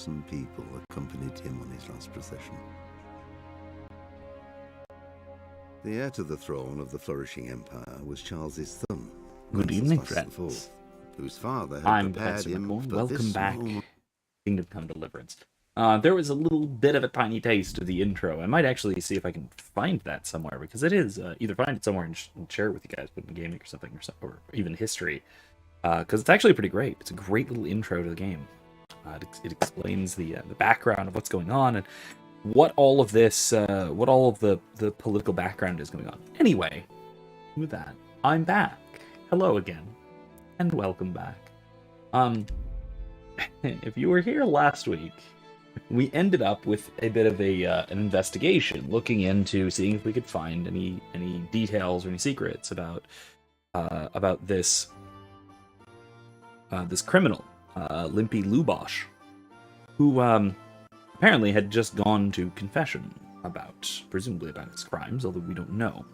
2,000 people accompanied him on his last procession. The heir to the throne of the flourishing empire was Charles's son, Good evening, friends. IV, whose father had I'm prepared Professor him McCoy. for Welcome this back. moment. Kingdom Come Deliverance. There was a little bit of a tiny taste of the intro. I might actually see if I can find that somewhere, because it is, either find it somewhere and share it with you guys, put it in gaming or something, or even history, because it's actually pretty great. It's a great little intro to the game. It explains the background of what's going on and what all of this, what all of the political background is going on. Anyway, with that, I'm back. Hello again, and welcome back. If you were here last week, we ended up with a bit of an investigation, looking into seeing if we could find any details or any secrets about this this criminal, Limpy Lubosh, who apparently had just gone to confession presumably about his crimes, although we don't know.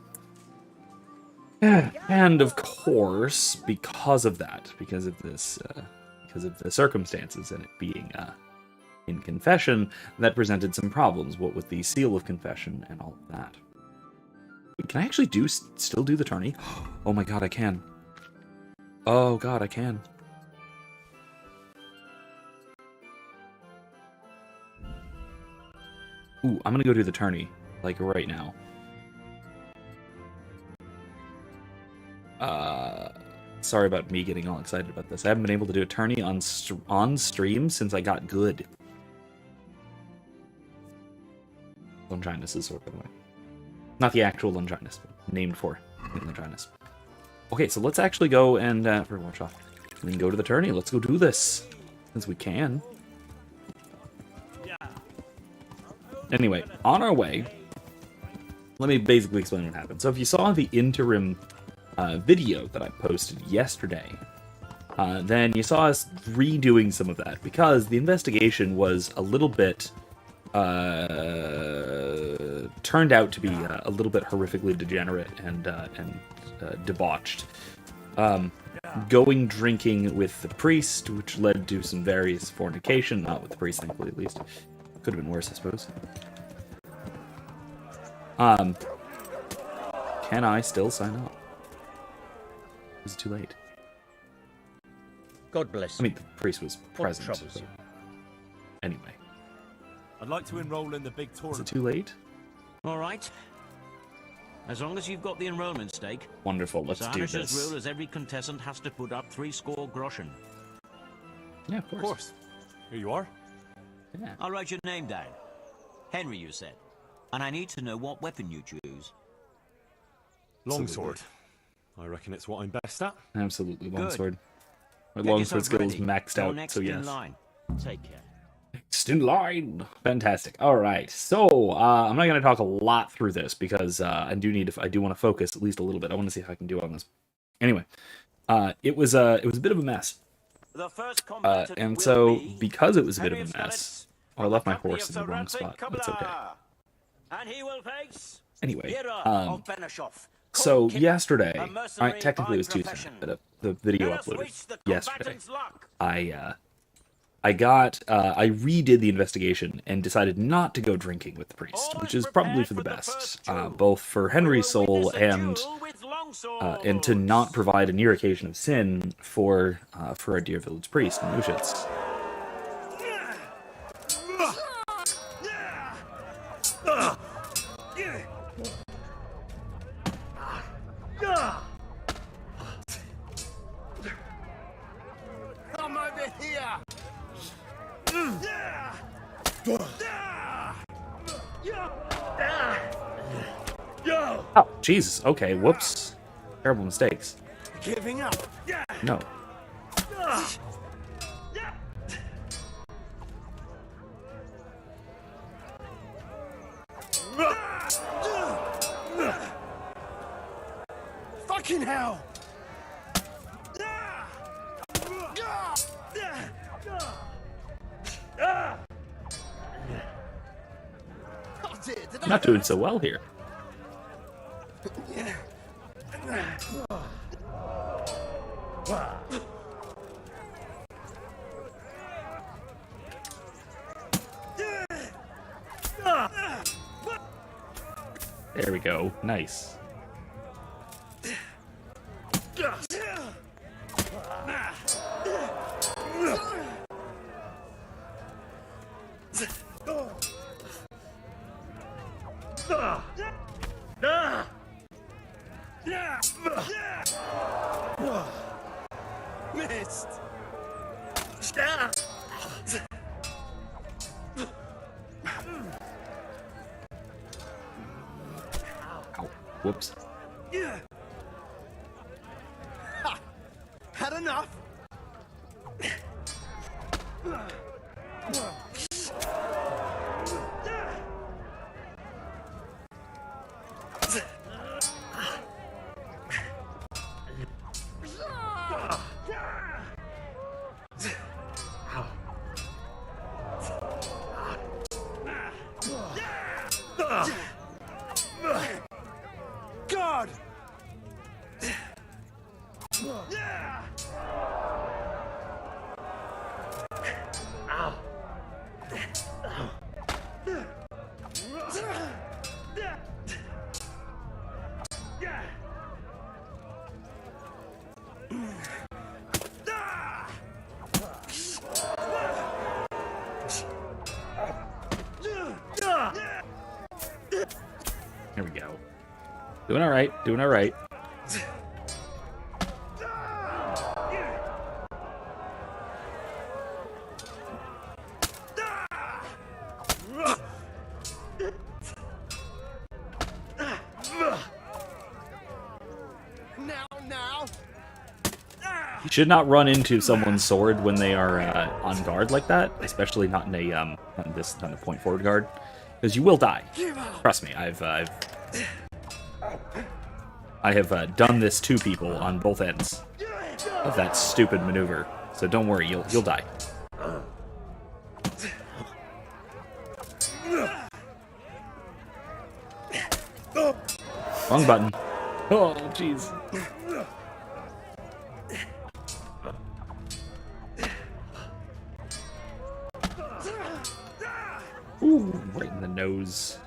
And of course, because of the circumstances and it being in confession, that presented some problems, what with the seal of confession and all of that. Can I actually still do the tourney? Oh my god, I can. Oh god, I can. Ooh, I'm gonna go do the tourney, like right now. Sorry about me getting all excited about this. I haven't been able to do a tourney on stream since I got good. Longinus is sword, by the way. Not the actual Longinus, but named for Longinus. Okay, so let's actually go and for one shot. We can go to the tourney. Let's go do this, since we can. Anyway, on our way, let me basically explain what happened. So if you saw the interim video that I posted yesterday, then you saw us redoing some of that, because the investigation was a little bit turned out to be a little bit horrifically degenerate and debauched. Going drinking with the priest, which led to some various fornication, not with the priest, thankfully, at least. Could have been worse, I suppose. Can I still sign up? Is it too late? God bless. I mean, the priest was present. troubles So. you? Anyway. I'd like to enroll in the big Is tournament. it too late? All right. As long as you've got the enrollment stake. Wonderful, let's do Sarnish's this. rule is every contestant has to put up 3 score groschen. Yeah, of course. Here you are. Yeah. I'll write your name down. Henry, you said. And I need to know what weapon you choose. Longsword. I reckon it's what I'm best at. Absolutely, longsword. My Get longsword yourself skills ready. maxed You're out, next so in yes. line. Take care. Next in line. Fantastic. All right, so I'm not going to talk a lot through this because I do want to focus at least a little bit. I want to see if I can do it on this. Anyway, it was a bit of a mess, The first combatant and will so be because it was a bit Henry of a of mess, Scarlet I left my from the horse in the wrong Company of spot. That's okay. And he will face Anyway, Yera of Beneshoff. so Kid, yesterday, a mercenary technically it was by Tuesday, profession. but the video Let us wish uploaded the yesterday. combatant's luck. I redid the investigation and decided not to go drinking with the priest, which is probably for the best, both for Henry's soul and to not provide a near occasion of sin for our dear village priest, Lucius. Come over here. Oh, Jesus. Okay, whoops. Terrible mistakes. Giving up. No. Fucking hell. I'm not doing so well here. There we go. Nice. Missed. Ow. Whoops. Ha! Had enough. God! Here we go. Doing all right. Doing all right. Now. You should not run into someone's sword when they are on guard like that, especially not in a not in a point forward guard, because you will die. Trust me, I have done this to people on both ends of that stupid maneuver. So don't worry, you'll die. Wrong button. Oh, jeez. Ooh, right in the nose.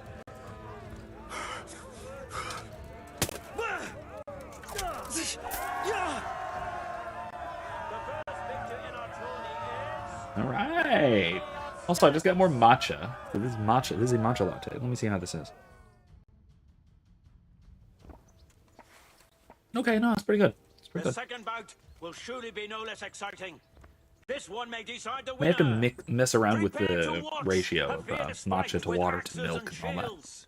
All right. Also, I just got more matcha. So this is matcha. This is a matcha latte. Let me see how this is. Okay, no, it's pretty good. It's pretty The good. second bout will surely be no less exciting. This one may decide the winner. May have to mess around with Prepare to the watch ratio a of fierce matcha fight to with water to axes milk and all that. shields.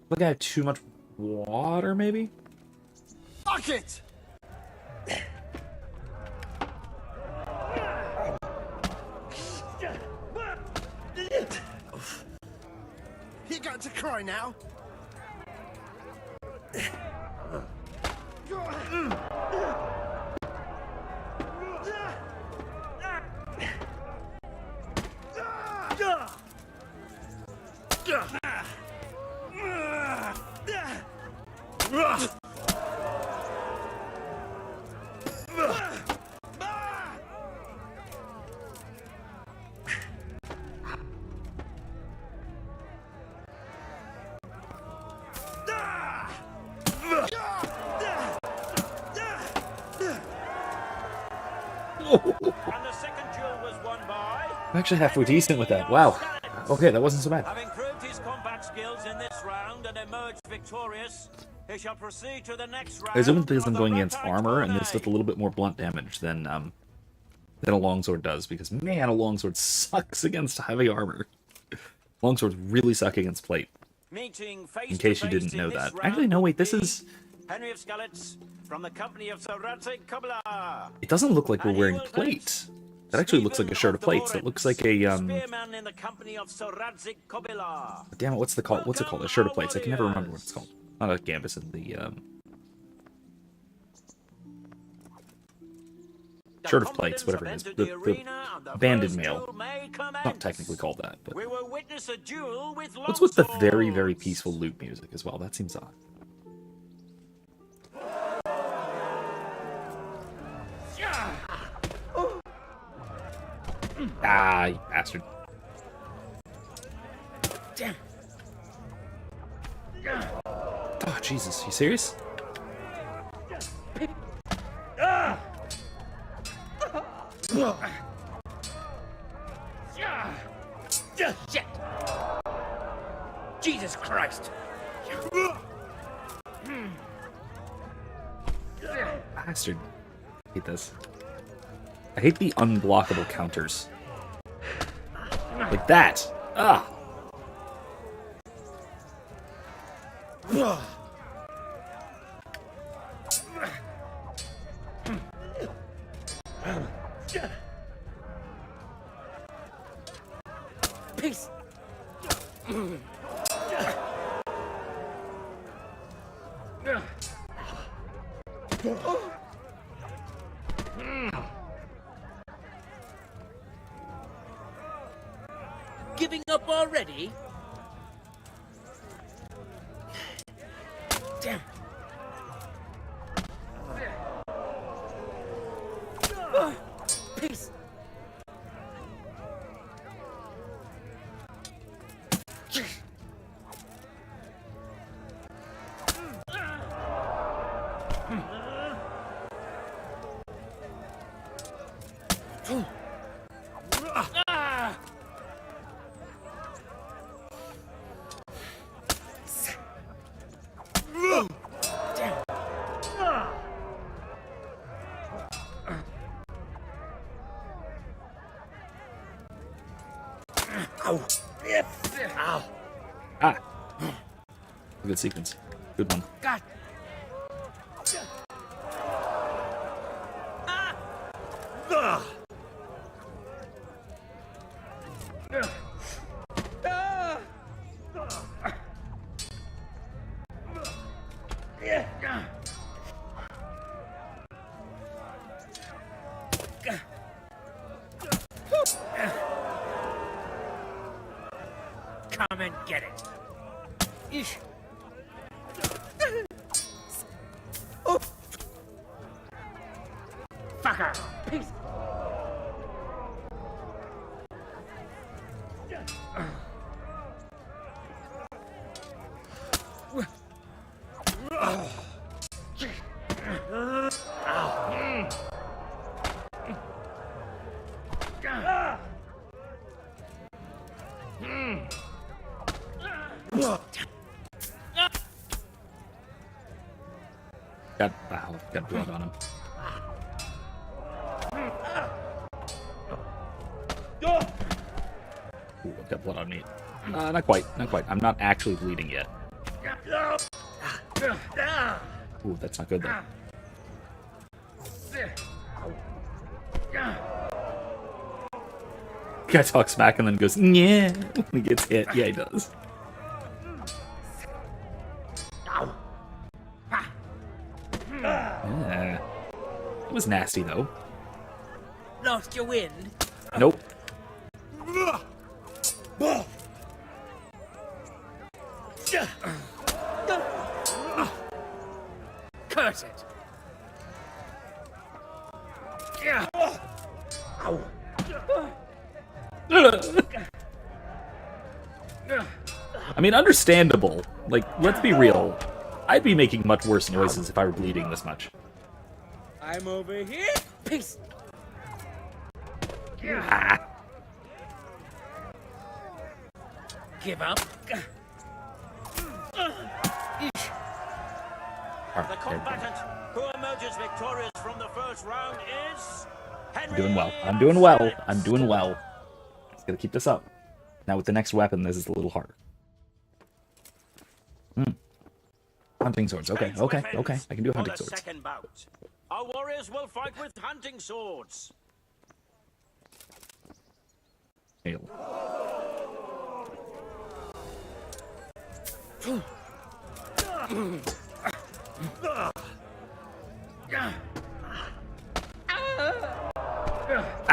Look, I have too much water, maybe? Fuck it! You got to cry now. And the second duel was won by... I'm actually halfway decent with that. Wow. Okay, that wasn't so bad. Having proved his combat skills in this round and emerged victorious, he shall proceed to the next round. I assume because I'm of the going against Reptile armor, and this does Tourney. a little bit more blunt damage than a longsword does, because man, a longsword sucks against heavy armor. Longswords really suck against plate. Meeting face In case to you face didn't in know this that. round Actually, no, will wait, this be is... Henry of Skalitz from the company of Sir Radzik Kubla. It doesn't look like we're And he wearing will plate. face That actually looks like a Stephen shirt of of plates. That looks like a Spearman in the company of Sir Radzik Kubla. damn it, what's it called? A shirt of plates. I can never remember what it's called. Not a gambus in the shirt of plates, whatever it is. The banded mail. Not technically called that, but We will witness a duel with what's with the very, longswords. very peaceful loot music as well? That seems odd. Ah, you bastard. Damn. Oh, Jesus. You serious? Shit! Jesus Christ! Bastard. I hate this. I hate the unblockable counters. Like that. Ah. Peace! Giving up already? Damn. Peace. Ow. Ow. Ah. Good sequence. Good one. God. Come and get it. Eesh. Oh. Fucker. Peace. Got blood on him. Ooh, I've got blood on me. Not quite. Not quite. I'm not actually bleeding yet. Ooh, that's not good though. Guy talks smack and then goes, yeah, when he gets hit. Yeah, he does. Yeah. It was nasty though. Lost your wind? Nope. Curse it! Ow. I mean, understandable. Like, let's be real. I'd be making much worse noises if I were bleeding this much. I'm over here. Peace. Ah. Give up. The combatant who emerges victorious from the first round is Henry. I'm doing well. I'm doing well. I'm doing well. Just gotta keep this up. Now with the next weapon, this is a little harder. Hunting swords. Okay, okay, okay. I can do hunting swords. Second bout. Our warriors will fight with hunting swords. Hail.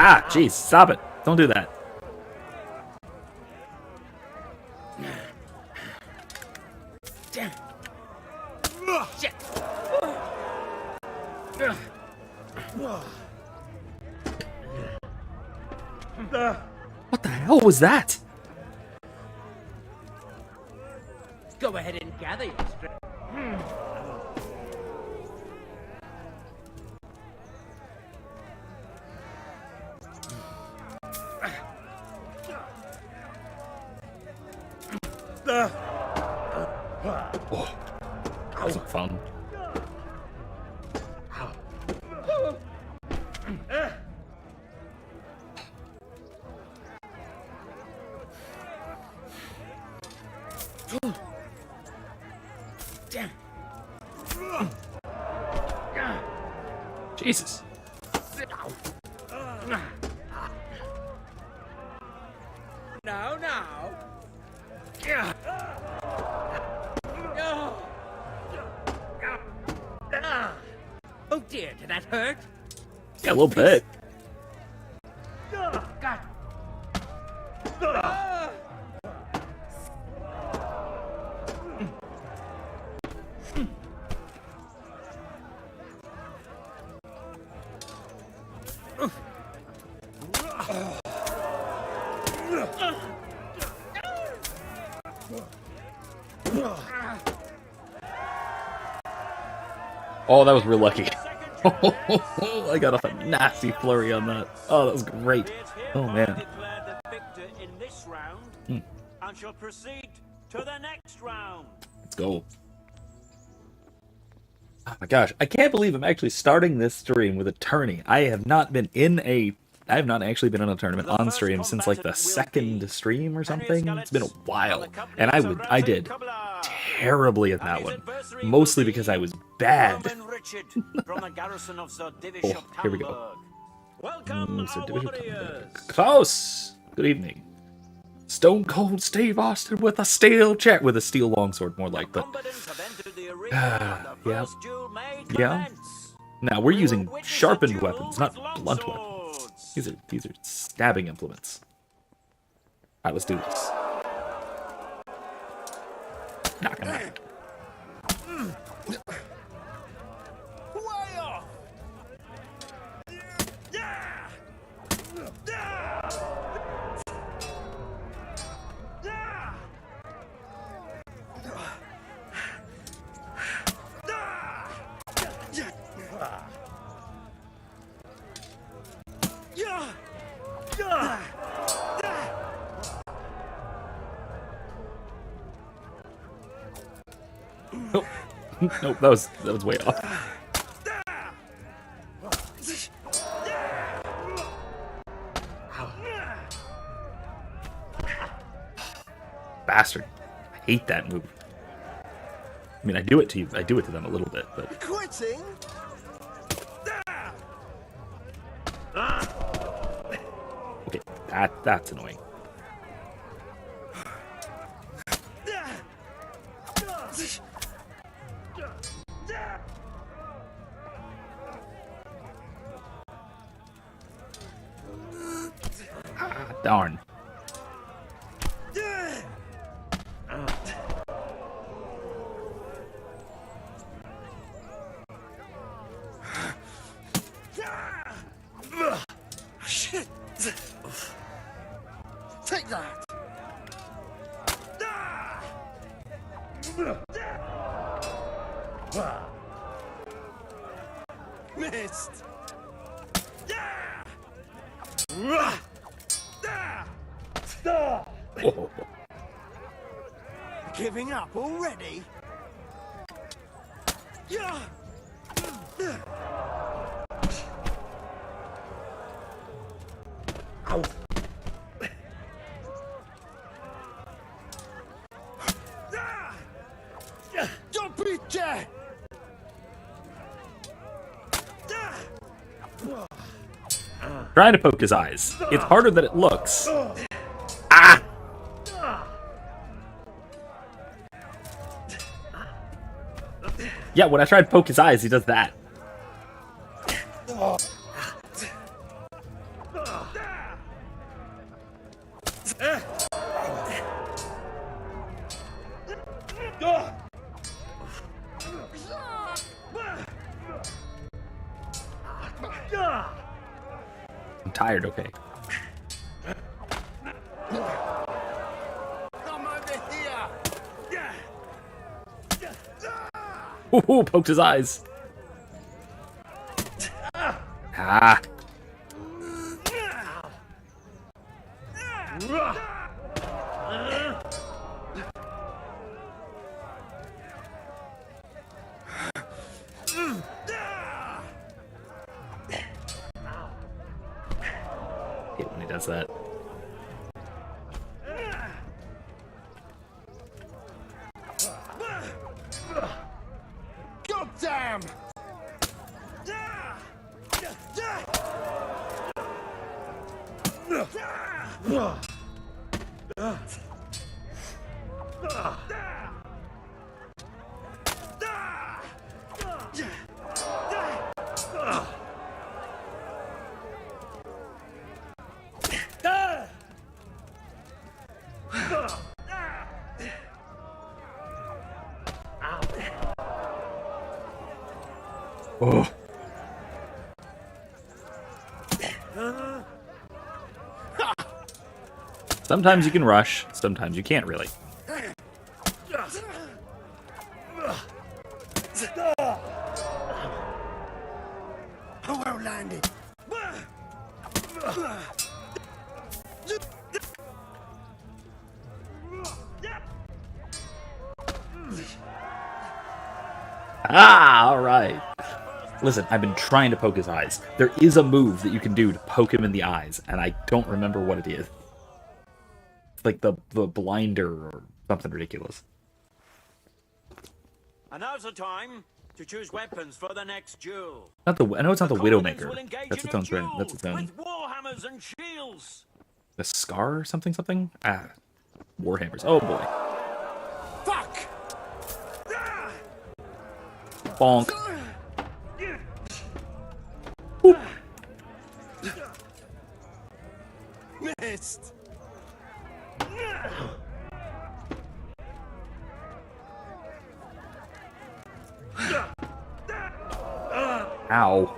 Ah, jeez, stop it. Don't do that. Damn. Shit. What the hell was that? Go ahead and gather your strength. Oh, that was fun. Jesus. Now. Oh dear, did that hurt? Yeah, a little bit. God. Oh, that was real lucky. I got off a nasty flurry on that. Oh, that was great. Oh, man. Declared the victor in this round and shall proceed to the next round. Let's go. Oh my gosh, I can't believe I'm actually starting this stream with a tourney. I have not actually been on a tournament on stream since like the second stream or something. It's been a while. And I did terribly at that one. Mostly because I was bad. Oh, here we go. Sir Division Klaus! Good evening. Stone Cold Steve Austin with a steel chair. With a steel longsword, more like, but... yeah. Now, we're using sharpened weapons, not blunt weapons. These are stabbing implements. Alright, let's do this. Knock him out. Way off! Oh. Nope, that was way off. Bastard. I hate that move. I mean, I do it to you. I do it to them a little bit, but... Quitting? Okay, that's annoying. Ah, darn. Shit! Take that! Missed! Whoa. Giving up already? Yeah! Ow. Don't be dead! Trying to poke his eyes. It's harder than it looks. Ah! Yeah, when I try to poke his eyes, he does that. I'm tired, okay. Come over here! Ooh, poked his eyes. Ah. Hate when he does that. God damn! Oh. Sometimes you can rush, sometimes you can't really. Oh, well landed. Ah, all right. Listen, I've been trying to poke his eyes. There is a move that you can do to poke him in the eyes, and I don't remember what it is. It's like the blinder or something ridiculous. And now's the time to choose weapons for the next duel. I know it's not the Combatants Widowmaker. will engage That's in its a own friend. duel That's its own. with warhammers and shields. The Scar or something something? Ah, Warhammers. Oh boy. Fuck! Bonk. Boop. Missed. Ow.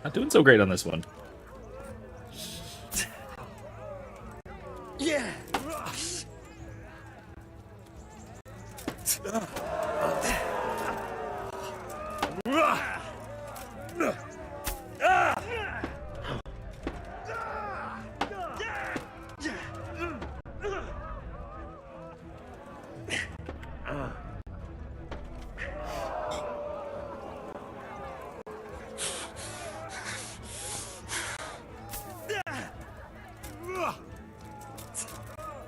Not doing so great on this one. Yeah.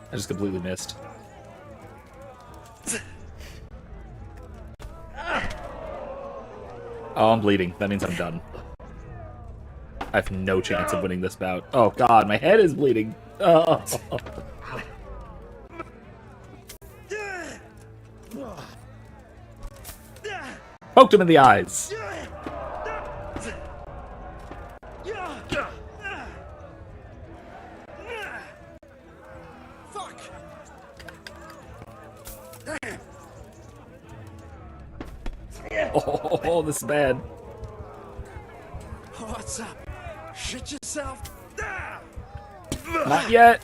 I just completely missed. Oh, I'm bleeding. That means I'm done. I have no chance of winning this bout. Oh god, my head is bleeding. Oh. Poked him in the eyes. Fuck! Oh, this is bad. What's up? Shit yourself? Not yet.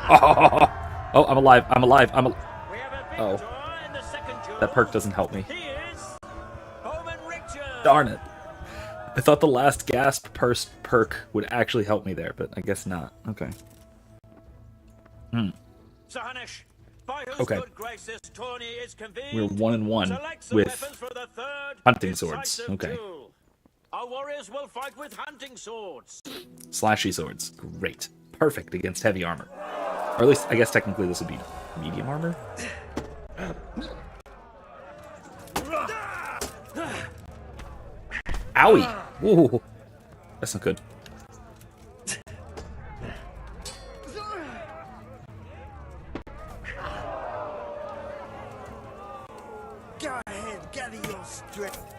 Oh, I'm alive. I'm alive. We have a Oh. victor in the second duel. That perk doesn't help me. He is Bowman Richard. Darn it. I thought the last gasp perk would actually help me there, but I guess not. Okay. Sir Hanush, by whose Okay. good grace this tourney is convened, We're 1-1 select some with weapons for the third hunting swords. decisive Okay. duel. Our warriors will fight with hunting swords. Slashy swords. Great. Perfect against heavy armor. Or at least, I guess technically this would be medium armor? Owie! Ooh. That's not good. Go ahead, gather your strength.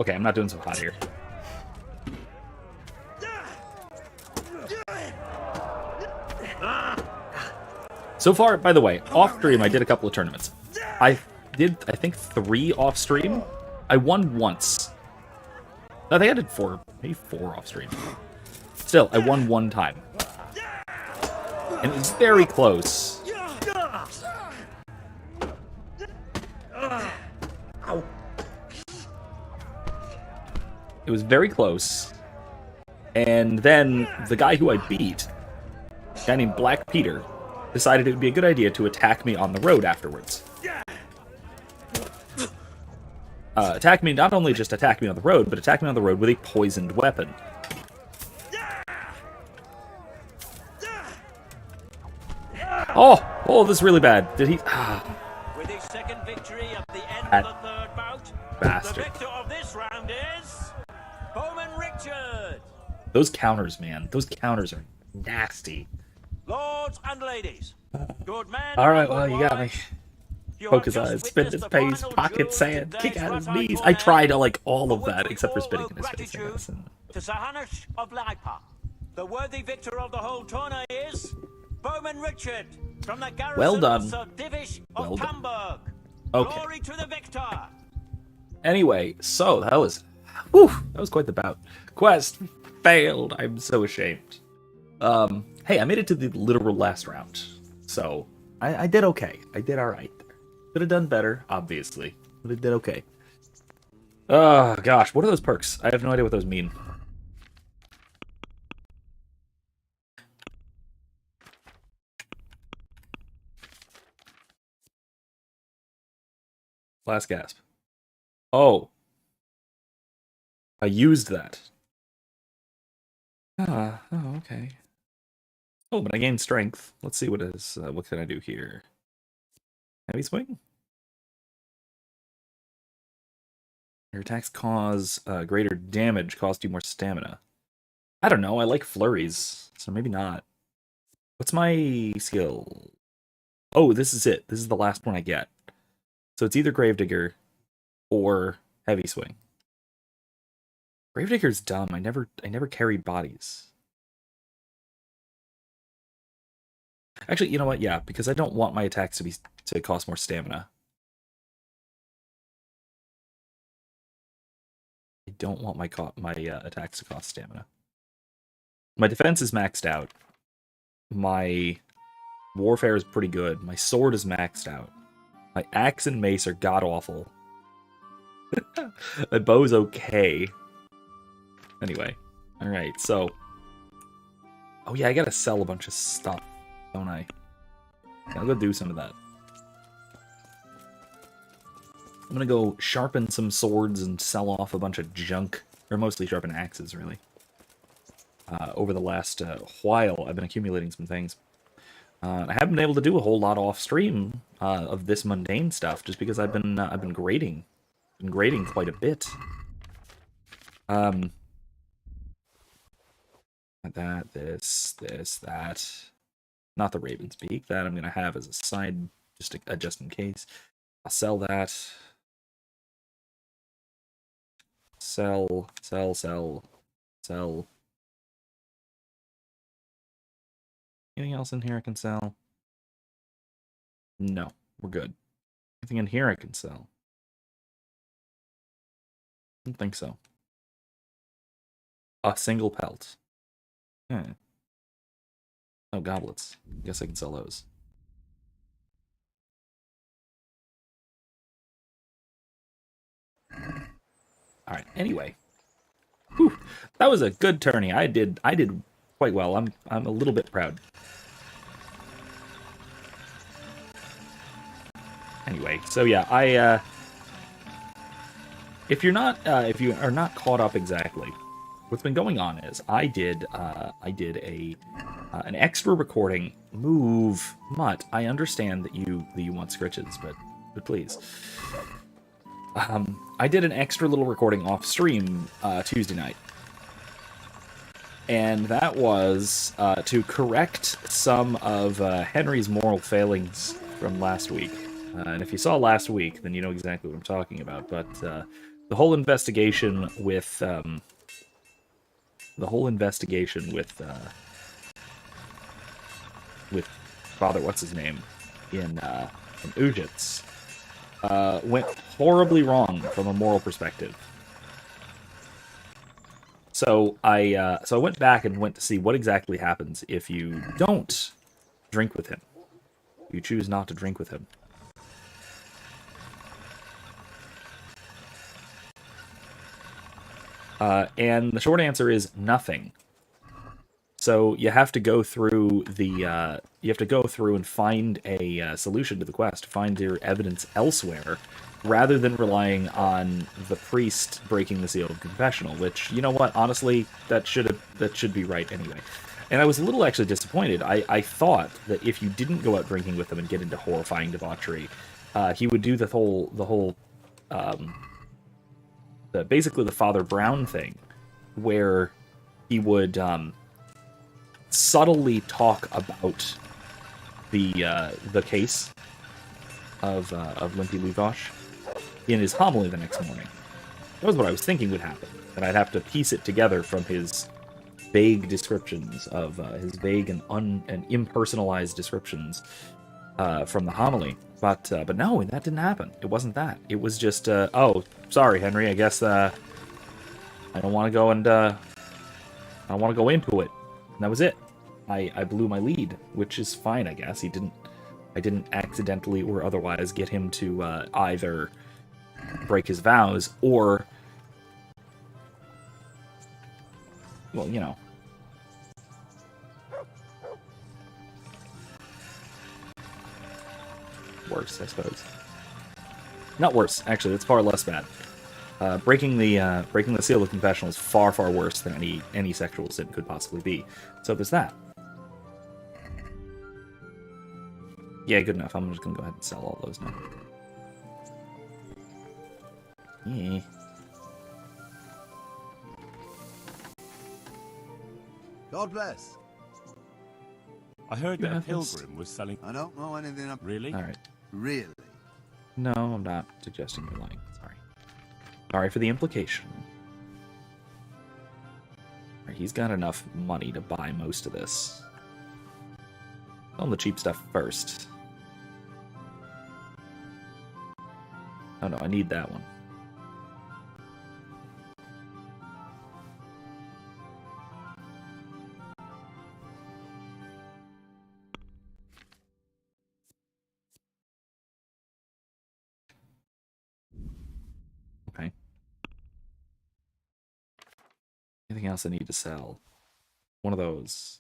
Okay, I'm not doing so hot here. So far, by the way, off stream I did a couple of tournaments. I did, I think, 3 off stream. I won once. I think I did 4, maybe 4 off stream. Still, I won 1 time. And it was very close. It was very close. And then the guy who I beat, a guy named Black Peter, decided it would be a good idea to attack me on the road afterwards. Attack me, not only just attack me on the road, but attack me on the road with a poisoned weapon. Oh, this is really bad. Did he? With his second victory at the end That of the third bout, bastard. the victor of this round is Bowman Richard. Those counters, man. Those counters are nasty. Lords and ladies, good men. All right, and well, good you got me. wives, you Poke have his just eyes, spit in witnessed his the face, final pocket duel sand, of kick today's out his Rapid knees. I Tournament, tried like all of for which that we except for all spitting owe in his face. I gratitude guess. And to Sir Hanish of Lipa. The worthy victor of the whole tourney is Bowman Richard from the garrison Well done. of Sir Divish of Well done. Hamburg. Okay. Glory to the victor. Anyway, so that was, whew, that was quite the bout. Quest failed. I'm so ashamed. Hey, I made it to the literal last round, so I did okay. I did all right there. Could have done better, obviously, but I did okay. Oh gosh, what are those perks? I have no idea what those mean. Last gasp. Oh. I used that. Oh, okay. Oh, but I gained strength. Let's see what is. What can I do here? Heavy swing? Your attacks cause greater damage, cost you more stamina. I don't know, I like flurries, so maybe not. What's my skill? Oh, this is it. This is the last one I get. So it's either Gravedigger or Heavy Swing. Gravedigger's dumb. I never carried bodies. Actually, you know what? Yeah, because I don't want my attacks to cost more stamina. I don't want my attacks to cost stamina. My defense is maxed out. My warfare is pretty good. My sword is maxed out. My axe and mace are god-awful. My bow's okay. Anyway. Alright, so... Oh yeah, I gotta sell a bunch of stuff, don't I? I'll go do some of that. I'm gonna go sharpen some swords and sell off a bunch of junk. Or mostly sharpen axes, really. Over the last while, I've been accumulating some things. I haven't been able to do a whole lot off stream of this mundane stuff, just because I've been grading, quite a bit. That, this, that. Not the Raven's Beak. That I'm gonna have as a side, just in case. I'll sell that. Sell. Anything else in here I can sell? No, we're good. Anything in here I can sell? I don't think so. A single pelt. Oh, goblets. Guess I can sell those. Alright, anyway. Whew, that was a good tourney. I did quite well. I'm a little bit proud. Anyway, so yeah, if you are not caught up exactly, what's been going on is I did an extra recording. Move, Mutt. I understand that you want scritches, but please. I did an extra little recording off stream Tuesday night. And that was to correct some of Henry's moral failings from last week. And if you saw last week, then you know exactly what I'm talking about. But the whole investigation with Father what's his name in Ujits went horribly wrong from a moral perspective. So I went back and went to see what exactly happens if you don't drink with him. You choose not to drink with him. And the short answer is nothing. So you have to go through and find a solution to the quest, find your evidence elsewhere, rather than relying on the priest breaking the seal of confessional. Which, you know what, honestly, that should be right anyway. And I was a little actually disappointed. I thought that if you didn't go out drinking with him and get into horrifying debauchery, he would do basically the Father Brown thing, where he would subtly talk about the case of Limpy Lugosh in his homily the next morning. That was what I was thinking would happen, that I'd have to piece it together from his vague descriptions of his vague and impersonalized descriptions from the homily. But no, that didn't happen. It wasn't that. It was just, oh, sorry, Henry. I guess I don't want to go and I don't want to go into it. And that was it. I blew my lead, which is fine, I guess. I didn't accidentally or otherwise get him to either break his vows or, well, you know. Worse, I suppose. Not worse, actually. It's far less bad. Breaking the seal of confessional is far, far worse than any sexual sin could possibly be. So there's that. Yeah, good enough. I'm just gonna go ahead and sell all those now. Yeah. God bless. I heard that a pilgrim was selling... I don't know anything up. Really? Alright. Really? No, I'm not suggesting you're lying. Sorry. Sorry for the implication. Right, he's got enough money to buy most of this. On the cheap stuff first. Oh no, I need that one. Okay. Anything else I need to sell? One of those.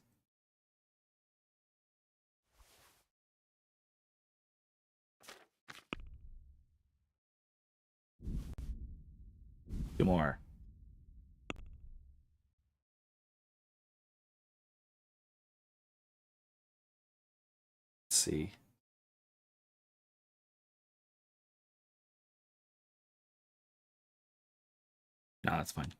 Two more. Let's see. No, that's fine.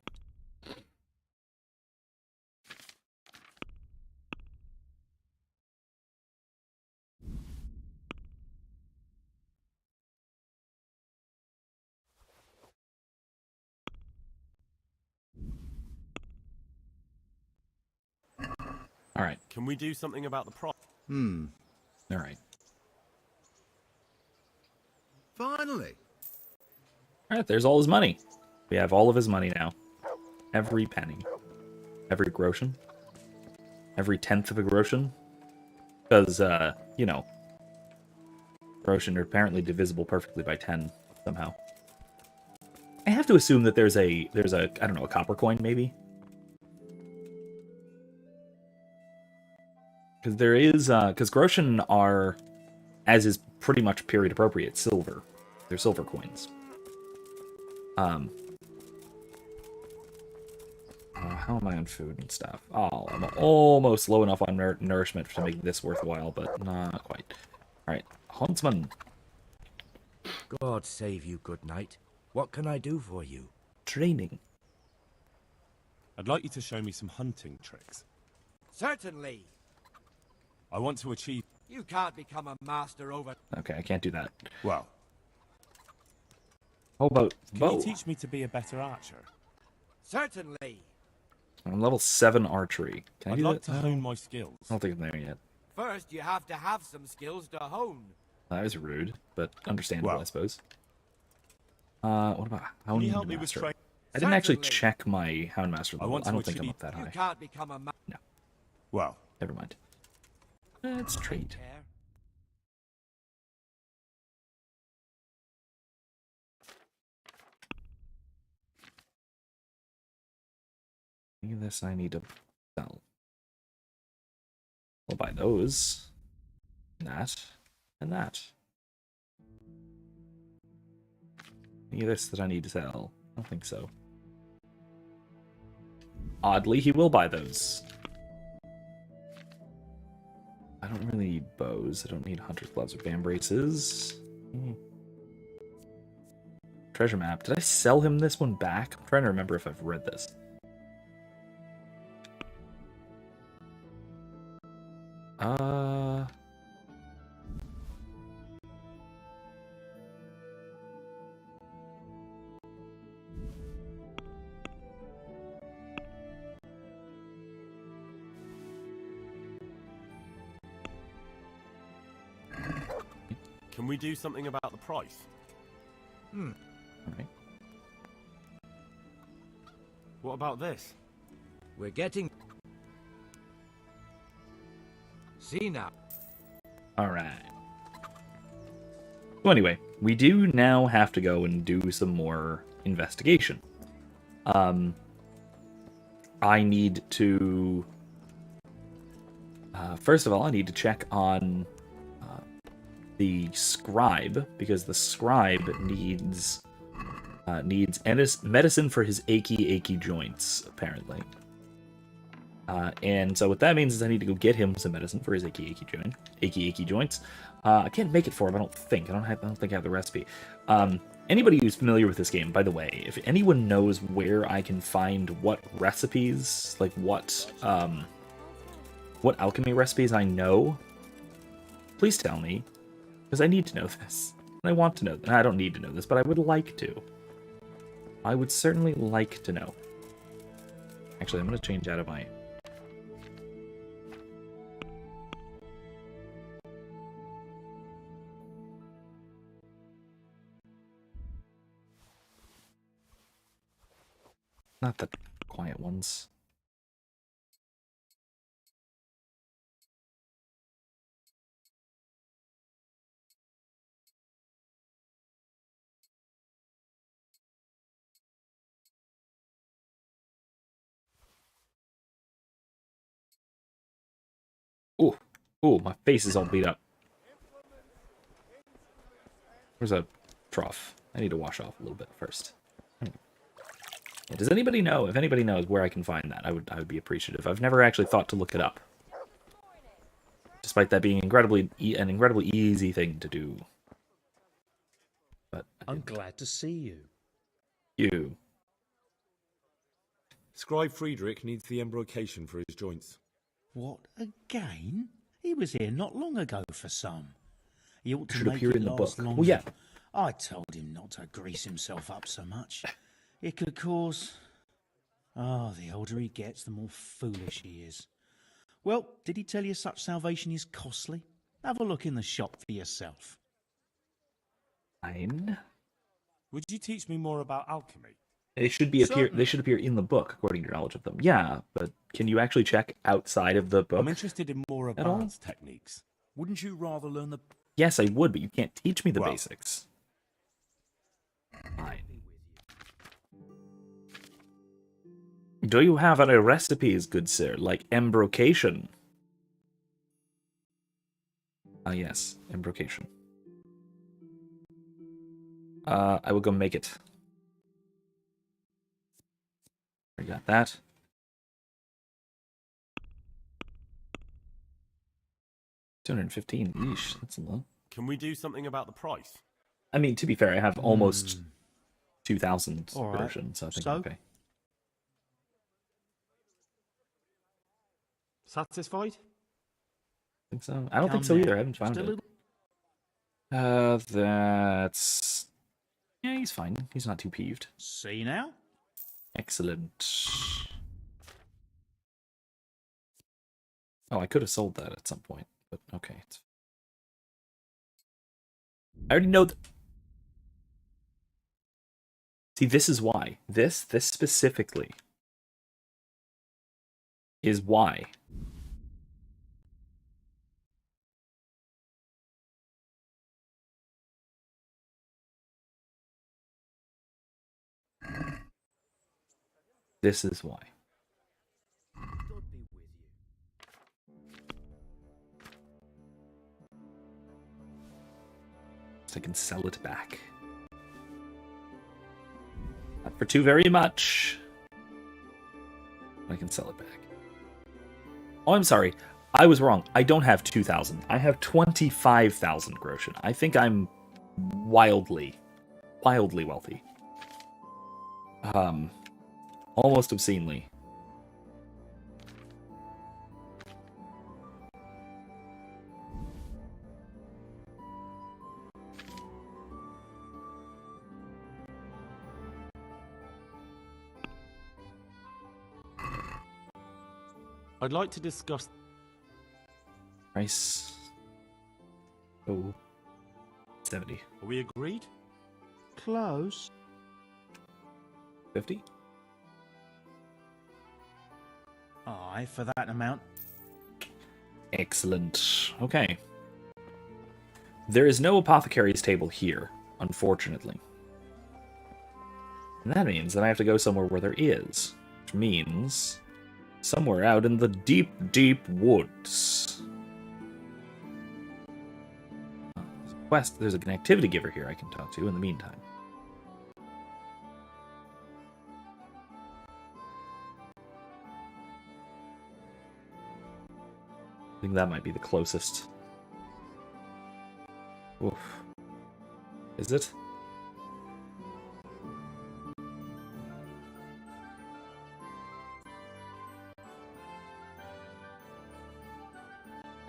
All right. Can we do something about the price? All right. Finally. All right, there's all his money. We have all of his money now. Every penny. Every groschen. Every tenth of a groschen. Because, you know, groschen are apparently divisible perfectly by 10 somehow. I have to assume that there's a I don't know, a copper coin maybe? Because there is, because groschen are, as is pretty much period appropriate, silver. They're silver coins. How am I on food and stuff? Oh, I'm almost low enough on nourishment to make this worthwhile, but not quite. Alright, Huntsman. God save you, good knight. What can I do for you? Training. I'd like you to show me some hunting tricks. Certainly. I want to achieve... You can't become a master over... Okay, I can't do that. Well, How about Can bow? you teach me to be a better archer? Certainly. I'm level 7 archery. Can I I'd do like that? to hone my skills. I don't think I'm there yet. First, you have to have some skills to hone. That was rude, but understandable, Well. I suppose. What about Can you Hound help me with Master? training? I didn't actually Certainly. check my Hound Master I level. want I to don't think I'm achieve- up that You high. can't become a Well, Never mind. Let's trade. care. Any of this I need to sell. I'll buy those. That. And that. Any of this that I need to sell? I don't think so. Oddly, he will buy those. I don't really need bows. I don't need hunter gloves or bam braces. Treasure map. Did I sell him this one back? I'm trying to remember if I've read this. can we do something about the price? Alright. What about this? We're getting... See now. Alright. So anyway, we do now have to go and do some more investigation. I need to... first of all, I need to check on the scribe, because the scribe needs medicine for his achy joints, apparently. And so what that means is I need to go get him some medicine for his achy joints. I can't make it for him, I don't think. I don't think I have the recipe. Anybody who's familiar with this game, by the way, if anyone knows where I can find what recipes, like what alchemy recipes I know, please tell me, because I need to know this. And I want to know. I don't need to know this, but I would like to. I would certainly like to know. Actually, I'm going to change out of my... Not the quiet ones. Ooh, my face is all beat up. Where's a trough? I need to wash off a little bit first. Yeah, does anybody know? If anybody knows where I can find that, I would be appreciative. I've never actually thought to look it up, despite that being an incredibly easy thing to do. But I'm glad to see you. You. Scribe Friedrich needs the embrocation for his joints. What, again? He was here not long ago for some. He ought to Should make appear it in the last book. longer. Well, yeah. I told him not to grease himself up so much. It could cause... the older he gets, the more foolish he is. Well, did he tell you such salvation is costly? Have a look in the shop for yourself. Fine. Would you teach me more about alchemy? They should appear in the book, according to your knowledge of them. Yeah, but can you actually check outside of the book? I'm interested in more at all? advanced techniques. Wouldn't you rather learn the... Yes, I would, but you can't teach me the Well. basics. Fine. Do you have any recipes, good sir, like embrocation? Ah, yes, embrocation. I will go make it. I got that. $215. Yeesh, that's a lot. Can we do something about the price? I mean, to be fair, I have almost 2,000 All right. production, so I think So? I'm okay. Satisfied? I think so. I don't think Come so now. either. I haven't found Just a it. little... That's Yeah, he's fine. He's not too peeved. See now? Excellent. Oh, I could have sold that at some point, but okay. I already know that. See, this is why. This specifically is why. This is why. So I can sell it back. Not for too very much. I can sell it back. Oh, I'm sorry. I was wrong. I don't have 2,000. I have 25,000 groschen. I think I'm wildly wealthy. Almost obscenely. I'd like to discuss... Price. Oh. 70. Are we agreed? Close. 50? Aye, for that amount. Excellent. Okay. There is no apothecary's table here, unfortunately. And that means that I have to go somewhere where there is. Which means somewhere out in the deep, deep woods. There's an activity giver here I can talk to in the meantime. I think that might be the closest. Oof. Is it?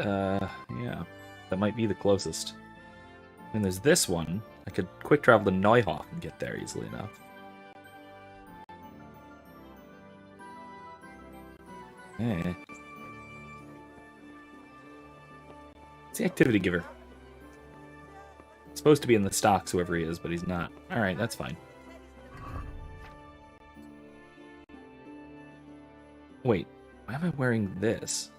Yeah. That might be the closest. And there's this one. I could quick travel to Neuhof and get there easily enough. Eh. It's the activity giver. Supposed to be in the stocks, whoever he is, but he's not. Alright, that's fine. Wait, why am I wearing this?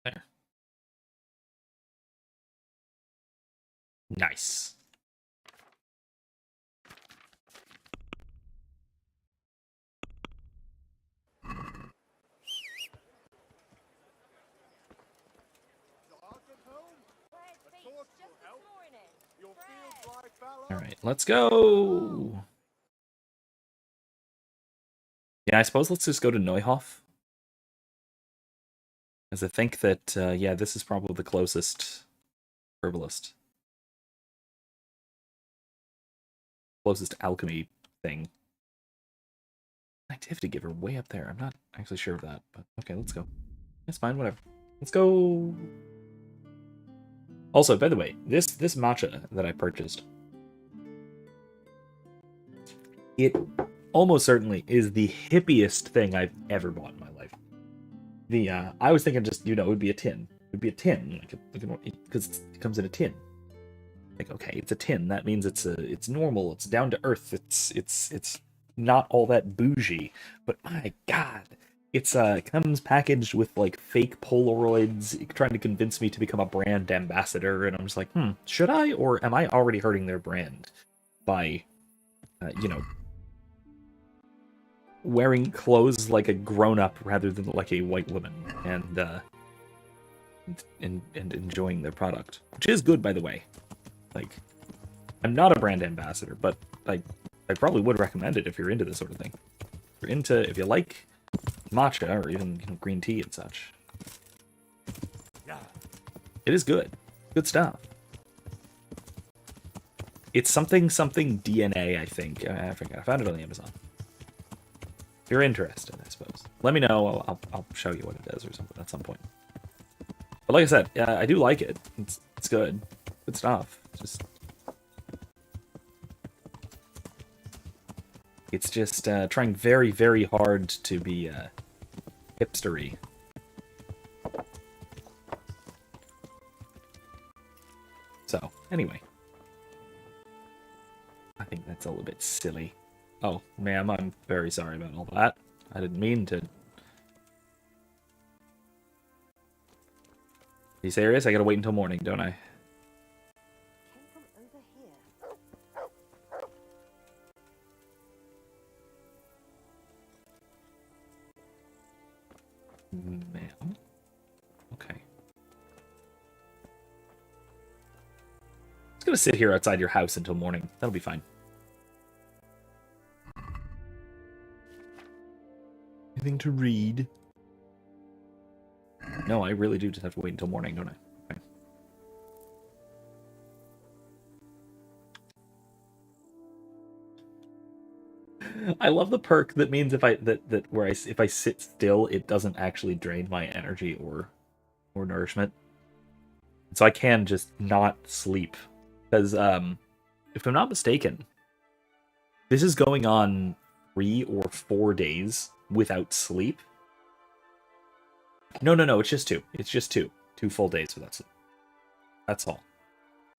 There. Nice. Alright, let's go! Yeah, I suppose let's just go to Neuhof. As I think that, yeah, this is probably the closest herbalist. Closest alchemy thing. Activity giver way up there. I'm not actually sure of that, but okay, let's go. It's fine, whatever. Let's go. Also, by the way, this matcha that I purchased, it almost certainly is the hippiest thing I've ever bought in my life. I was thinking just, it would be a tin. It would be a tin, because it comes in a tin. Like, okay, it's a tin. That means it's normal. It's down to earth. It's not all that bougie. But my God, it comes packaged with like fake Polaroids, trying to convince me to become a brand ambassador. And I'm just like, should I, or am I already hurting their brand by, wearing clothes like a grown-up rather than like a white woman, and enjoying their product, which is good, by the way. Like, I'm not a brand ambassador, but I probably would recommend it if you're into this sort of thing. If you like matcha or even green tea and such. It is good stuff. It's something DNA, I think. I forgot. I found it on the Amazon. If you're interested, I suppose. Let me know. I'll show you what it is or something at some point. But like I said, I do like it. It's good. Good stuff. It's just trying very, very hard to be hipstery. So, anyway. I think that's a little bit silly. Oh, ma'am, I'm very sorry about all that. I didn't mean to. Are you serious? I gotta wait until morning, don't I? Ma'am? Okay. Just gonna sit here outside your house until morning. That'll be fine. Anything to read? No, I really do just have to wait until morning, don't I? Okay. I love the perk that means if I if I sit still, it doesn't actually drain my energy or nourishment. So I can just not sleep. Because if I'm not mistaken, this is going on 3 or 4 days without sleep. No, it's just 2. It's just 2. 2 full days without sleep. That's all.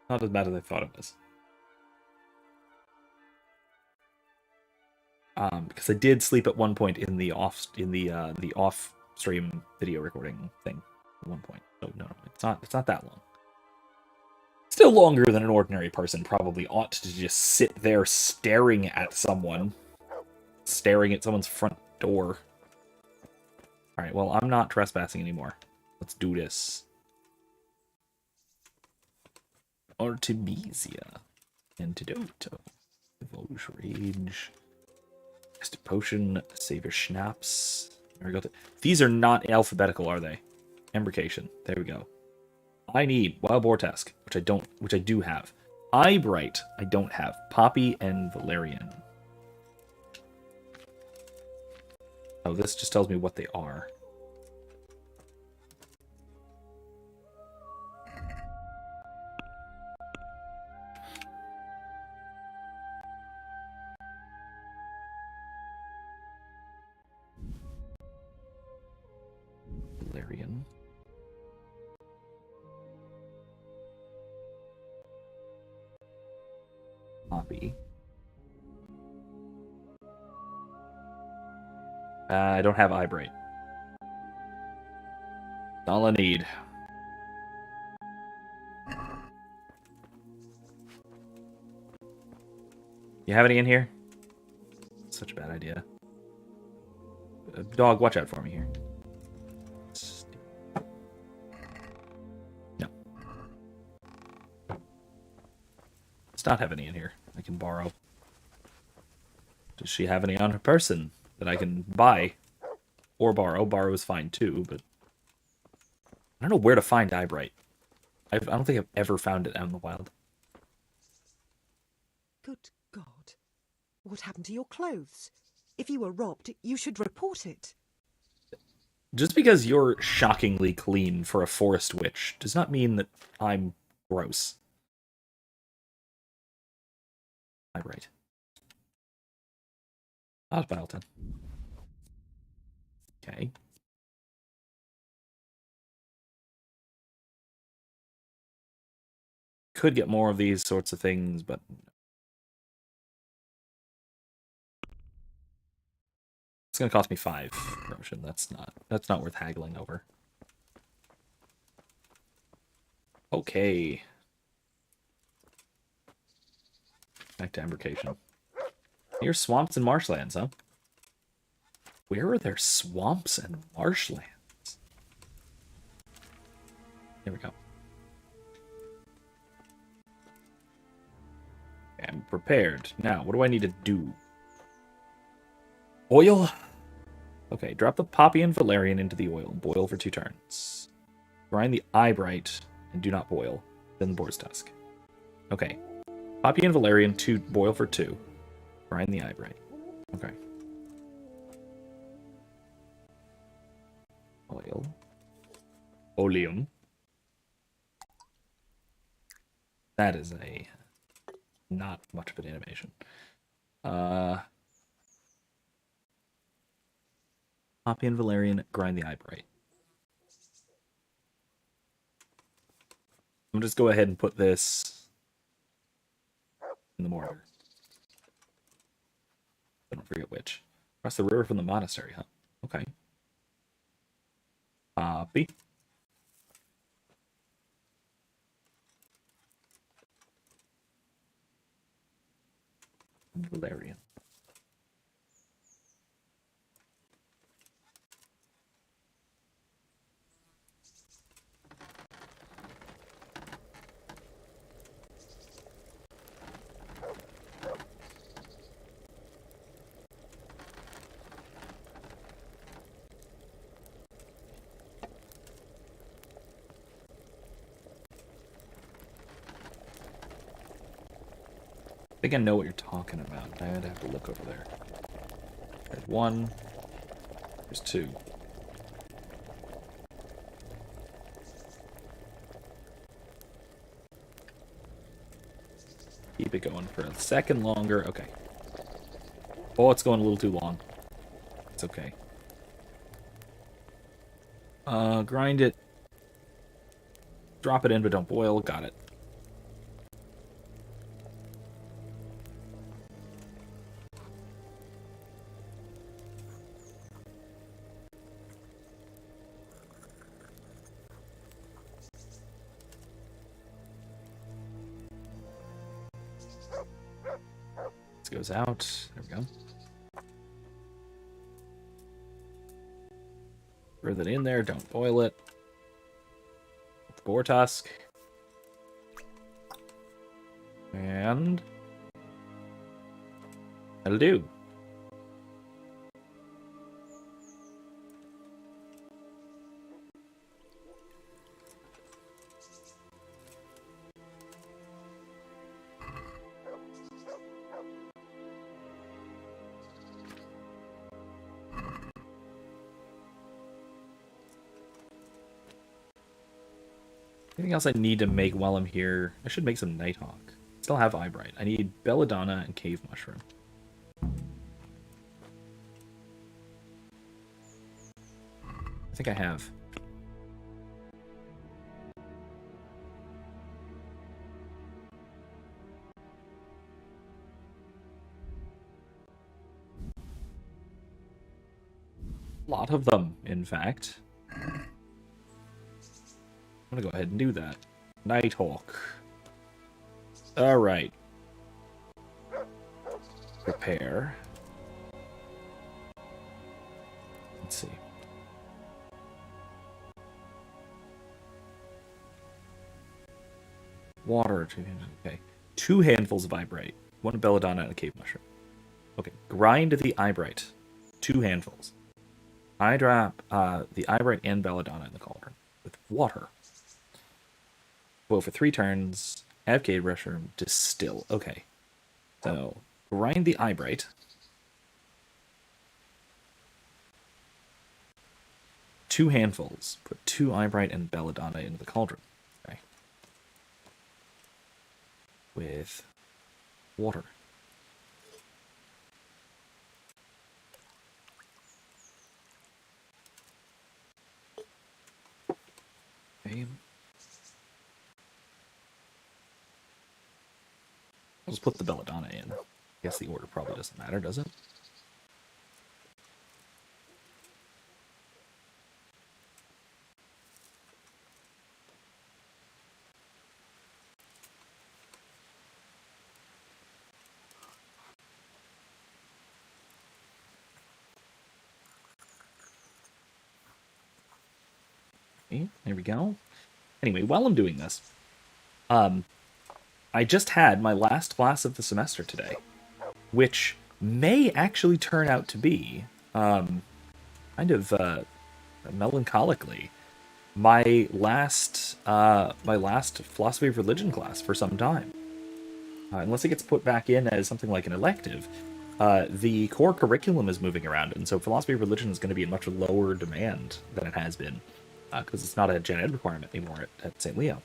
Not as bad as I thought it was. Because I did sleep at one point in the off stream video recording thing at one point. So no, it's not that long. Still longer than an ordinary person probably ought to just sit there staring at someone's front door. All right, well, I'm not trespassing anymore. Let's do this. Artemisia. Antidote. Divulge Rage. Mystic Potion. Save your Schnapps. There we go. These are not alphabetical, are they? Embrication. There we go. I need Wild Boar Tusk, which I do have. Eyebright, I don't have. Poppy and Valerian. Oh, this just tells me what they are. Valerian. Poppy. I don't have Eyebright. That's all I need. You have any in here? Such a bad idea. Dog, watch out for me here. No. Does not have any in here. I can borrow. Does she have any on her person that I can buy or borrow? Borrow is fine too, but I don't know where to find Eyebright. I don't think I've ever found it out in the wild. Good God. What happened to your clothes? If you were robbed, you should report it. Just because you're shockingly clean for a forest witch does not mean that I'm gross. Eyebright. Osbalton. Okay. Could get more of these sorts of things, but it's going to cost me 5 promotion. That's not worth haggling over. Okay. Back to Embarkation. Here's swamps and marshlands, huh? Where are there swamps and marshlands? Here we go. I'm prepared. Now, what do I need to do? Oil? Okay, drop the Poppy and Valerian into the oil. Boil for 2 turns. Grind the Eyebright and do not boil. Then the Boar's Tusk. Okay. Poppy and valerian, 2 boil for 2. Grind the eyebright. Okay. Oil. Oleum. That is a not much of an animation. Poppy and valerian, grind the eyebright. I'm just go ahead and put this in the mortar. I don't forget which. Across the river from the monastery, huh? Okay. Poppy. And valerian. I think I know what you're talking about. I'd have to look over there. There's 1. There's 2. Keep it going for a second longer. Okay. Oh, it's going a little too long. It's okay. Grind it. Drop it in, but don't boil. Got it. Goes out. There we go. Throw that in there. Don't boil it. Boar tusk. And that'll do. Anything else I need to make while I'm here? I should make some Nighthawk. Still have Eyebright. I need Belladonna and Cave Mushroom. I think I have. A lot of them, in fact. I'm gonna go ahead and do that. Nighthawk. Alright. Prepare. Let's see. Water. Okay. 2 handfuls of Eyebright. 1 Belladonna and a Cave Mushroom. Okay. Grind the Eyebright. 2 handfuls. I drop the Eyebright and Belladonna in the cauldron with water. Boil for 3 turns. Add Cave Mushroom. Distill. Okay. So, grind the Eyebright. 2 handfuls. Put 2 Eyebright and Belladonna into the cauldron. Okay. With water. Okay. Let's put the Belladonna in. I guess the order probably doesn't matter, does it? Okay, there we go. Anyway, while I'm doing this, I just had my last class of the semester today, which may actually turn out to be, kind of melancholically, my last philosophy of religion class for some time. unless it gets put back in as something like an elective, the core curriculum is moving around, and so philosophy of religion is going to be in much lower demand than it has been, because it's not a gen ed requirement anymore at St. Leo.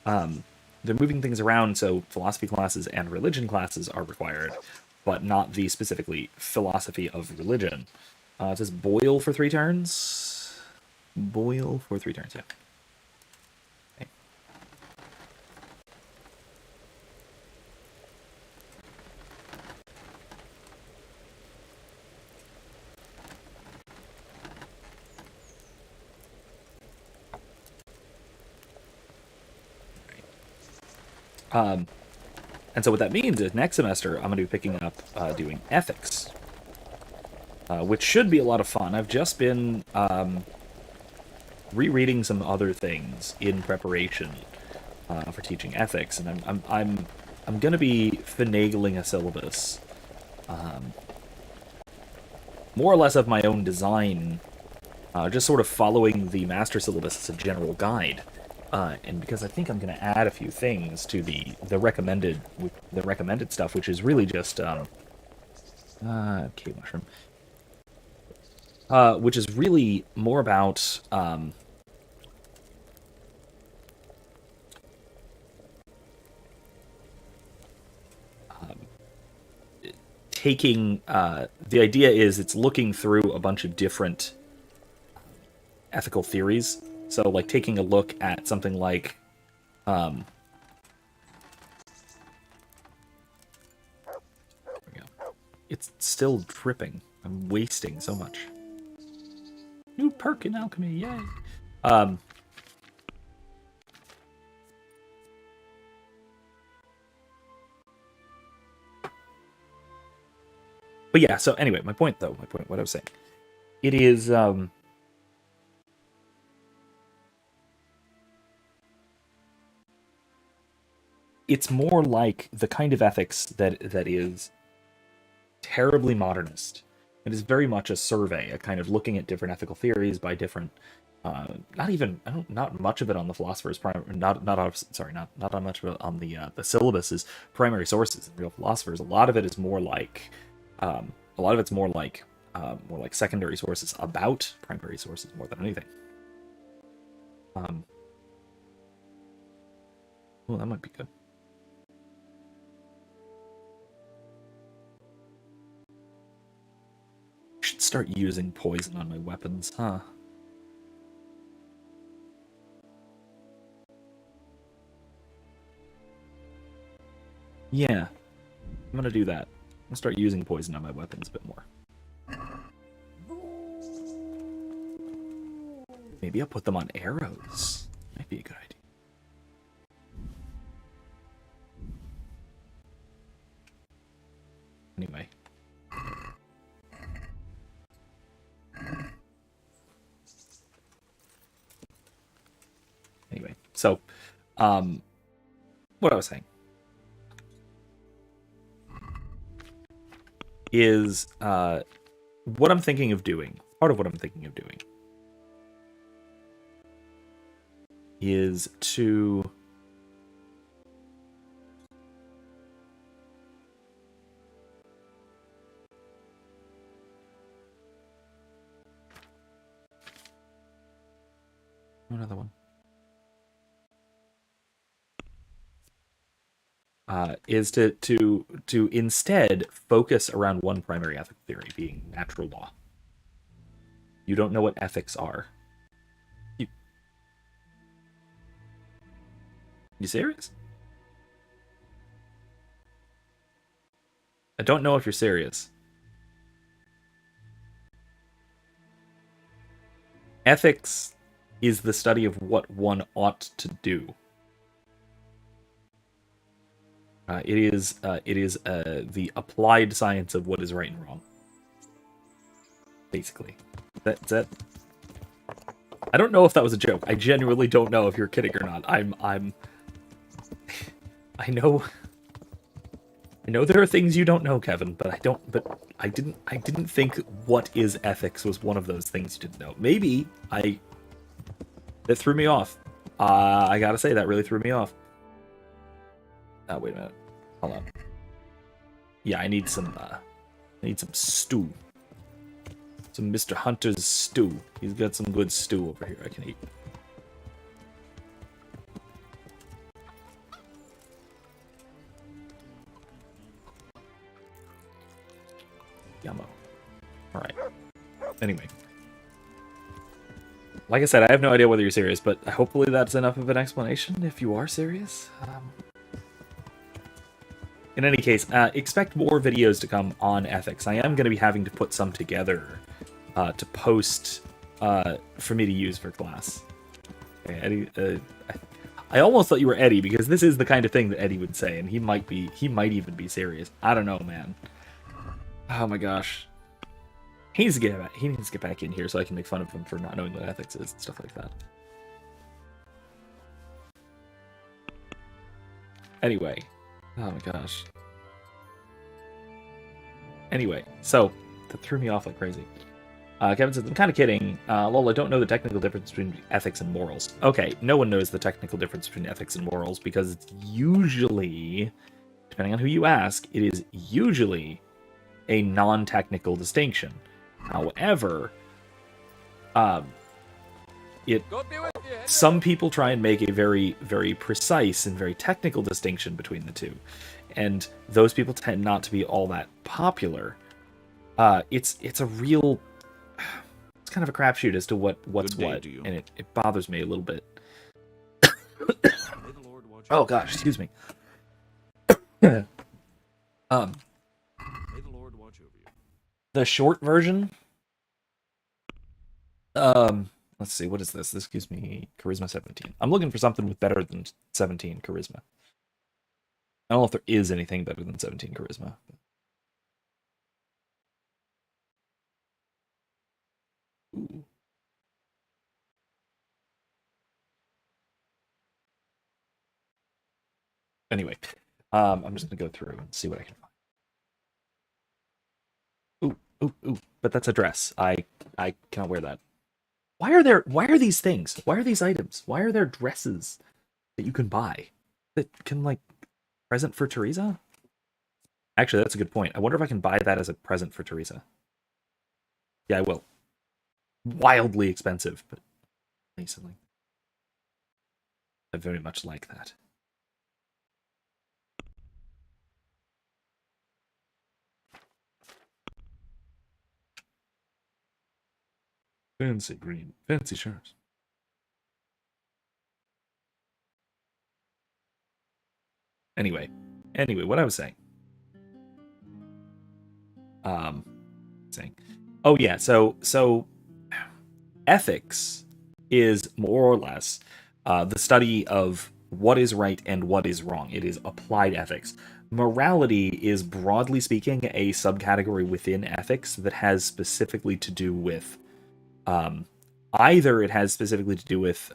They're moving things around, so philosophy classes and religion classes are required, but not the specifically philosophy of religion. It says boil for 3 turns. Boil for 3 turns, yeah. Okay. And so what that means is next semester I'm going to be picking up doing ethics, which should be a lot of fun. I've just been rereading some other things in preparation for teaching ethics, and I'm going to be finagling a syllabus, more or less of my own design, just sort of following the master syllabus as a general guide. And because I think I'm going to add a few things to the recommended stuff, which is really just cave mushroom, which is really more about taking the idea is it's looking through a bunch of different ethical theories. So, like, taking a look at something like, there we go. It's still dripping. I'm wasting so much. New perk in alchemy, yay! But yeah, so anyway, what I was saying. It is, it's more like the kind of ethics that is terribly modernist. It is very much a survey, a kind of looking at different ethical theories by different, not much of it on the philosopher's not much of it on the syllabus is primary sources and real philosophers. A lot of it is more like, more like secondary sources about primary sources more than anything. Well, that might be good. Should start using poison on my weapons, huh? Yeah, I'm gonna do that. I'm gonna start using poison on my weapons a bit more. Maybe I'll put them on arrows. Might be a good idea. Anyway. So, what I was saying is, what I'm thinking of doing, part of what I'm thinking of doing, is to another one. Is to instead focus around one primary ethical theory, being natural law. You don't know what ethics are. You serious? I don't know if you're serious. Ethics is the study of what one ought to do. It is the applied science of what is right and wrong. Basically, that. I don't know if that was a joke. I genuinely don't know if you're kidding or not. I know there are things you don't know, Kevin, but I didn't think what is ethics was one of those things you didn't know. Maybe that threw me off. I gotta say that really threw me off. Wait a minute. Hold on. Yeah, I need some stew. Some Mr. Hunter's stew. He's got some good stew over here I can eat. Yummo. Alright. Anyway. Like I said, I have no idea whether you're serious, but hopefully that's enough of an explanation if you are serious. In any case, expect more videos to come on ethics. I am going to be having to put some together to post for me to use for class. Okay, Eddie, I almost thought you were Eddie because this is the kind of thing that Eddie would say, and he might even be serious. I don't know, man. Oh my gosh. He needs to get back in here so I can make fun of him for not knowing what ethics is and stuff like that. Anyway. Oh my gosh. Anyway, so that threw me off like crazy. Kevin says, I'm kind of kidding. Lol, I don't know the technical difference between ethics and morals. Okay, no one knows the technical difference between ethics and morals because it's usually, depending on who you ask, it is usually a non-technical distinction. However, some people try and make a very, very precise and very technical distinction between the two, and those people tend not to be all that popular. It's a real, it's kind of a crapshoot as to what's what, and it bothers me a little bit. Oh gosh, excuse me. The short version. Let's see, what is this? This gives me charisma 17. I'm looking for something with better than 17 charisma. I don't know if there is anything better than 17 charisma. Ooh. Anyway, I'm just gonna go through and see what I can find. Ooh, but that's a dress. I cannot wear that. Why are these things? Why are these items? Why are there dresses that you can buy that can, like, present for Teresa? Actually, that's a good point. I wonder if I can buy that as a present for Teresa. Yeah, I will. Wildly expensive, but basically, I very much like that. Fancy green, fancy shirts. Anyway, what I was saying. Oh yeah, so ethics is more or less the study of what is right and what is wrong. It is applied ethics. Morality is, broadly speaking, a subcategory within ethics that has specifically to do with either it has specifically to do with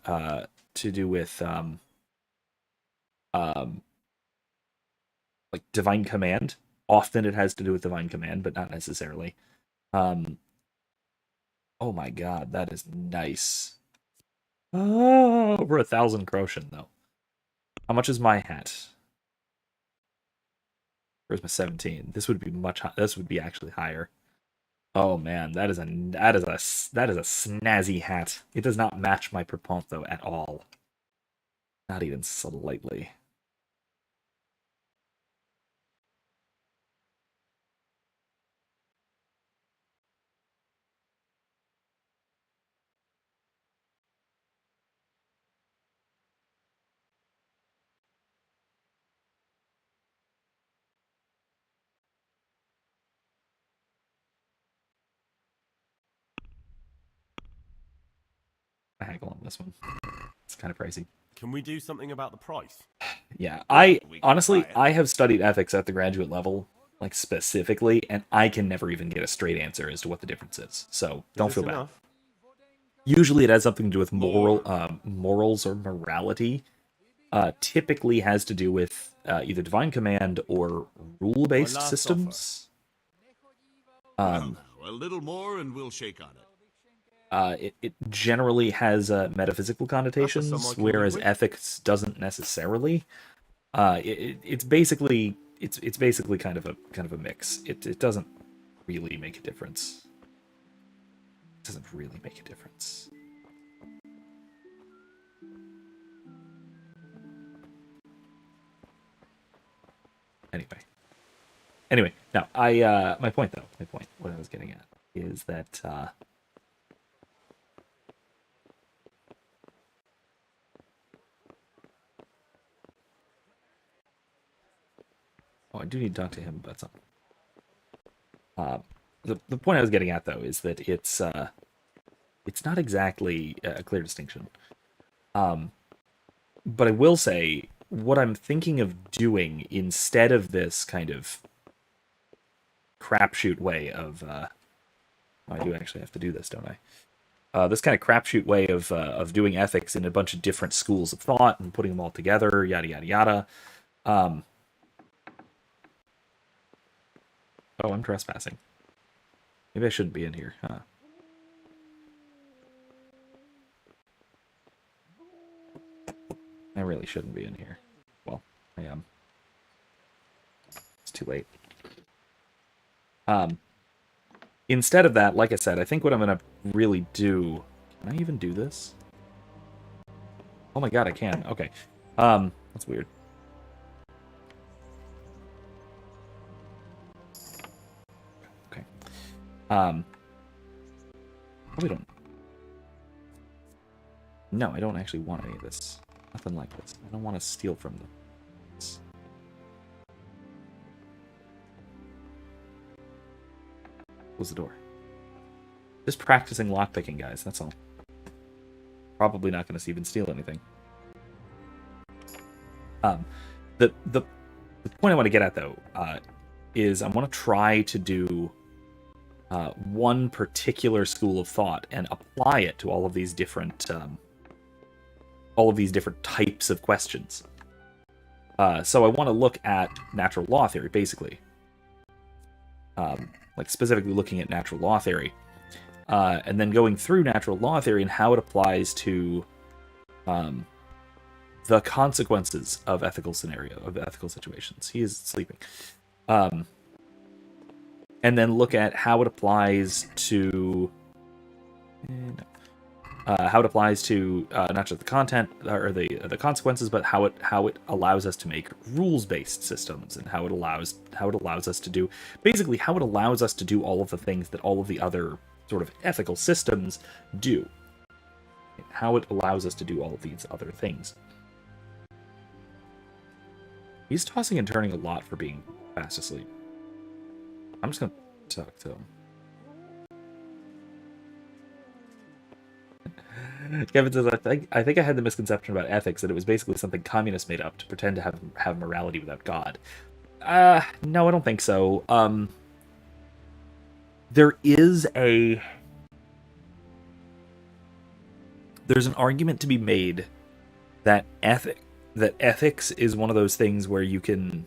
like divine command. Often it has to do with divine command, but not necessarily. Oh my god, that is nice. Oh, over 1,000 Croshen though. How much is my hat? Where's my 17? This would be this would be actually higher. Oh man, that is a snazzy hat. It does not match my Perpont though at all. Not even slightly. I haggle on this one. It's kind of pricey. Can we do something about the price? Yeah, I honestly have studied ethics at the graduate level, like specifically, and I can never even get a straight answer as to what the difference is. So don't feel bad. Usually, it has something to do with morals or morality. Typically, has to do with either divine command or rule-based systems. A little more, and we'll shake on it. It generally has metaphysical connotations, whereas ethics doesn't necessarily. It's basically it's basically kind of a mix. It doesn't really make a difference. It doesn't really make a difference. Anyway, now my point, what I was getting at is that I do need to talk to him about something. The point I was getting at, though, is that it's not exactly a clear distinction. But I will say, what I'm thinking of doing instead of this kind of crapshoot way of I do actually have to do this, don't I? This kind of crapshoot way of doing ethics in a bunch of different schools of thought and putting them all together, yada yada yada. Oh, I'm trespassing. Maybe I shouldn't be in here, huh? I really shouldn't be in here. Well, I am. It's too late. Instead of that, like I said, I think what I'm gonna really do... Can I even do this? Oh my god, I can. Okay. That's weird. Okay. Probably don't... No, I don't actually want any of this. Nothing like this. I don't want to steal from them. Close the door. Just practicing lockpicking, guys. That's all. Probably not going to even steal anything. The point I want to get at, though, is I want to try to do one particular school of thought and apply it to all of these different types of questions. So I want to look at natural law theory, basically. Like specifically looking at natural law theory. And then going through natural law theory and how it applies to the consequences of ethical situations. He is sleeping. And then look at how it applies to... how it applies to not just the content or the consequences, but how it allows us to make rules-based systems, and how it allows us to do all of the things that all of the other sort of ethical systems do. How it allows us to do all of these other things. He's tossing and turning a lot for being fast asleep. I'm just gonna talk to him. Kevin says, I think I had the misconception about ethics that it was basically something communists made up to pretend to have morality without God. No, I don't think so. There's an argument to be made that ethics is one of those things where you can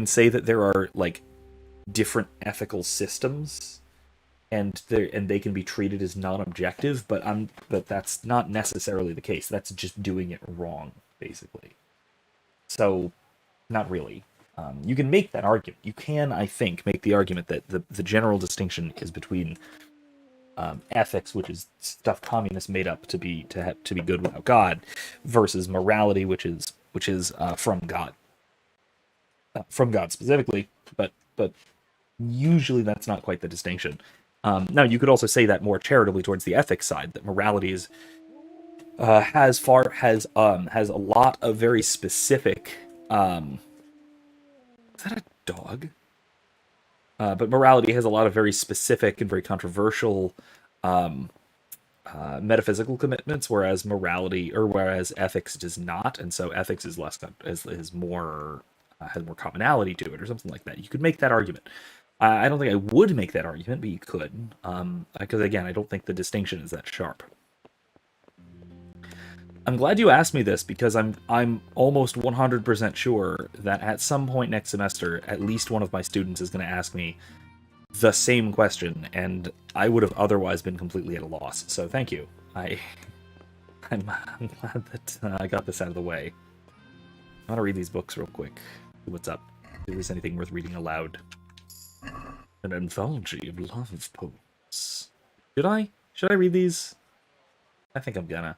say that there are like different ethical systems and they can be treated as non-objective, but that's not necessarily the case. That's just doing it wrong, basically. So, not really. You can make that argument. You can, I think, make the argument that the general distinction is between ethics, which is stuff communists made up to be good without God, versus morality, which is from God, from God specifically. But usually that's not quite the distinction. Now, you could also say that more charitably towards the ethics side, that morality has a lot of very specific. Is that a dog? But morality has a lot of very specific and very controversial metaphysical commitments, whereas ethics does not, and so ethics is has more commonality to it, or something like that. You could make that argument. I don't think I would make that argument, but you could, because again, I don't think the distinction is that sharp. I'm glad you asked me this, because I'm almost 100% sure that at some point next semester, at least one of my students is going to ask me the same question, and I would have otherwise been completely at a loss. So thank you. I'm glad that I got this out of the way. I want to read these books real quick. See what's up. If there's anything worth reading aloud. An anthology of love poems. Should I read these? I think I'm gonna.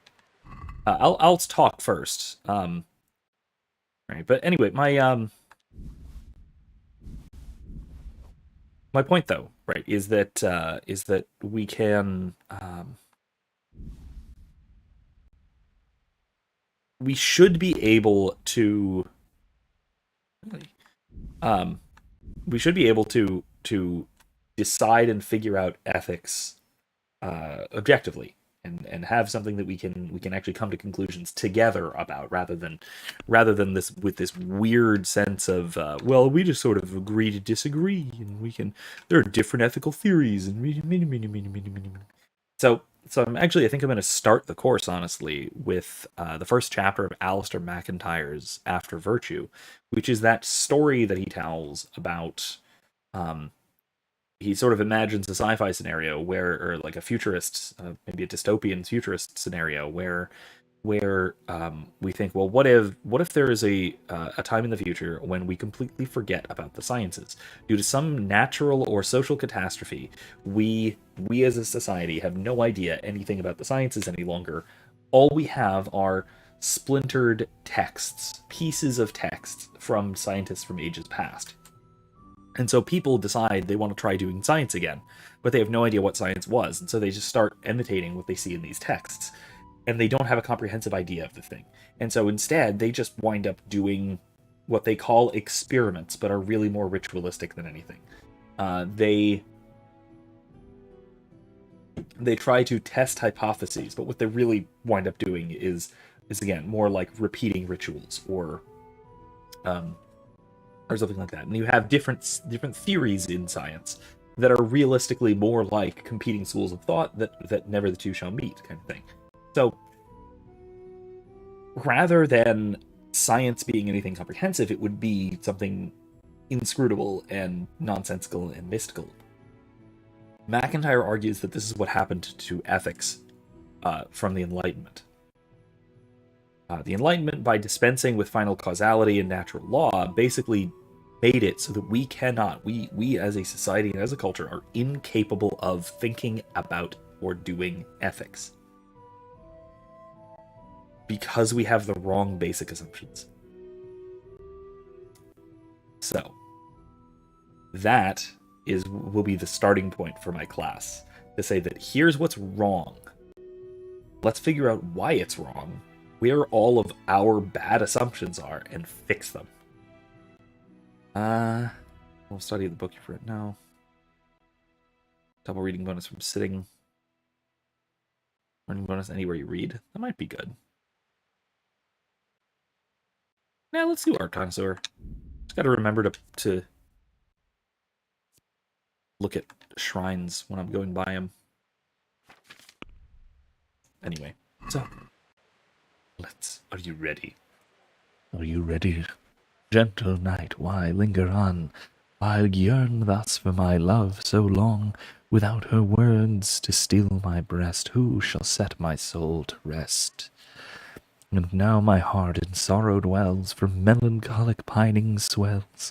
I'll talk first. Right, but anyway, my point though, right, is that we can we should be able to decide and figure out ethics objectively, and have something that we can actually come to conclusions together about, rather than this with this weird sense of well, we just sort of agree to disagree, and there are different ethical theories, and so I think I'm going to start the course honestly with the first chapter of Alistair McIntyre's After Virtue, which is that story that he tells about he sort of imagines a sci-fi scenario or like a futurist, maybe a dystopian futurist scenario where we think, well, what if there is a time in the future when we completely forget about the sciences due to some natural or social catastrophe? We as a society have no idea anything about the sciences any longer. All we have are splintered texts, pieces of texts from scientists from ages past. And so people decide they want to try doing science again, but they have no idea what science was, and so they just start imitating what they see in these texts, and they don't have a comprehensive idea of the thing. And so instead, they just wind up doing what they call experiments, but are really more ritualistic than anything. They try to test hypotheses, but what they really wind up doing is again more like repeating rituals or something like that. And you have different theories in science that are realistically more like competing schools of thought that never the two shall meet, kind of thing. So rather than science being anything comprehensive, it would be something inscrutable and nonsensical and mystical. McIntyre argues that this is what happened to ethics from the Enlightenment. The Enlightenment, by dispensing with final causality and natural law, basically made it so that we as a society and as a culture are incapable of thinking about or doing ethics. Because we have the wrong basic assumptions. So, that will be the starting point for my class, to say that here's what's wrong. Let's figure out why it's wrong, where all of our bad assumptions are, and fix them. We'll study the book for it now. Double reading bonus from sitting. Learning bonus anywhere you read. That might be good. Now let's do Art Connoisseur. Just gotta remember to look at shrines when I'm going by them. Anyway, so are you ready? Are you ready? Gentle knight, why linger on? Why yearn thus for my love so long? Without her words to still my breast, who shall set my soul to rest? And now my heart in sorrow dwells, from melancholic pining swells,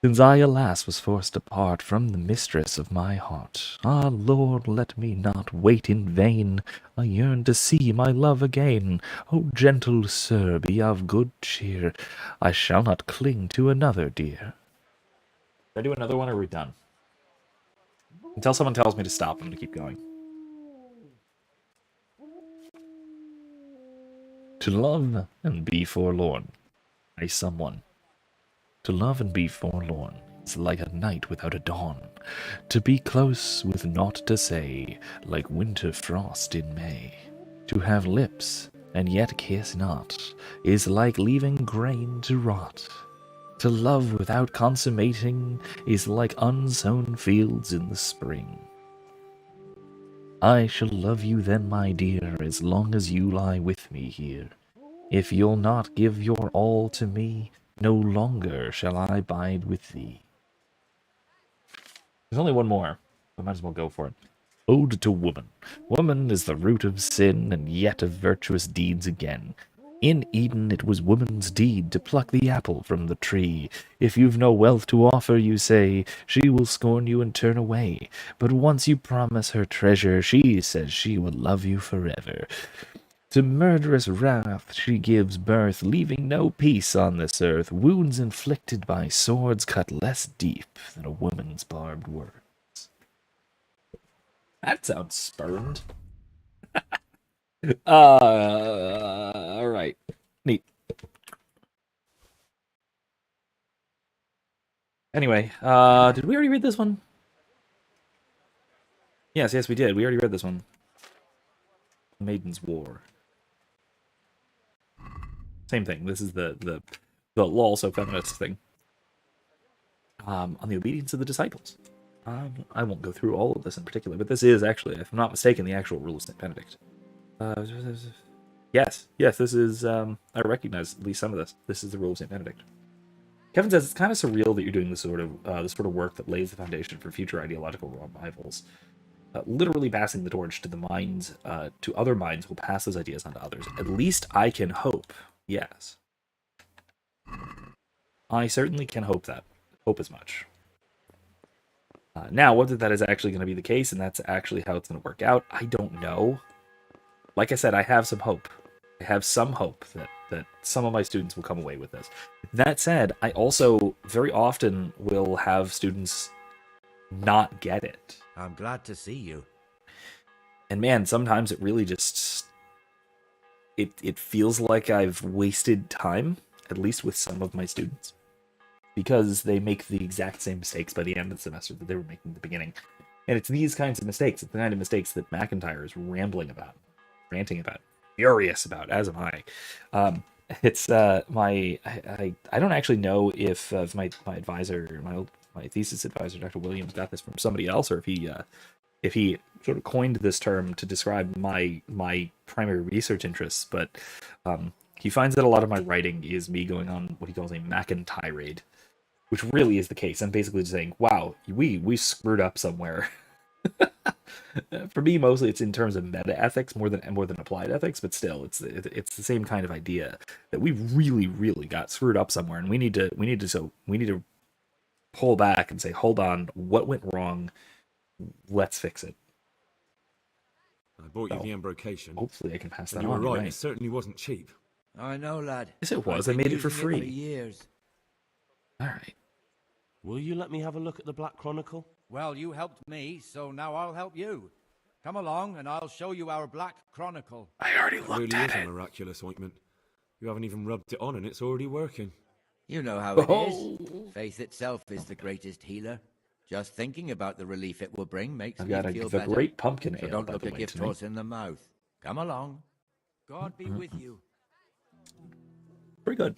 since I, alas, was forced to part from the mistress of my heart. Ah, Lord, let me not wait in vain. I yearn to see my love again. O gentle sir, be of good cheer. I shall not cling to another, dear. Should I do another one, or are we done? Until someone tells me to stop, I'm going to keep going. To love and be forlorn by someone. To love and be forlorn is like a night without a dawn. To be close with naught to say, like winter frost in May. To have lips and yet kiss not is like leaving grain to rot. To love without consummating is like unsown fields in the spring. I shall love you then, my dear, as long as you lie with me here. If you'll not give your all to me, no longer shall I bide with thee. There's only one more. I might as well go for it. Ode to Woman. Woman is the root of sin, and yet of virtuous deeds again. In Eden it was woman's deed to pluck the apple from the tree. If you've no wealth to offer, you say, she will scorn you and turn away. But once you promise her treasure, she says she will love you forever. To murderous wrath she gives birth, leaving no peace on this earth. Wounds inflicted by swords cut less deep than a woman's barbed words. That sounds spurned. All right. Neat. Anyway, did we already read this one? Yes, we did. We already read this one. Maiden's War. Same thing. This is the lol so feminist thing. On the obedience of the disciples. I won't go through all of this in particular, but this is actually, if I'm not mistaken, the actual Rule of St. Benedict. Yes, this is, I recognize at least some of this. This is the Rule of St. Benedict. Kevin says it's kind of surreal that you're doing this sort of work that lays the foundation for future ideological revivals. Literally passing the torch to the minds, to other minds will pass those ideas on to others. At least I can hope. Yes. I certainly can hope that. Hope as much. Now, whether that is actually going to be the case and that's actually how it's going to work out, I don't know. Like I said, I have some hope. I have some hope that some of my students will come away with this. That said, I also very often will have students not get it. I'm glad to see you. And man, sometimes it really just... It feels like I've wasted time, at least with some of my students, because they make the exact same mistakes by the end of the semester that they were making at the beginning. And it's these kinds of mistakes, it's the kind of mistakes that McIntyre is ranting about, furious about, as am I. It's I don't actually know if my advisor, my thesis advisor, Dr. Williams, got this from somebody else, or if he sort of coined this term to describe my primary research interests, but he finds that a lot of my writing is me going on what he calls a McIntyre, which really is the case. I'm basically just saying, wow, we screwed up somewhere. For me, mostly it's in terms of meta ethics more than applied ethics, but still, it's the same kind of idea that we really got screwed up somewhere, and we need to pull back and say, hold on, what went wrong? Let's fix it. I bought you the embrocation. Hopefully, I can pass that on. You were right. Right. It certainly wasn't cheap. I know, lad. Yes, it was. I made it for free. For years. All right. Will you let me have a look at the Black Chronicle? Well, you helped me, so now I'll help you. Come along, and I'll show you our Black Chronicle. I already looked at it. Really is a miraculous ointment. You haven't even rubbed it on, and it's already working. You know how it is. Faith itself is the greatest healer. Just thinking about the relief it will bring makes me feel better. A great pumpkin ale. So don't look a gift horse in the mouth. Come along. God be with you. Pretty good.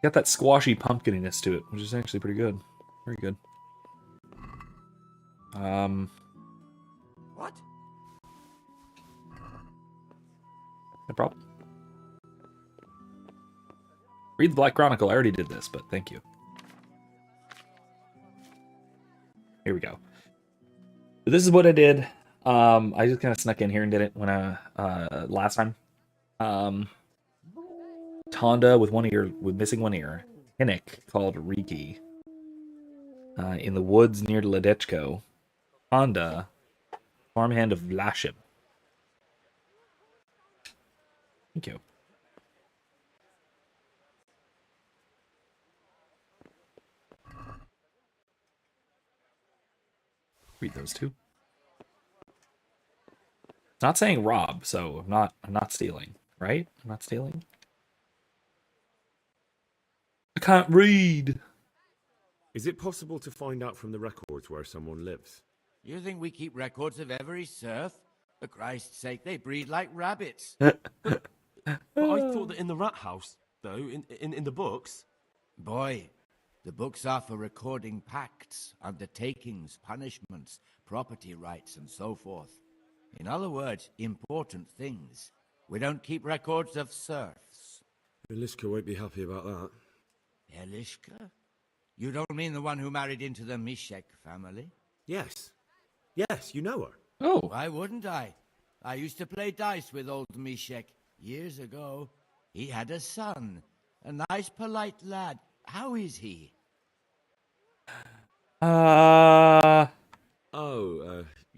Got that squashy pumpkininess to it, which is actually pretty good. Very good. What? No problem. Read the Black Chronicle. I already did this, but thank you. Here we go. This is what I did. I just kind of snuck in here and did it when last time. Tonda with missing one ear. Hinnick called Riki. In the woods near Ledechko. Tonda, farmhand of Vlashim. Thank you. Read those two. It's not saying rob, so I'm not stealing, right? I'm not stealing. I can't read. Is it possible to find out from the records where someone lives? You think we keep records of every serf? For Christ's sake, they breed like rabbits. But I thought that in the rat house, though, in the books... Boy, the books are for recording pacts, undertakings, punishments, property rights, and so forth. In other words, important things. We don't keep records of serfs. Elishka won't be happy about that. Elishka? You don't mean the one who married into the Mishek family? Yes. Yes, you know her. Oh. Why wouldn't I? I used to play dice with old Mishek years ago. He had a son, a nice, polite lad. How is he? You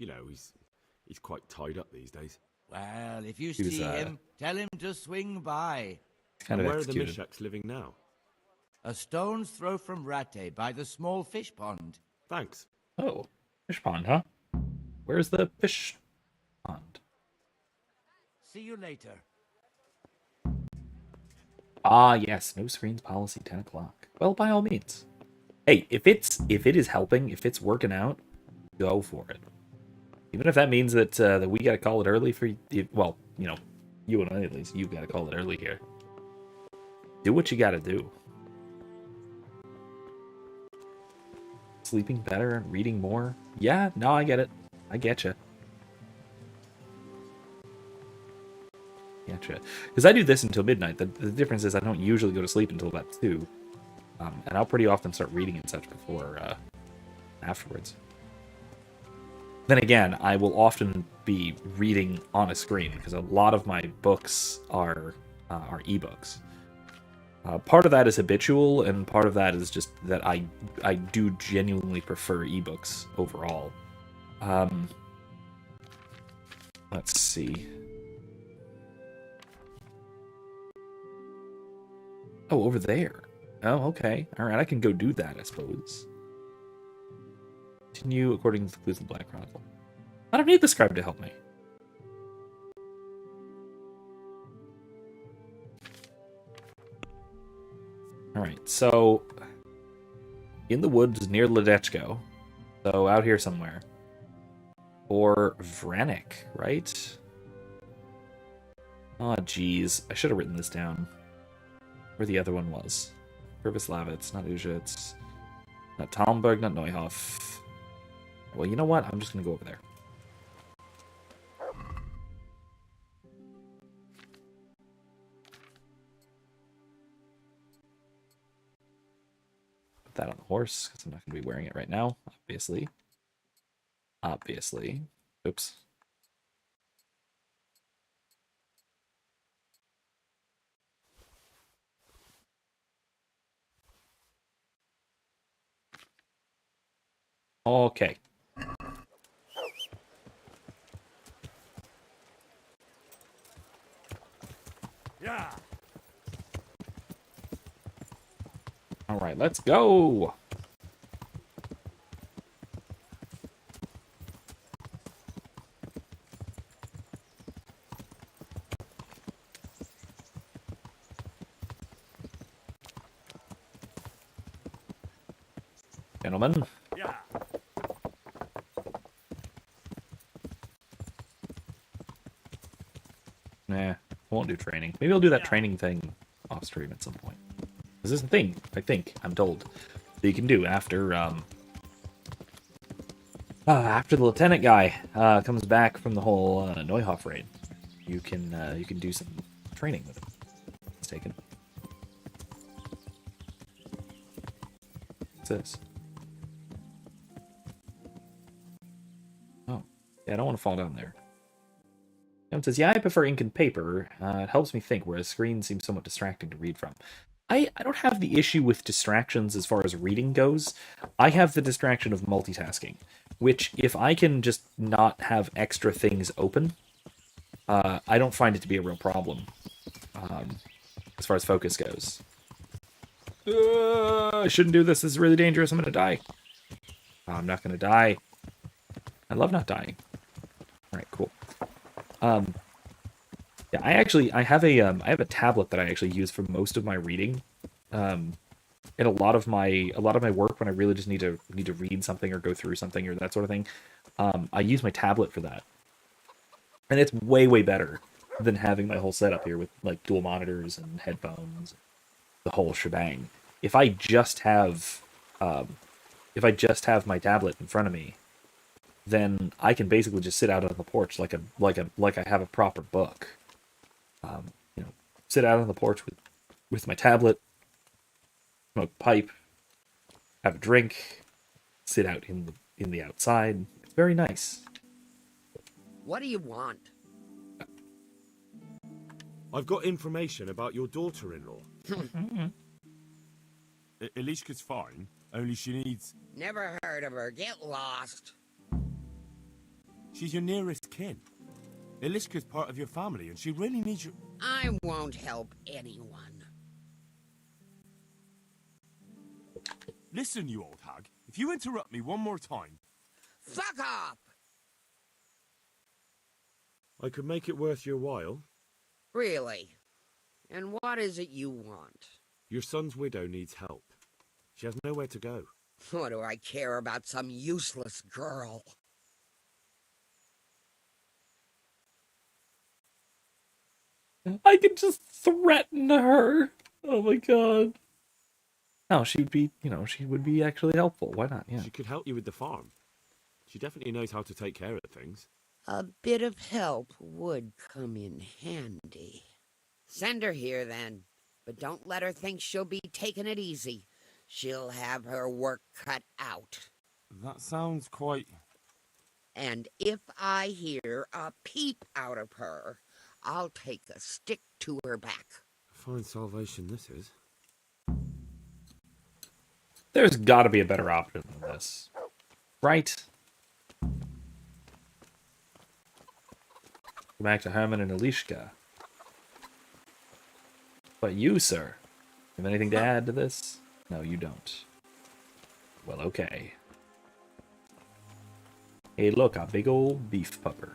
know, he's quite tied up these days. Well, if you He was, see him, tell him to swing by. Kind of Where are the executed. Mishaks living now? A stone's throw from Ratte by the small fish pond. Thanks. Oh, fish pond, huh? Where's the fish pond? See you later. Ah, yes, no screens policy, 10 o'clock. Well, by all means. Hey, if it is helping, if it's working out, go for it. Even if that means that we gotta call it early for you. Well, you know, you and I at least, you gotta call it early here. Do what you gotta do. Sleeping better and reading more. Yeah, no, I get it. I get you. Gotcha. Because I do this until midnight. The difference is I don't usually go to sleep until about 2. And I'll pretty often start reading and such before afterwards. Then again, I will often be reading on a screen because a lot of my books are ebooks. Part of that is habitual, and part of that is just that I do genuinely prefer ebooks overall. Let's see. Oh, over there. Oh, okay. All right, I can go do that, I suppose. Continue according to the clues in the Black Chronicle. I don't need the scribe to help me. Alright, so... in the woods near Ledechko. So out here somewhere. Or Vranik, right? Oh, geez. I should have written this down. Where the other one was. Pervislavitz, not Ujitz. Not Talmberg, not Neuhoff. Well, you know what? I'm just going to go over there. Put that on the horse, because I'm not going to be wearing it right now, obviously. Obviously. Oops. Okay. Yeah. All right, let's go. Gentlemen. Yeah. Nah, I won't do training. Maybe I'll do that training thing off stream at some point. This is a thing, I think, I'm told, that you can do after the lieutenant guy comes back from the whole Neuhoff raid. You can do some training with him. It's taken. What's this? Oh, yeah, I don't want to fall down there. It says, yeah, I prefer ink and paper. It helps me think, whereas screen seems somewhat distracting to read from. I don't have the issue with distractions as far as reading goes. I have the distraction of multitasking, which if I can just not have extra things open, I don't find it to be a real problem as far as focus goes. I shouldn't do this. This is really dangerous. I'm going to die. I'm not going to die. I love not dying. All right, cool. Yeah, I have a tablet that I actually use for most of my reading. And a lot of my work when I really just need to read something or go through something or that sort of thing, I use my tablet for that. And it's way better than having my whole setup here with like dual monitors and headphones, the whole shebang. If I just have my tablet in front of me, then I can basically just sit out on the porch like I have a proper book. Sit out on the porch with my tablet, smoke a pipe, have a drink, sit out in the outside. It's very nice. What do you want? I've got information about your daughter-in-law. Elishka's fine, only she needs... Never heard of her. Get lost. She's your nearest kin. Elishka's part of your family, and she really needs your... I won't help anyone. Listen, you old hag. If you interrupt me one more time... Fuck off! I could make it worth your while. Really? And what is it you want? Your son's widow needs help. She has nowhere to go. What do I care about some useless girl? I could just threaten her. Oh my god. No, she'd be, she would be actually helpful. Why not? Yeah. She could help you with the farm. She definitely knows how to take care of things. A bit of help would come in handy. Send her here, then. But don't let her think she'll be taking it easy. She'll have her work cut out. That sounds quite... And if I hear a peep out of her, I'll take a stick to her back. Fine salvation this is. There's got to be a better option than this. Right? Go back to Herman and Elishka. But you, sir, have anything to add to this? No, you don't. Well, okay. Hey, look, a big old beef pupper.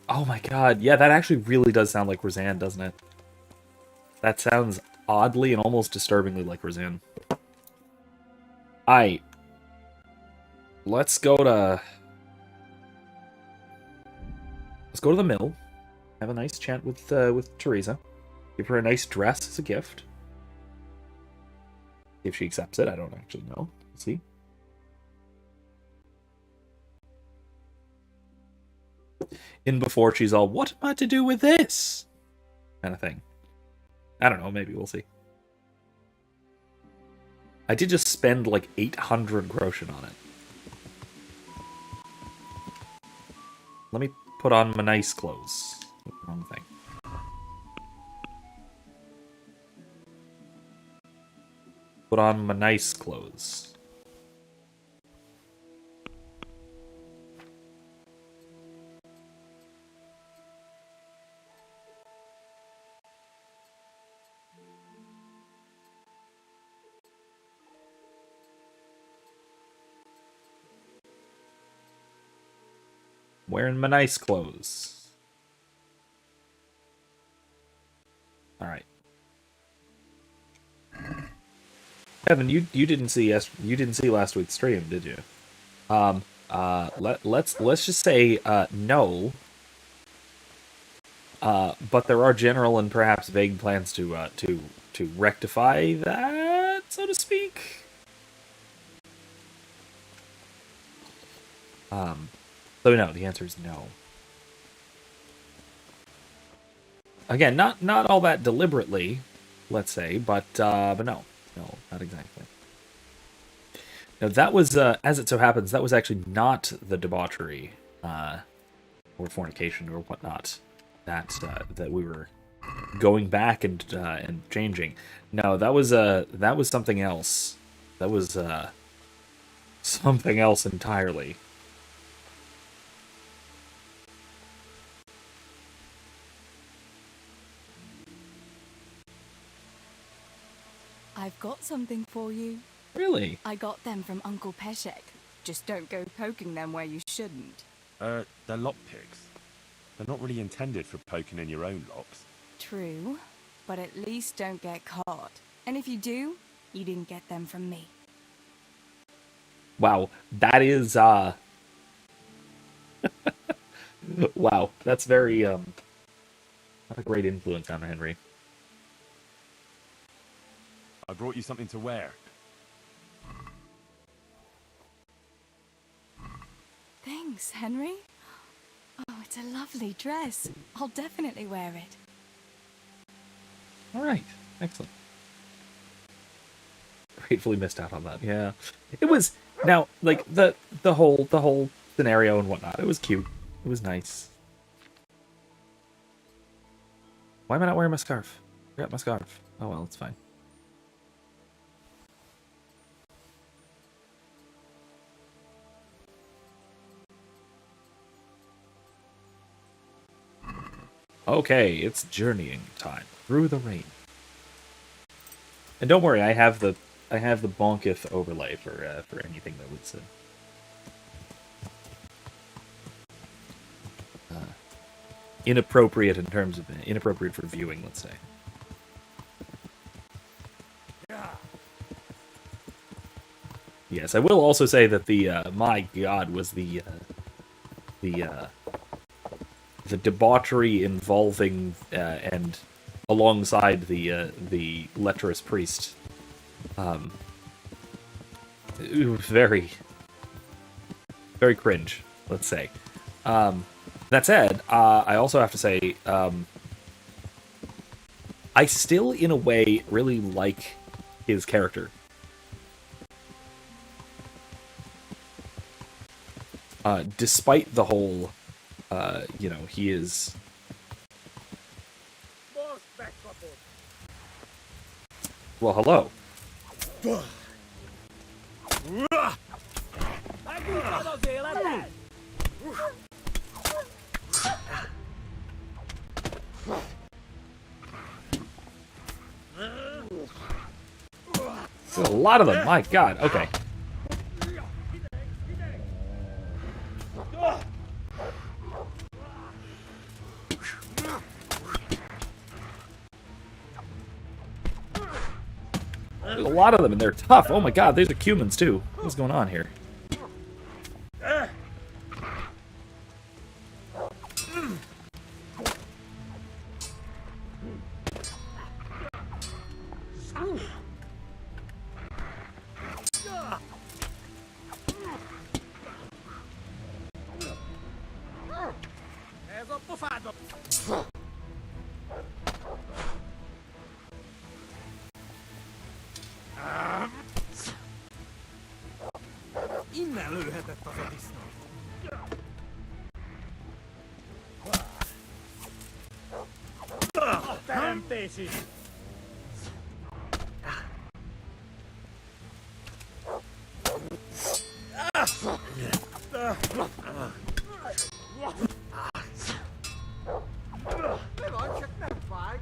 Oh my god, yeah, that actually really does sound like Roseanne, doesn't it? That sounds oddly and almost disturbingly like Roseanne. Aight. Let's go to the mill. Have a nice chat with Teresa. Give her a nice dress as a gift. If she accepts it, I don't actually know. We'll see. In before she's all, what am I to do with this? Kind of thing. I don't know, maybe we'll see. I did just spend like 800 groschen on it. Let me put on my nice clothes. Wrong thing. Put on my nice clothes. Wearing my nice clothes. All right. Evan, you didn't see last week's stream, did you? Let's just say no. But there are general and perhaps vague plans to rectify that, so to speak. So no, the answer is no. Again, not all that deliberately, let's say, but no, not exactly. Now that was, as it so happens, that was actually not the debauchery, or fornication or whatnot, that we were going back and changing. No, that was something else. That was something else entirely. I've got something for you. Really? I got them from Uncle Peshek. Just don't go poking them where you shouldn't. They're lockpicks. They're not really intended for poking in your own locks. True, but at least don't get caught. And if you do, you didn't get them from me. Wow, that is, wow, that's very, not a great influence on Henry. I brought you something to wear. Thanks, Henry. Oh, it's a lovely dress. I'll definitely wear it. All right, excellent. Gratefully missed out on that. Yeah, it was now like the whole scenario and whatnot. It was cute. It was nice. Why am I not wearing my scarf? I forgot my scarf. Oh well, it's fine. Okay, it's journeying time through the rain. And don't worry, I have the Bonketh overlay for anything that was inappropriate in terms of inappropriate for viewing, let's say. Yes, I will also say that the my god was the debauchery involving and alongside the lecherous priest. It was very cringe, let's say. That said, I also have to say, I still, in a way, really like his character. Despite the whole, you know, he is... Well, hello. There's a lot of them, my god, okay. There's a lot of them, and they're tough. Oh my god, there's the Cumans too. What's going on here? Innen lőhetett az a disznó. A teremtés is! Mi van, csak nem fáj?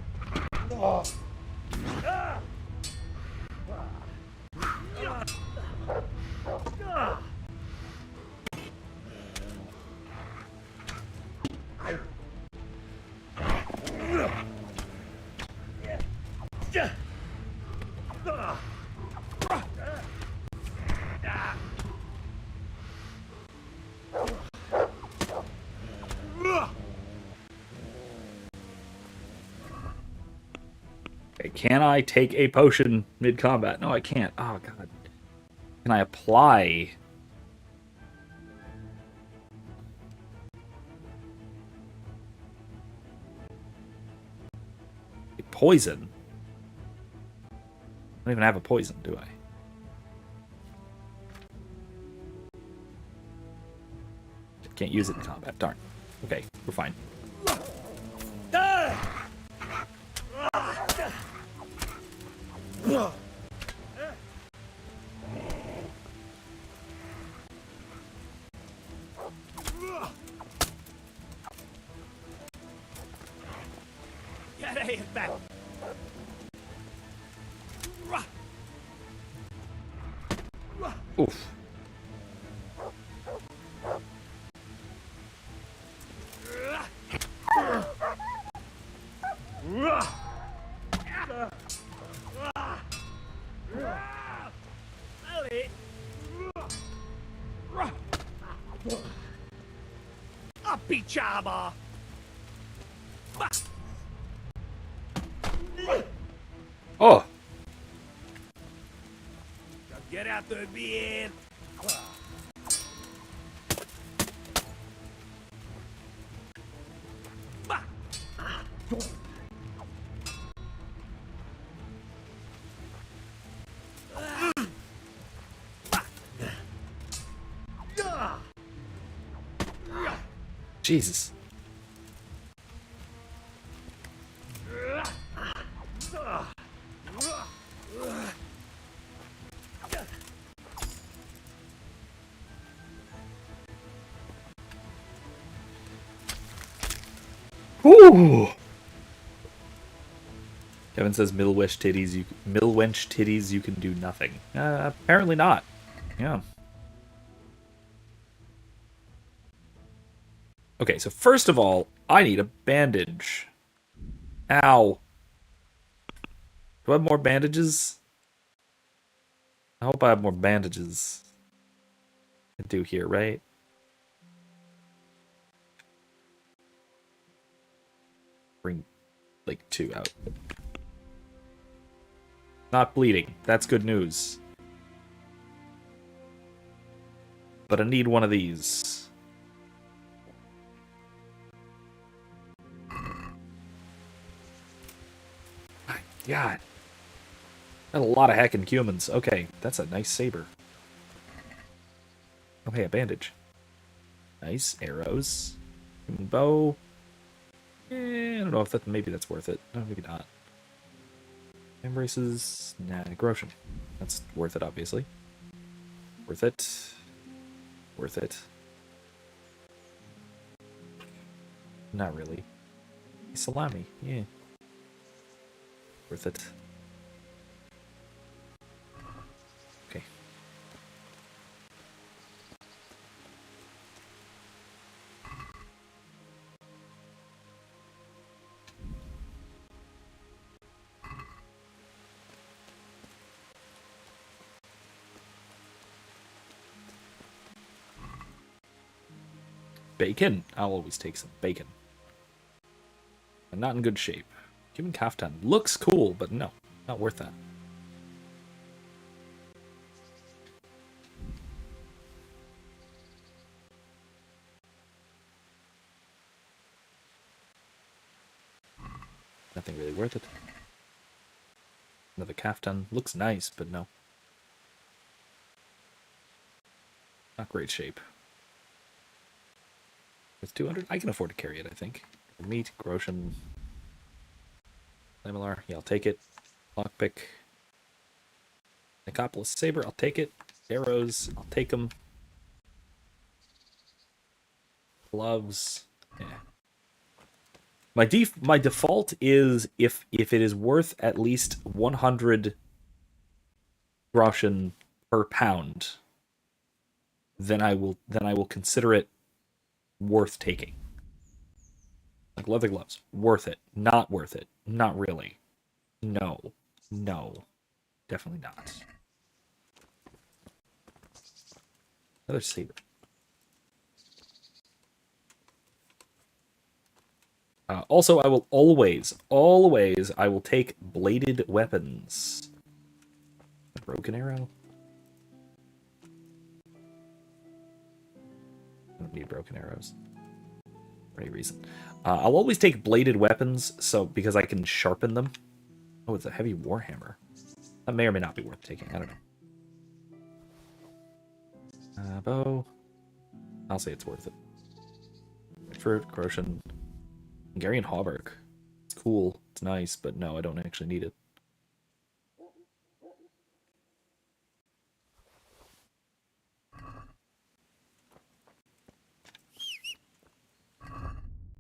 Can I take a potion mid-combat? No, I can't. Oh, God. Can I apply? A poison? I don't even have a poison, do I? Can't use it in combat. Darn. Okay, we're fine. Oof. A picsába! Oh! Csak gyere a többiért! Jesus. Ooh. Kevin says middle-wench titties, you can do nothing. Apparently not. Yeah. Okay, so first of all, I need a bandage. Ow. Do I have more bandages? I hope I have more bandages. I do here, right? Bring, like, 2 out. Not bleeding. That's good news. But I need one of these. My God. That's a lot of heckin' humans. Okay, that's a nice saber. Oh, hey, a bandage. Nice. Arrows. Bow. I don't know if that... Maybe that's worth it. No, maybe not. Embraces. Nah, Groshen. That's worth it, obviously. Worth it. Worth it. Not really. Salami. Yeah. Worth it. Okay. Bacon. I'll always take some bacon. I'm not in good shape. Human kaftan looks cool, but no, not worth that. Nothing really worth it. Another kaftan looks nice, but no. Not great shape. With 200, I can afford to carry it, I think. Meat, Groshen, Lamellar, yeah, I'll take it. Lockpick. Nicopolis Saber, I'll take it. Arrows, I'll take them. Gloves, yeah. My default is if it is worth at least 100 groschen per pound, then I will consider it worth taking. Like leather gloves, worth it. Not worth it. Not really. No. No. Definitely not. Another saber. Also, I will always, I will take bladed weapons. A broken arrow. I don't need broken arrows for any reason. I'll always take bladed weapons, so because I can sharpen them. Oh, it's a heavy warhammer. That may or may not be worth taking. I don't know. Bow. I'll say it's worth it. Fruit, Groshen. Hungarian hauberk. It's cool. It's nice, but no, I don't actually need it.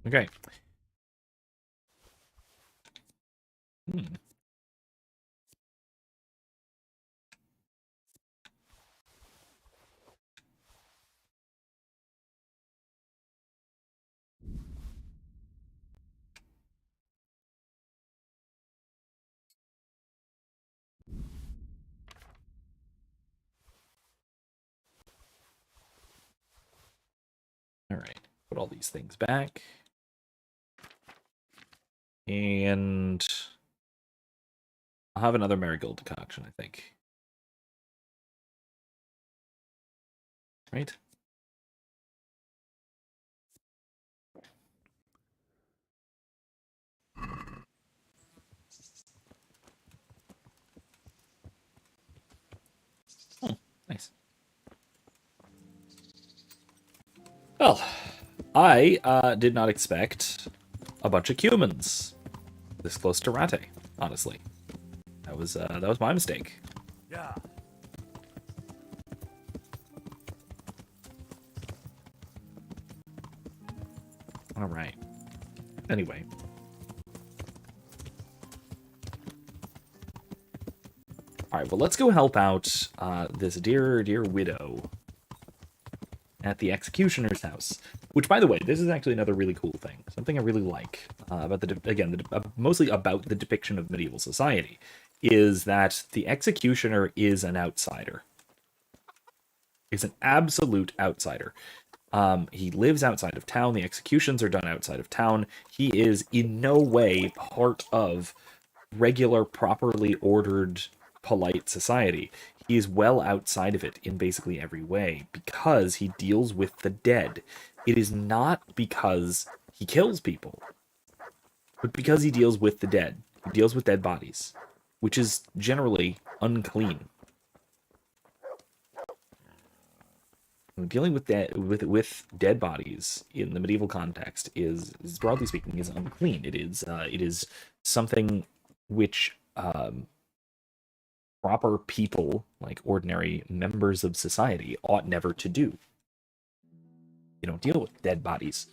Okay. All right. Put all these things back. And I'll have another marigold decoction, I think. Right? Oh, nice. Well, I did not expect a bunch of humans this close to Rate, honestly. That was my mistake. Yeah. All right. Anyway. Alright, well, let's go help out this dear widow at the executioner's house. Which, by the way, this is actually another really cool thing. Something I really like about mostly about the depiction of medieval society, is that the executioner is an outsider. He's an absolute outsider. He lives outside of town. The executions are done outside of town. He is in no way part of regular, properly ordered, polite society. He is well outside of it in basically every way because he deals with the dead. It is not because he kills people, but because he deals with the dead. He deals with dead bodies, which is generally unclean. Dealing with dead bodies in the medieval context is broadly speaking is unclean. It is something which proper people, like ordinary members of society, ought never to do. You don't deal with dead bodies.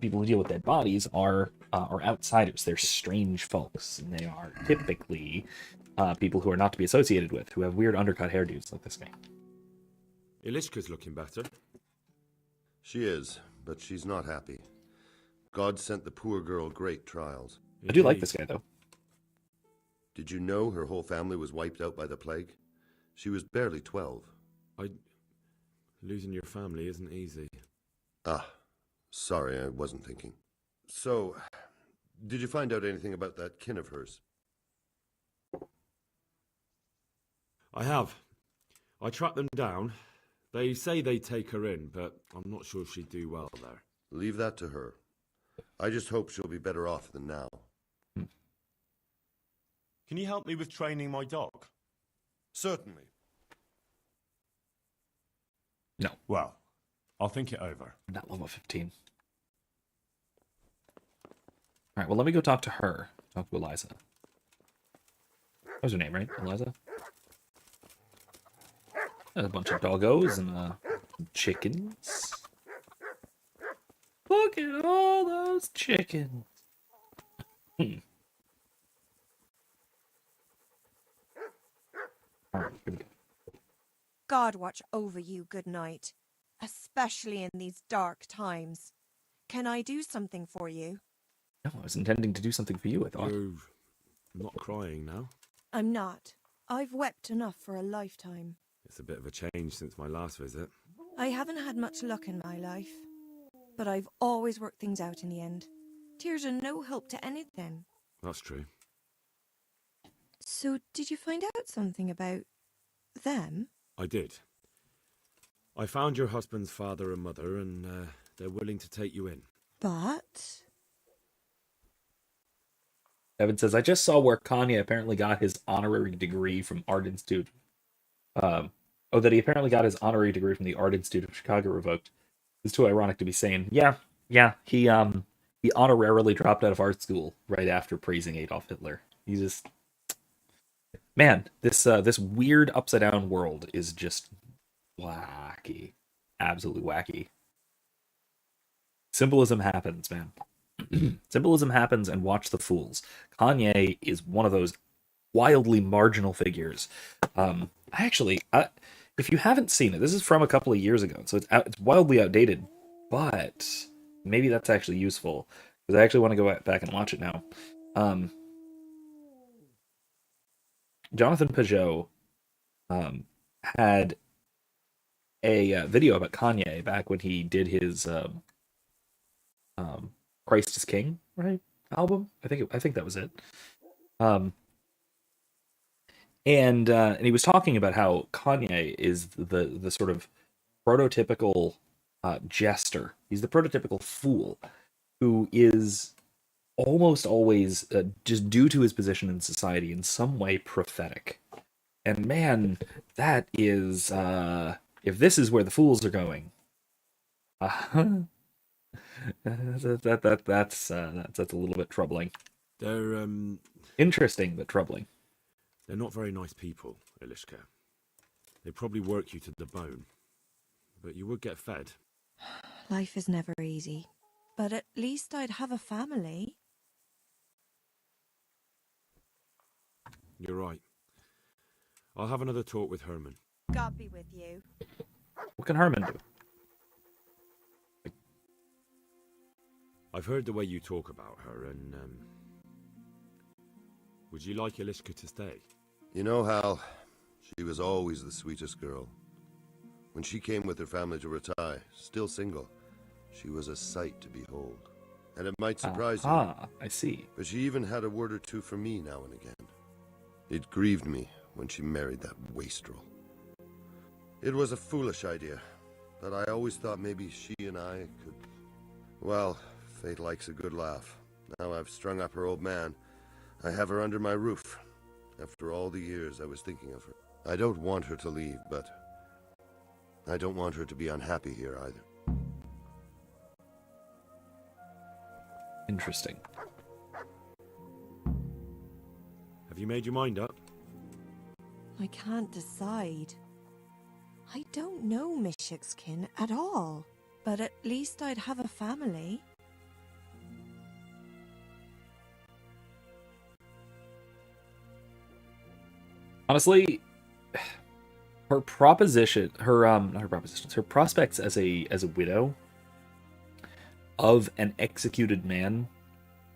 People who deal with dead bodies are outsiders. They're strange folks, and they are typically people who are not to be associated with, who have weird undercut hairdos like this guy. Ilishka's looking better. She is, but she's not happy. God sent the poor girl great trials. I do like this guy, though. Did you know her whole family was wiped out by the plague? She was barely 12. Losing your family isn't easy. Ah, sorry, I wasn't thinking. So, did you find out anything about that kin of hers? I have. I tracked them down. They say they take her in, but I'm not sure she'd do well there. Leave that to her. I just hope she'll be better off than now. Can you help me with training my dog? Certainly. No. Well, I'll think it over. Not level 15. Alright, well, let me go talk to her. Talk to Eliza. That was her name, right? Eliza? There's a bunch of doggos and chickens. Look at all those chickens. Alright, here we go. God watch over you, good night, especially in these dark times. Can I do something for you? No, I was intending to do something for you, I thought. You're not crying now? I'm not. I've wept enough for a lifetime. It's a bit of a change since my last visit. I haven't had much luck in my life, but I've always worked things out in the end. Tears are no help to anything. That's true. So, did you find out something about them? I did. I found your husband's father and mother, and they're willing to take you in. But... Evan says, I just saw where Kanye apparently got his honorary degree from Art Institute. That he apparently got his honorary degree from the Art Institute of Chicago revoked. It's too ironic to be saying. Yeah, he honorarily dropped out of art school right after praising Adolf Hitler. He just... Man, this weird upside down world is just wacky. Absolutely wacky. Symbolism happens, man. Symbolism happens, and watch the fools. Kanye is one of those wildly marginal figures. If you haven't seen it, this is from a couple of years ago, so it's wildly outdated, but maybe that's actually useful, because I actually want to go back and watch it now. Jonathan Peugeot had a video about Kanye back when he did his Christ is King, right, album. I think that was it. And he was talking about how Kanye is the sort of prototypical jester. He's the prototypical fool who is almost always, just due to his position in society, in some way prophetic. And man, that is, if this is where the fools are going, that's a little bit troubling. They're interesting but troubling. They're not very nice people, Ilishka. They probably work you to the bone, but you would get fed. Life is never easy. but at least I'd have a family. You're right. I'll have another talk with Herman. God be with you. What can Herman do? I've heard the way you talk about her, and, would you like Eliska to stay? You know, Hal, she was always the sweetest girl. When she came with her family to Ratai, still single, she was a sight to behold. And it might surprise you. Ah, I see. But she even had a word or two for me now and again. It grieved me when she married that wastrel. It was a foolish idea, but I always thought maybe she and I could... Well, fate likes a good laugh. Now I've strung up her old man. I have her under my roof. After all the years I was thinking of her. I don't want her to leave, but I don't want her to be unhappy here either. Interesting. Have you made your mind up? I can't decide. I don't know Mishik's kin at all, but at least I'd have a family. Honestly, her proposition, not her propositions, her prospects as a widow of an executed man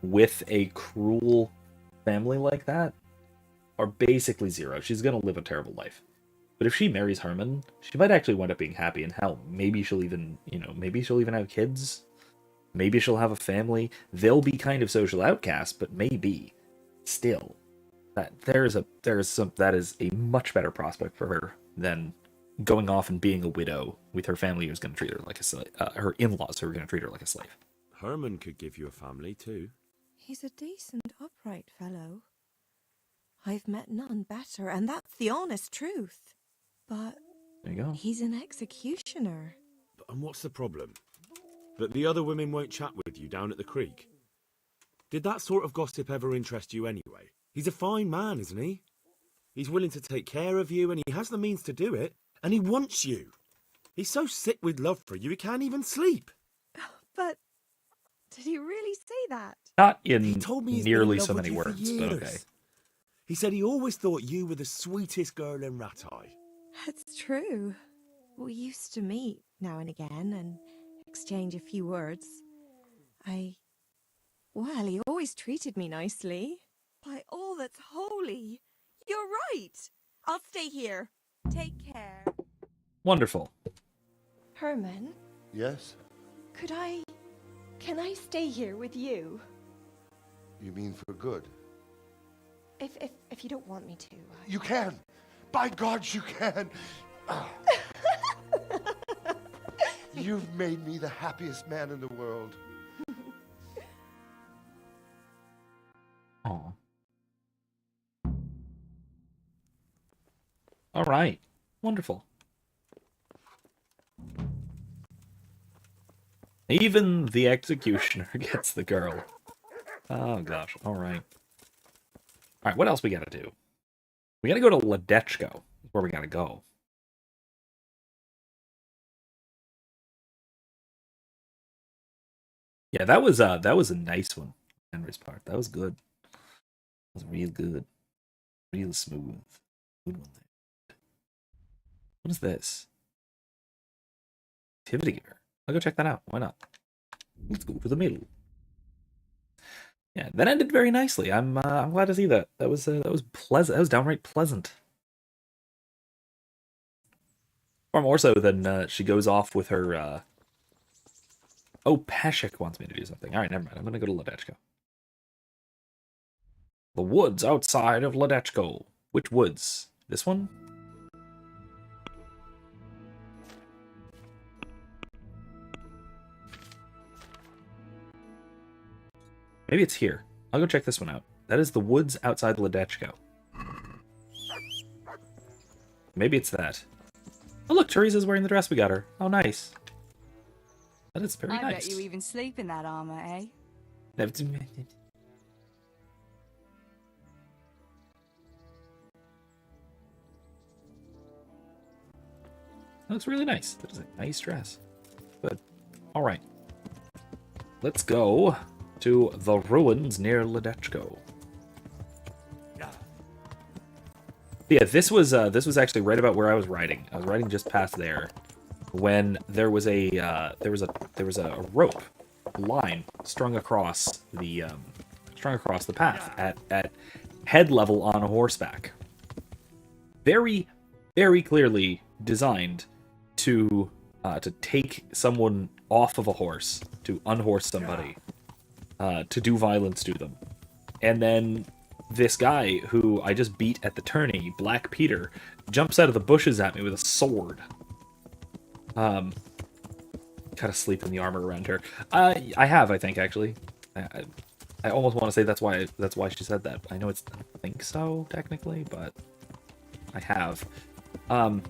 with a cruel family like that are basically zero. She's gonna live a terrible life. But if she marries Herman, she might actually wind up being happy, and hell, maybe she'll even, maybe she'll even have kids. Maybe she'll have a family. They'll be kind of social outcasts, but maybe still. That that is a much better prospect for her than going off and being a widow with her family who's going to treat her like a slave, her in-laws who are going to treat her like a slave. Herman could give you a family too. He's a decent, upright fellow. I've met none better, and that's the honest truth. But there you go. He's an executioner. And what's the problem? That the other women won't chat with you down at the creek? Did that sort of gossip ever interest you anyway? He's a fine man, isn't he? He's willing to take care of you, and he has the means to do it. And he wants you. He's so sick with love for you, he can't even sleep. But did he really say that? Not in he told me nearly so many words, but okay. He said he always thought you were the sweetest girl in Ratai. That's true. We used to meet now and again and exchange a few words. Well, he always treated me nicely. By all that's holy, you're right. I'll stay here. Take care. Wonderful. Herman? Yes? Can I stay here with you? You mean for good? If you don't want me to. You can! By God, you can! You've made me the happiest man in the world. Aw. All right. Wonderful. Even the executioner gets the girl. Oh, gosh. All right. All right, what else we gotta do? We gotta go to Ledechko. That's where we gotta go. Yeah, that was a nice one. Henry's part. That was good. That was real good. Real smooth. Good one there. What is this? Activity gear. I'll go check that out. Why not? Let's go to the middle. Yeah, that ended very nicely. I'm glad to see that. That was pleasant. That was downright pleasant. Far more so than she goes off with her. Oh, Peshek wants me to do something. All right, never mind. I'm gonna go to Ledechko. The woods outside of Ledechko. Which woods? This one? Maybe it's here. I'll go check this one out. That is the woods outside Ledechko. Maybe it's that. Oh, look, Teresa's wearing the dress we got her. Oh, nice. That is very nice. I bet you even sleep in that armor, eh? That looks really nice. That is a nice dress. But, all right. let's go to the ruins near Ledechko. Yeah, this was actually right about where I was riding. I was riding just past there, when there was a rope line strung across the path at head level on a horseback. Very, very clearly designed to take someone off of a horse, to unhorse somebody, to do violence to them, and then this guy who I just beat at the tourney, Black Peter, jumps out of the bushes at me with a sword. Kind of sleep in the armor around her. I have, I think, actually. I almost want to say that's why she said that. I know it's, I don't think so, technically, but I have. What?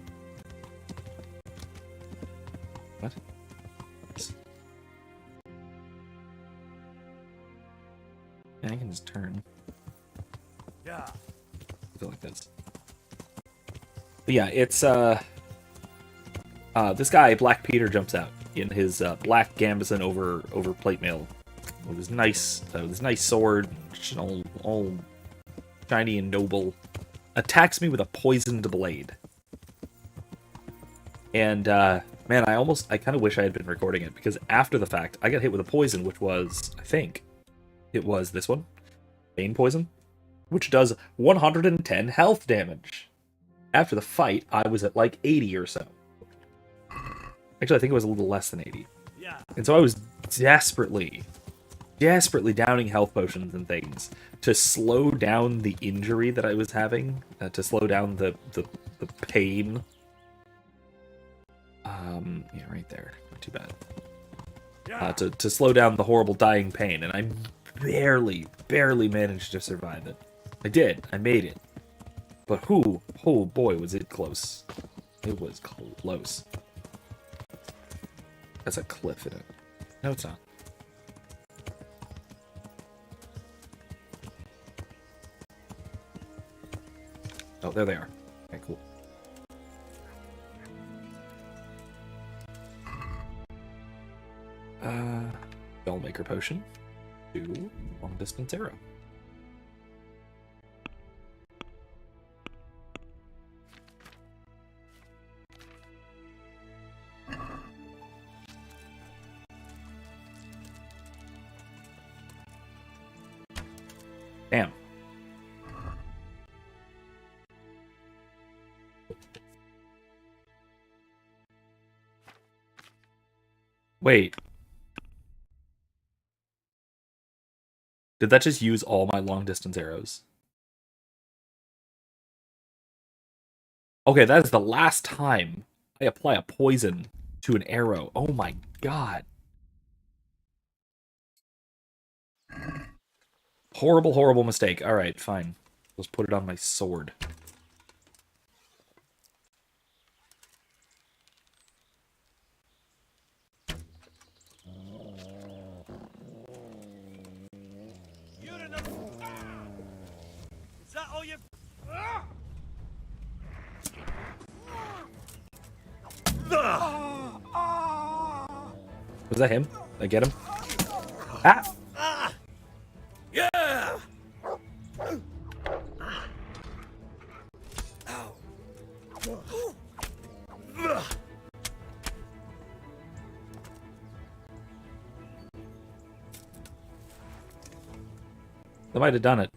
Yeah, I can just turn. Yeah. I feel like this. But yeah, it's this guy, Black Peter, jumps out in his black gambeson over plate mail with his nice sword, all shiny and noble, attacks me with a poisoned blade. And man, I kind of wish I had been recording it, because after the fact, I got hit with a poison, which was, I think, it was this one, Bane poison, which does 110 health damage. After the fight, I was at like 80 or so. Actually, I think it was a little less than 80. Yeah. And so I was desperately downing health potions and things to slow down the injury that I was having, to slow down the pain. Yeah, right there. Not too bad. Yeah. To slow down the horrible dying pain, and I barely managed to survive it. I did. I made it. But oh boy, was it close. It was close. That's a cliff in it. No, it's not. Oh, there they are. Okay, cool. Spellmaker potion. 2 long distance arrow. Damn. Wait. Did that just use all my long distance arrows? Okay, that is the last time I apply a poison to an arrow. Oh my god. Horrible, horrible mistake. Alright, fine. Let's put it on my sword. Is that all you... Was that him? Did I get him? Ah! Yeah! They might have done it.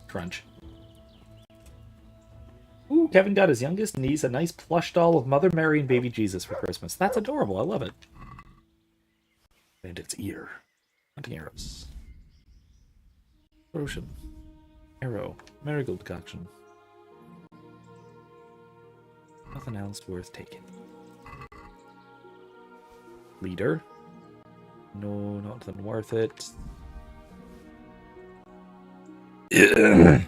Crunch. Ooh, Kevin got his youngest niece a nice plush doll of Mother Mary and Baby Jesus for Christmas. That's adorable. I love it. And its ear. Hunting arrows. Potion. Arrow. Marigold concoction. Nothing else worth taking. Leader. No, nothing worth it. Yeah,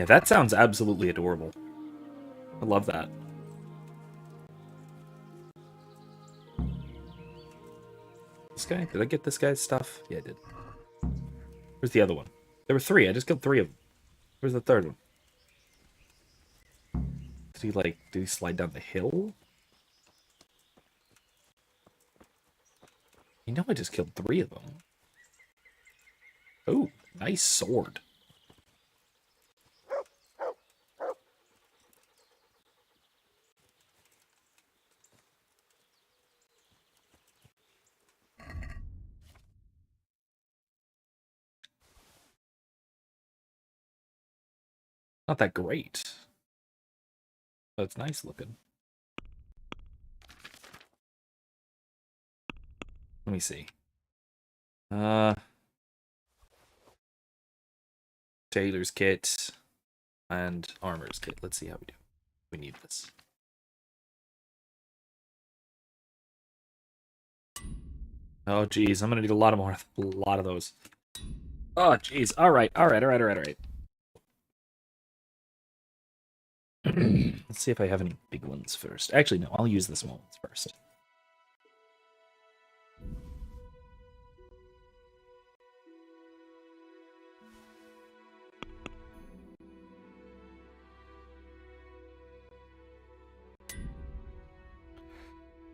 that sounds absolutely adorable. I love that. This guy? Did I get this guy's stuff? Yeah, I did. Where's the other one? There were 3. I just killed 3 of them. Where's the third one? Did he slide down the hill? You know I just killed 3 of them. Oh, nice sword. Not that great. But it's nice looking. Let me see. Tailor's kit and armor's kit. Let's see how we do. We need this. Oh geez, I'm gonna need a lot of those. Oh geez. Alright. Let's see if I have any big ones first. Actually, no, I'll use the small ones first.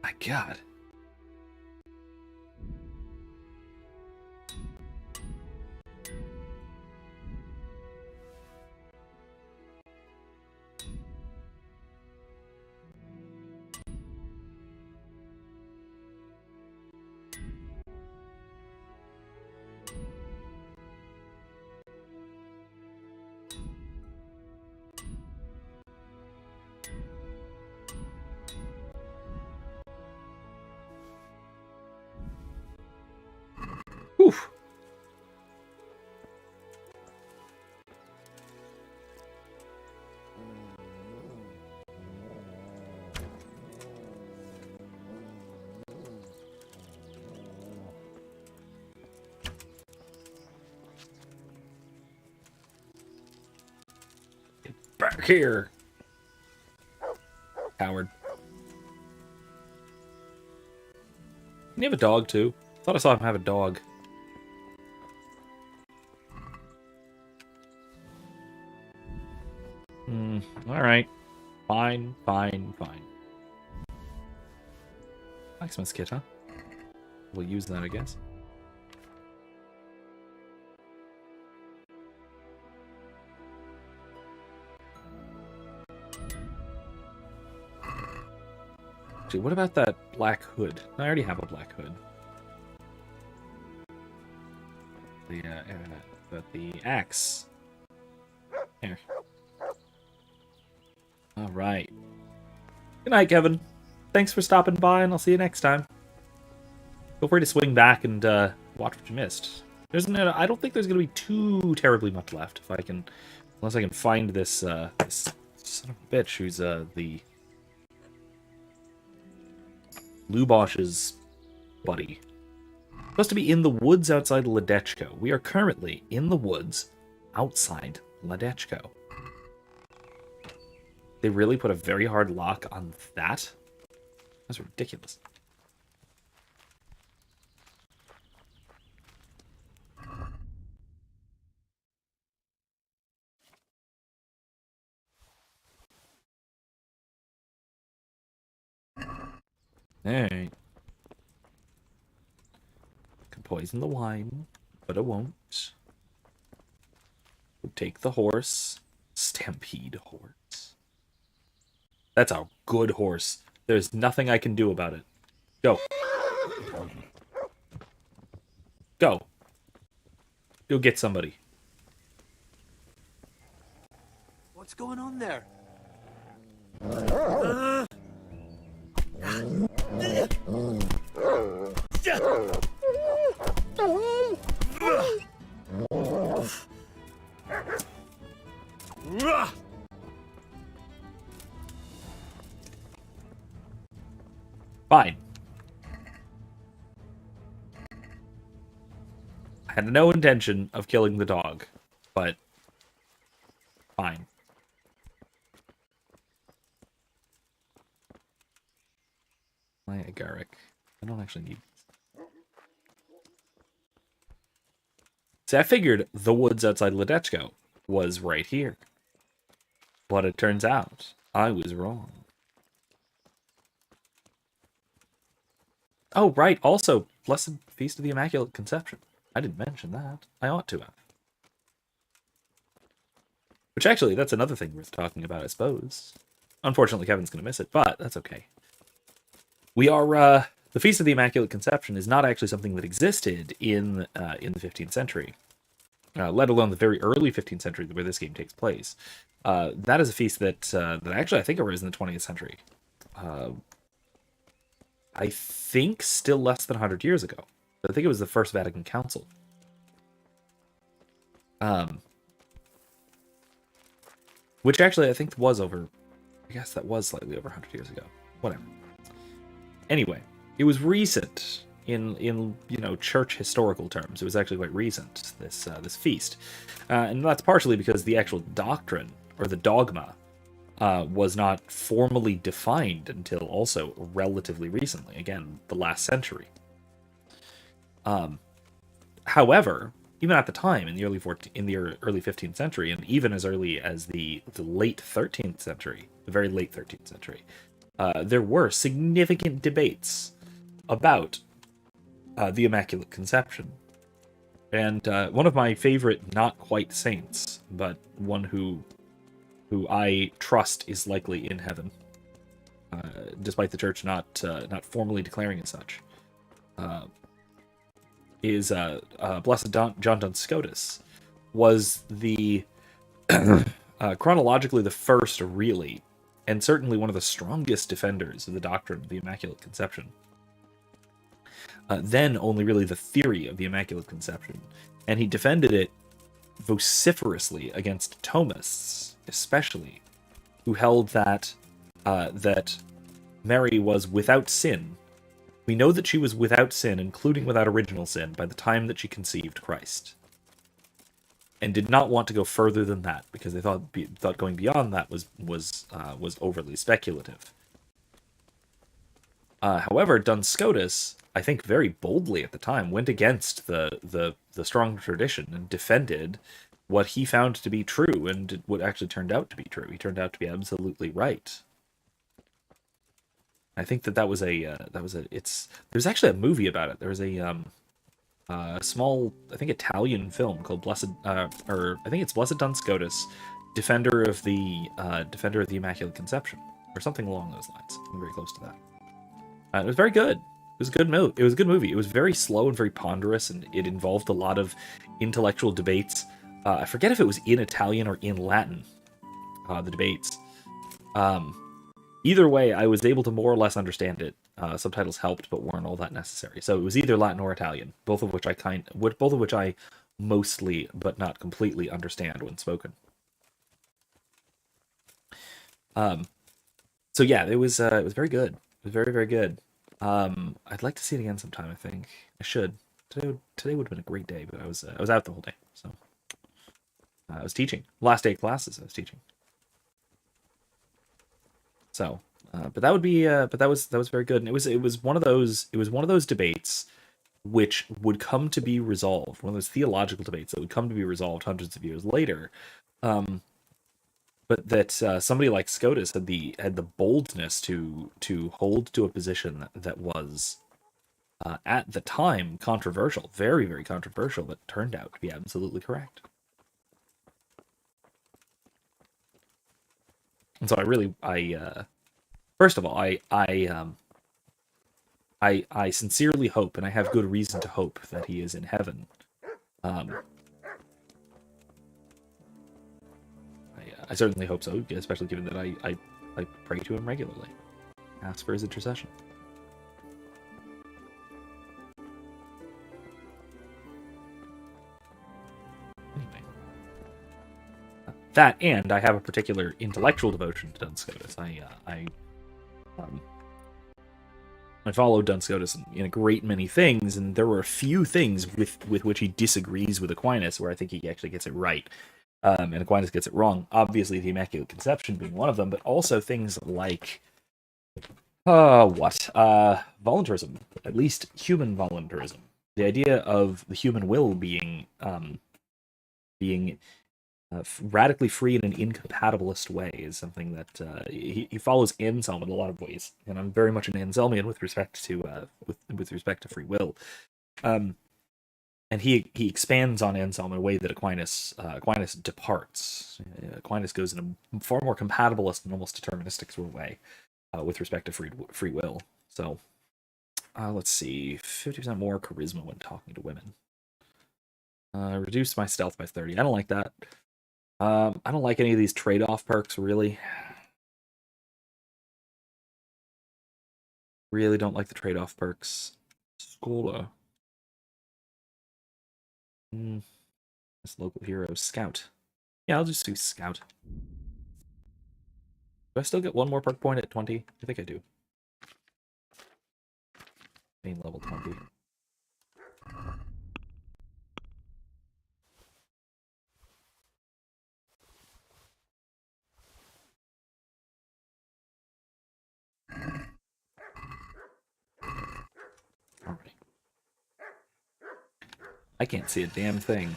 My God. Oof. Get back here, coward. Can you have a dog too? Thought I saw him have a dog. Alright. Fine. Blacksmith's kit, huh? We'll use that, I guess. Actually, what about that black hood? I already have a black hood. The axe. Here. Alright. Good night, Kevin. Thanks for stopping by, and I'll see you next time. Feel free to swing back and watch what you missed. I don't think there's going to be too terribly much left, if I can, unless I can find this, this son of a bitch who's the Lubosh's buddy. Supposed to be in the woods outside Ledechko. We are currently in the woods outside Ledechko. They really put a very hard lock on that? That's ridiculous. Alright. Could poison the wine, but it won't. We'll take the horse. Stampede horse. That's a good horse. There's nothing I can do about it. Go. Go. Go get somebody. What's going on there? Fine. I had no intention of killing the dog, but fine. My agaric. I don't actually need this. See, I figured the woods outside Ledechko was right here. But it turns out I was wrong. Oh, right. Also, Blessed Feast of the Immaculate Conception. I didn't mention that. I ought to have. Which actually, that's another thing worth talking about, I suppose. Unfortunately, Kevin's going to miss it, but that's okay. We are, the Feast of the Immaculate Conception is not actually something that existed in the 15th century, let alone the very early 15th century where this game takes place. That is a feast that actually I think arose in the 20th century. I think still less than 100 years ago. I think it was the First Vatican Council. Which actually I think was over, I guess that was slightly over 100 years ago. Whatever. Anyway, it was recent in church historical terms. It was actually quite recent, this feast. And that's partially because the actual doctrine, or the dogma, was not formally defined until also relatively recently. Again, the last century. However, even at the time, in the early 15th century, and even as early as the late 13th century, the very late 13th century, there were significant debates about the Immaculate Conception. And one of my favorite not quite saints, but one who I trust is likely in heaven, despite the church not formally declaring as such, is Blessed John Duns Scotus, was the chronologically the first really, and certainly one of the strongest defenders of the doctrine of the Immaculate Conception. Then only really the theory of the Immaculate Conception, and he defended it vociferously against Thomists, especially, who held that Mary was without sin. We know that she was without sin, including without original sin, by the time that she conceived Christ, and did not want to go further than that because they thought going beyond that was overly speculative. However, Duns Scotus, I think very boldly at the time, went against the strong tradition and defended what he found to be true, and what actually turned out to be true. He turned out to be absolutely right. I think there's actually a movie about it. There was a small, I think, Italian film called Blessed Duns Scotus, Defender of the Immaculate Conception, or something along those lines. I'm very close to that. It was very good. It was a good movie. It was very slow and very ponderous, and it involved a lot of intellectual debates. I forget if it was in Italian or in Latin, the debates. Either way, I was able to more or less understand it. Subtitles helped, but weren't all that necessary. So it was either Latin or Italian, both of which I mostly, but not completely, understand when spoken. So yeah, it was very good. It was very, very good. I'd like to see it again sometime. I think I should. Today would have been a great day, but I was out the whole day, so I was teaching. Last day of classes, I was teaching. So, but that was very good, and it was one of those debates which would come to be resolved. One of those theological debates that would come to be resolved hundreds of years later. But that somebody like Scotus had the boldness to hold to a position that was at the time controversial, very, very controversial, but turned out to be absolutely correct. And so first of all, I sincerely hope, and I have good reason to hope, that he is in heaven. I certainly hope so, especially given that I pray to him regularly, ask for his intercession. Anyway, that, and I have a particular intellectual devotion to Duns Scotus. I followed Duns Scotus in a great many things, and there were a few things with which he disagrees with Aquinas, where I think he actually gets it right. And Aquinas gets it wrong. Obviously, the Immaculate Conception being one of them, but also things like voluntarism, at least human voluntarism. The idea of the human will being radically free in an incompatibilist way is something that he follows Anselm in a lot of ways, and I'm very much an Anselmian with respect to with respect to free will. And he expands on Anselm in a way that Aquinas departs. Aquinas goes in a far more compatibilist and almost deterministic sort of way with respect to free will. So let's see, 50% more charisma when talking to women. Reduce my stealth by 30. I don't like that. I don't like any of these trade-off perks, really. Really don't like the trade-off perks. Schola. This local hero, Scout. Yeah, I'll just do Scout. Do I still get one more perk point at 20? I think I do. Main level 20. Alright. I can't see a damn thing.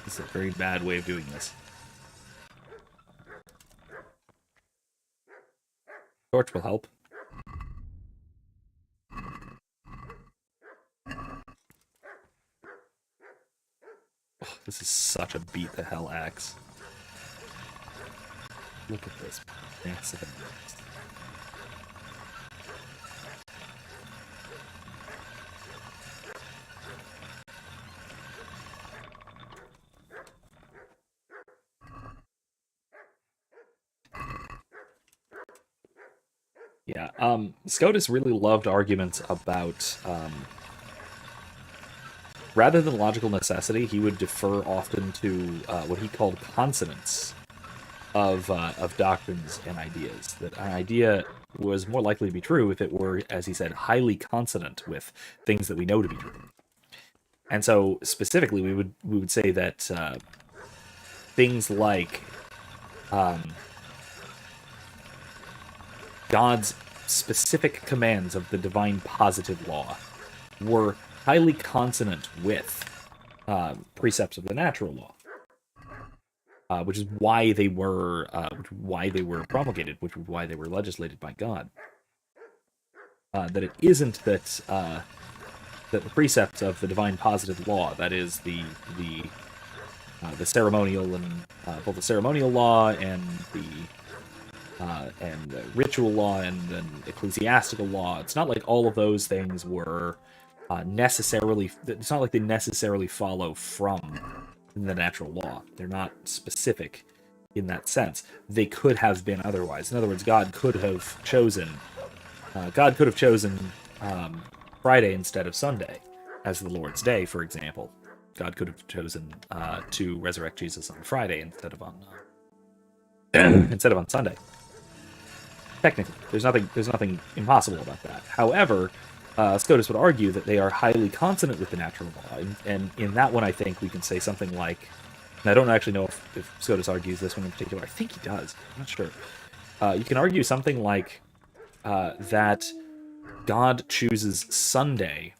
This is a very bad way of doing this. Torch will help. Oh, this is such a beat the hell axe. Look at this massive axe. Yeah, Scotus really loved arguments about, rather than logical necessity, he would defer often to what he called consonance of doctrines and ideas. That an idea was more likely to be true if it were, as he said, highly consonant with things that we know to be true. And so, specifically, we would say that things like God's specific commands of the divine positive law were highly consonant with precepts of the natural law, which is why they were promulgated, which is why they were legislated by God. That it isn't that the precepts of the divine positive law, that is the ceremonial and both the ceremonial law and the ritual law and ecclesiastical law. It's not like all of those things were necessarily. It's not like they necessarily follow from the natural law. They're not specific in that sense. They could have been otherwise. In other words, God could have chosen. Friday instead of Sunday as the Lord's Day, for example. God could have chosen to resurrect Jesus on Friday instead of on Sunday. Technically, there's nothing impossible about that. However, Scotus would argue that they are highly consonant with the natural law, and in that one, I think we can say something like, and I don't actually know if Scotus argues this one in particular. I think he does. I'm not sure. You can argue something like that God chooses Sunday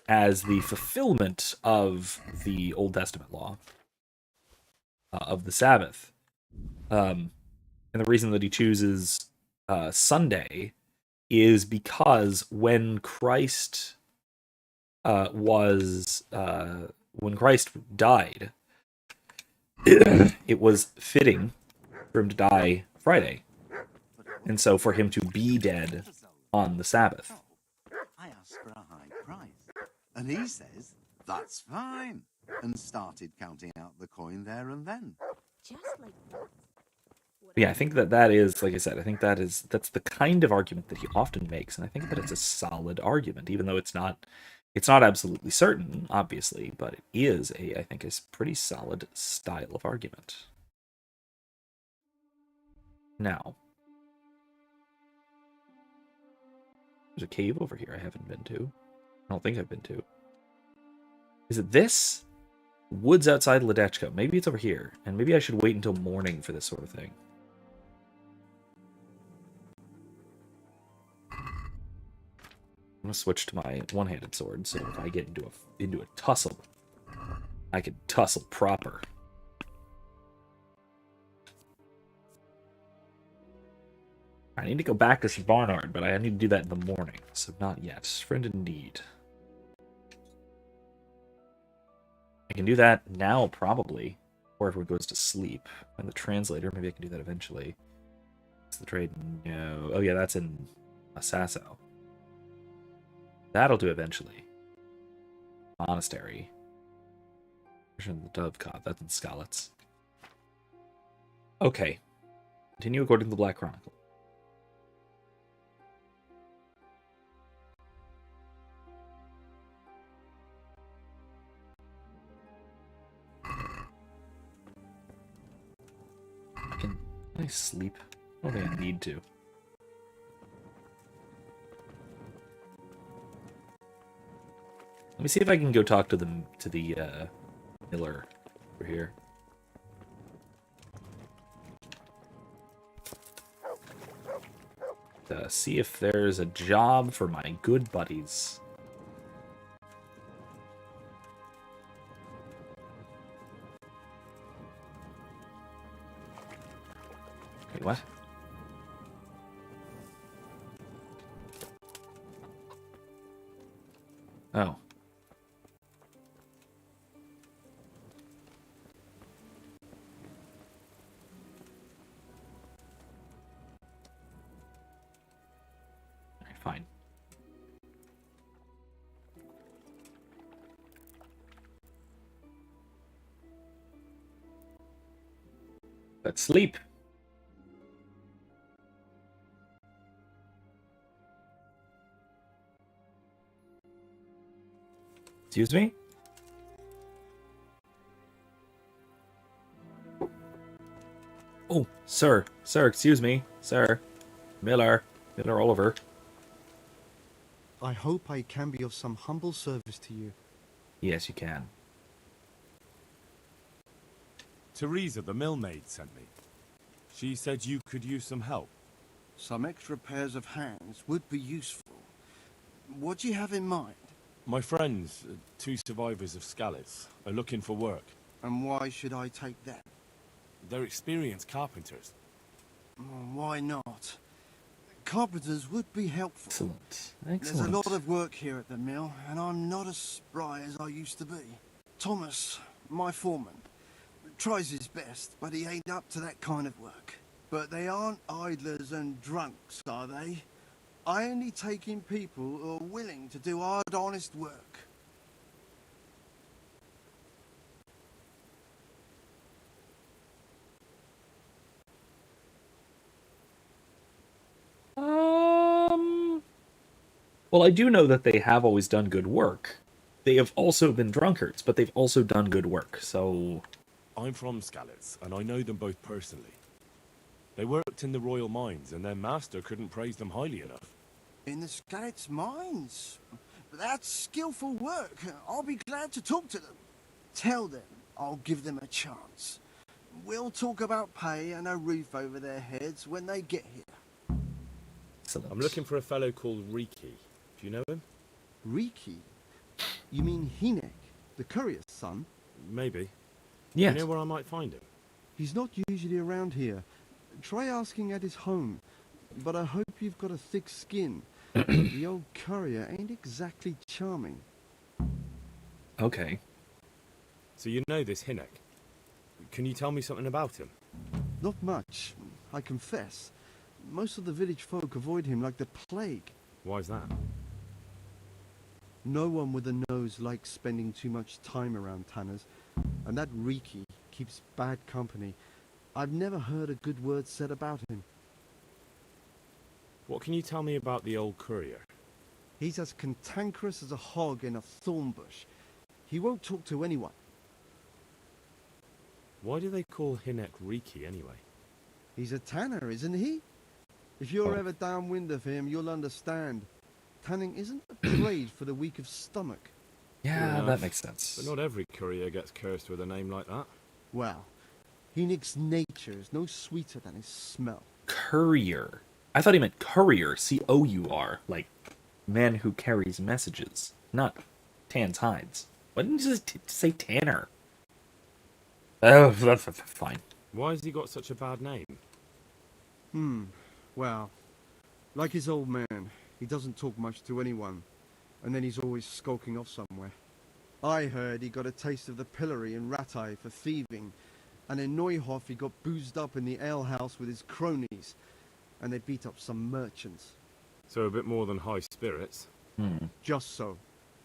as the fulfillment of the Old Testament law of the Sabbath, and the reason that he chooses Sunday is because when Christ died, it was fitting for him to die Friday, and so for him to be dead on the Sabbath. I asked for a high price, and he says that's fine, and started counting out the coin there and then. Just like that. Yeah, I think that is, like I said, I think that's the kind of argument that he often makes, and I think that it's a solid argument, even though it's not absolutely certain, obviously, but it is I think a pretty solid style of argument. Now, there's a cave over here I haven't been to. I don't think I've been to. Is it this? Woods outside Ledechko. Maybe it's over here, and maybe I should wait until morning for this sort of thing. I'm gonna switch to my one-handed sword, so if I get into a tussle I could tussle proper. I need to go back to Sir Barnard, but I need to do that in the morning, so not yet. Friend in need. I can do that now, probably, or everyone goes to sleep. And the translator, maybe I can do that eventually. It's the trade. No. Oh yeah, that's in Assasso. That'll do eventually. Monastery. Version of the Dovecot. That's in Skalitz. Okay. Continue according to the Black Chronicle. Can I sleep? I don't think I need to. Let me see if I can go talk to the miller over here. See if there's a job for my good buddies. Wait, what? Oh. Alright, fine. Let's sleep. Excuse me? Oh, sir. Sir, excuse me. Sir. Miller Oliver. I hope I can be of some humble service to you. Yes, you can. Teresa, the millmaid, sent me. She said you could use some help. Some extra pairs of hands would be useful. What do you have in mind? My friends, two survivors of Skalitz, are looking for work. And why should I take them? They're experienced carpenters. Why not? Carpenters would be helpful. Excellent. There's a lot of work here at the mill, and I'm not as spry as I used to be. Thomas, my foreman, tries his best, but he ain't up to that kind of work. But they aren't idlers and drunks, are they? I only take in people who are willing to do hard, honest work. Well, I do know that they have always done good work. They have also been drunkards, but they've also done good work, so... I'm from Skalitz, and I know them both personally. They worked in the royal mines, and their master couldn't praise them highly enough. In the Skalitz mines? That's skillful work. I'll be glad to talk to them. Tell them I'll give them a chance. We'll talk about pay and a roof over their heads when they get here. Excellent. I'm looking for a fellow called Riki. Do you know him? Riki? You mean Hinek, the courier's son? Maybe. Yes. Do you know where I might find him? He's not usually around here. Try asking at his home. But I hope you've got a thick skin. The old courier ain't exactly charming. Okay. So you know this Hinek. Can you tell me something about him? Not much, I confess. Most of the village folk avoid him like the plague. Why's that? No one with a nose likes spending too much time around tanners, and that Riki keeps bad company. I've never heard a good word said about him. What can you tell me about the old courier? He's as cantankerous as a hog in a thorn bush. He won't talk to anyone. Why do they call Hinek Riki anyway? He's a tanner, isn't he? If you're ever downwind of him, you'll understand. Tanning isn't a trade for the weak of stomach. Yeah, that makes sense. But not every courier gets cursed with a name like that. Well, Hinek's nature is no sweeter than his smell. Courier. I thought he meant courier, C-O-U-R, like man who carries messages, not tans hides. Why didn't you just say tanner? Oh, fine. Why has he got such a bad name? Well, like his old man, he doesn't talk much to anyone, and then he's always skulking off somewhere. I heard he got a taste of the pillory in Rattay for thieving, and in Neuhof he got boozed up in the alehouse with his cronies, and they beat up some merchants. So a bit more than high spirits? Just so.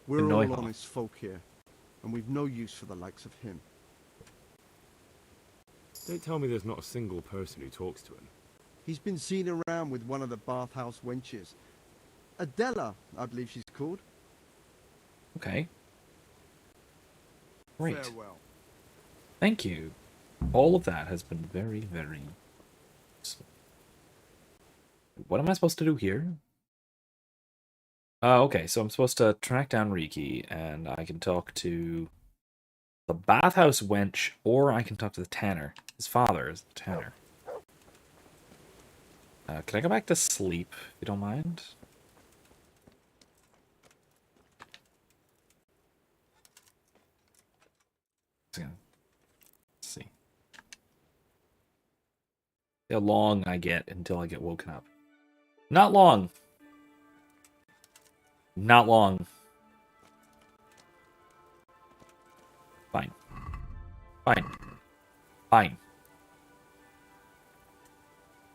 We're In all Neuhof. honest folk here, and we've no use for the likes of him. Don't tell me there's not a single person who talks to him. He's been seen around with one of the bathhouse wenches. Adela, I believe she's called. Okay. Great. Farewell. Thank you. All of that has been very, very useful. What am I supposed to do here? Okay, so I'm supposed to track down Riki, and I can talk to the bathhouse wench, or I can talk to the tanner. His father is the tanner. Can I go back to sleep, if you don't mind? Let's see. How long I get until I get woken up. Not long. Not long. Fine. Fine. Fine.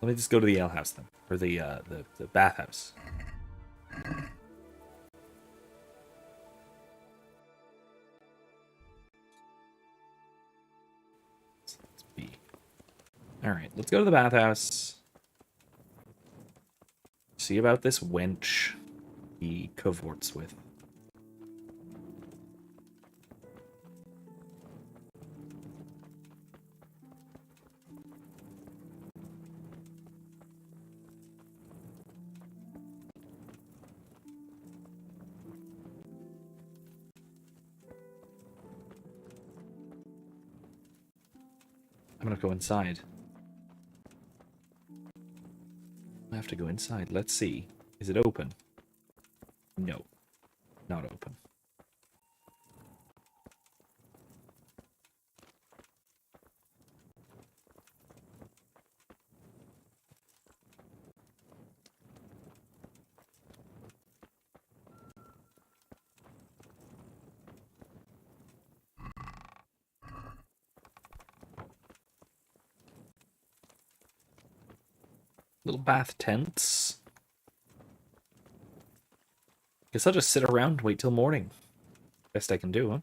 Let me just go to the alehouse then. Or the bathhouse. Let's be. Alright, let's go to the bathhouse. See about this wench he cavorts with. I'm gonna go inside. I have to go inside. Let's see. Is it open? No. Not open. Little bath tents. Guess I'll just sit around and wait till morning. Best I can do, huh?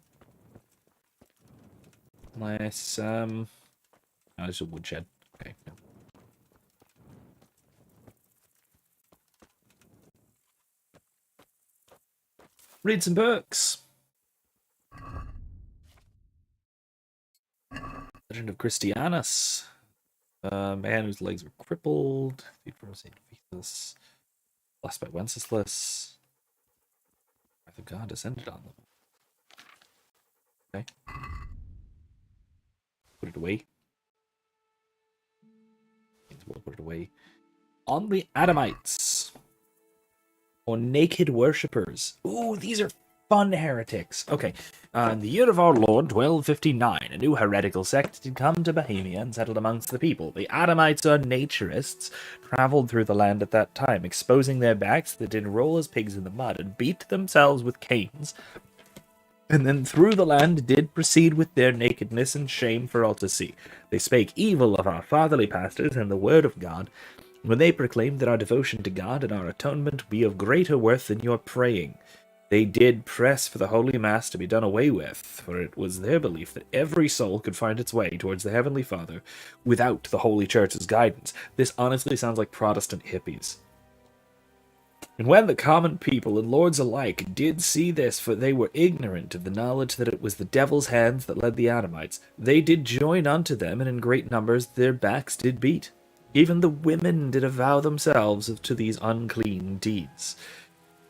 Unless, no, there's a woodshed. Okay, no. Read some books. Legend of Christianus. A man whose legs were crippled. Feet from St. Vitus. Blessed by Wenceslas. Wrath of God descended on them. Okay. Put it away. We'll put it away. On the Adamites. Or naked worshippers. Ooh, these are fun heretics. Okay. In the year of our Lord, 1259, a new heretical sect had come to Bohemia and settled amongst the people. The Adamites, or naturists, travelled through the land at that time, exposing their backs that did roll as pigs in the mud, and beat themselves with canes, and then through the land did proceed with their nakedness and shame for all to see. They spake evil of our fatherly pastors and the word of God, when they proclaimed that our devotion to God and our atonement be of greater worth than your praying. They did press for the Holy Mass to be done away with, for it was their belief that every soul could find its way towards the Heavenly Father without the Holy Church's guidance. This honestly sounds like Protestant hippies. And when the common people and lords alike did see this, for they were ignorant of the knowledge that it was the devil's hands that led the Adamites, they did join unto them, and in great numbers their backs did beat. Even the women did avow themselves to these unclean deeds.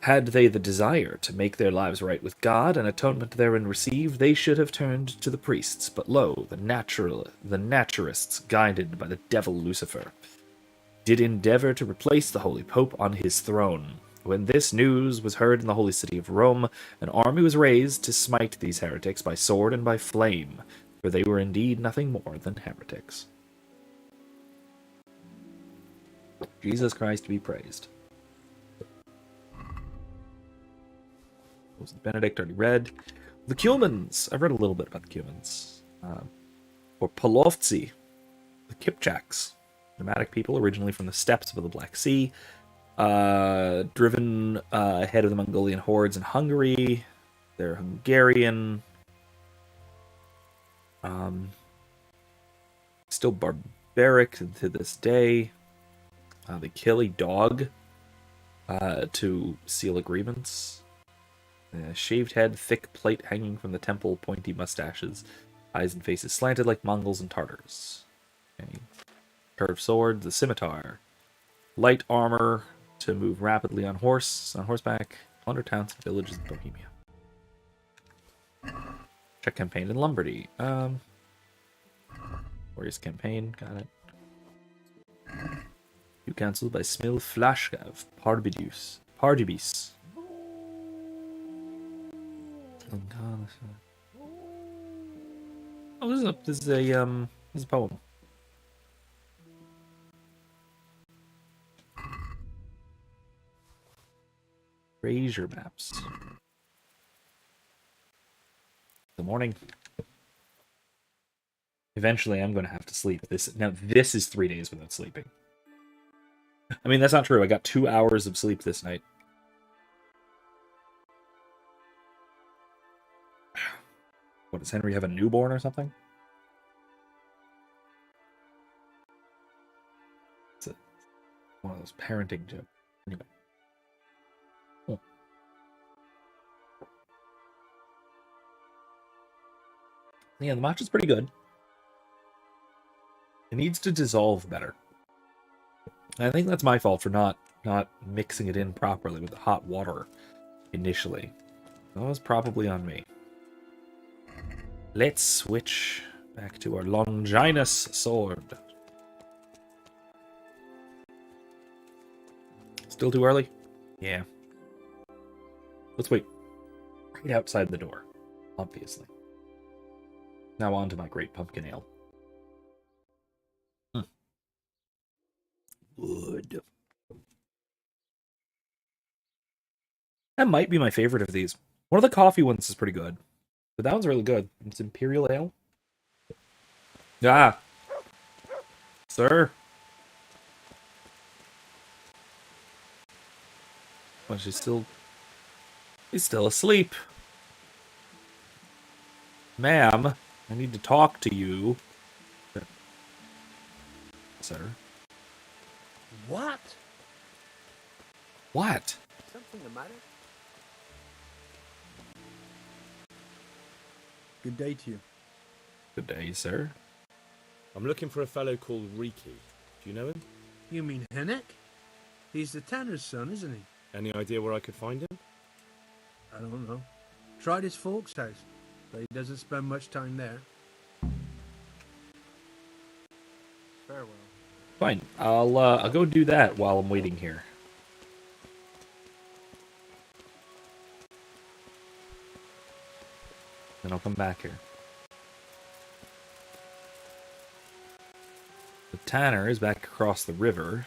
Had they the desire to make their lives right with God, and atonement therein receive, they should have turned to the priests. But lo, the naturists, guided by the devil Lucifer, did endeavour to replace the Holy Pope on his throne. When this news was heard in the holy city of Rome, an army was raised to smite these heretics by sword and by flame. for they were indeed nothing more than heretics. Jesus Christ be praised. Benedict already read. The Cumans. I've read a little bit about the Cumans. Or Polovtsi, the Kipchaks, nomadic people originally from the steppes of the Black Sea, driven ahead of the Mongolian hordes in Hungary. They're Hungarian. Still barbaric to this day. They kill a dog to seal agreements. Shaved head, thick plate hanging from the temple, pointy mustaches, eyes and faces slanted like Mongols and Tartars. Okay. Curved sword, the scimitar. Light armor to move rapidly on horseback, plunder towns and villages in Bohemia. Czech campaign in Lombardy. Warriors campaign, got it. You cancelled by Smil Flashka of Pardibus. Oh, this is a poem. Fraser maps. Good morning. Eventually, I'm going to have to sleep. This is 3 days without sleeping. I mean, that's not true. I got 2 hours of sleep this night. What, does Henry have a newborn or something? It's one of those parenting jokes. Anyway. Oh. Yeah, the matcha's pretty good. It needs to dissolve better. I think that's my fault for not mixing it in properly with the hot water initially. That was probably on me. Let's switch back to our Longinus sword. Still too early? Yeah. Let's wait right outside the door, obviously. Now on to my great pumpkin ale. Good. That might be my favorite of these. One of the coffee ones is pretty good. But that one's really good. It's Imperial Ale. Ah. Sir. Well, he's still asleep. Ma'am, I need to talk to you. Sir. What? What? Something the matter? Good day to you. Good day, sir. I'm looking for a fellow called Riki. Do you know him? You mean Hennek? He's the tanner's son, isn't he? Any idea where I could find him? I don't know. Tried his folks' house, but he doesn't spend much time there. Farewell. Fine. I'll go do that while I'm waiting here. Then I'll come back here. The tanner is back across the river.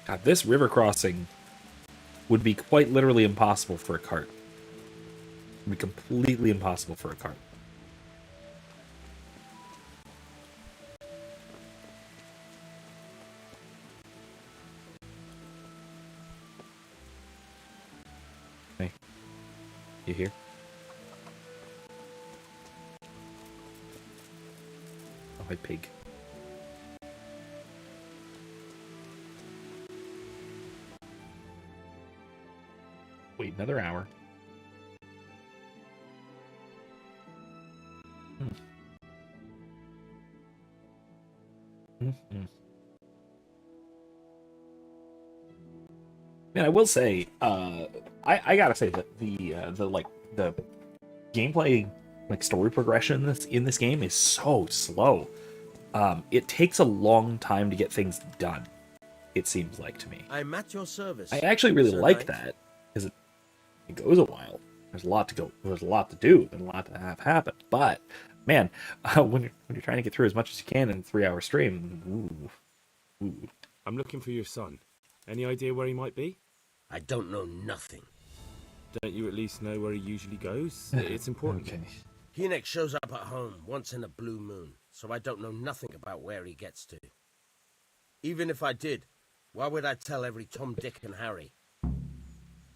God, this river crossing would be quite literally impossible for a cart. It would be completely impossible for a cart. Hey, you here? Oh, hi, pig. Wait another hour. Man, I will say, I gotta say that the gameplay, like story progression that's in this game is so slow. It takes a long time to get things done. it seems like to me. I'm at your service. I actually really Sir like Knight. that, because it goes a while. There's a lot to go. There's a lot to do and a lot to have happen. But man, when you're trying to get through as much as you can in a 3-hour stream, ooh. I'm looking for your son. Any idea where he might be? I don't know nothing. Don't you at least know where he usually goes? It's important. Okay. Hinek shows up at home once in a blue moon, so I don't know nothing about where he gets to. Even if I did, why would I tell every Tom, Dick, and Harry?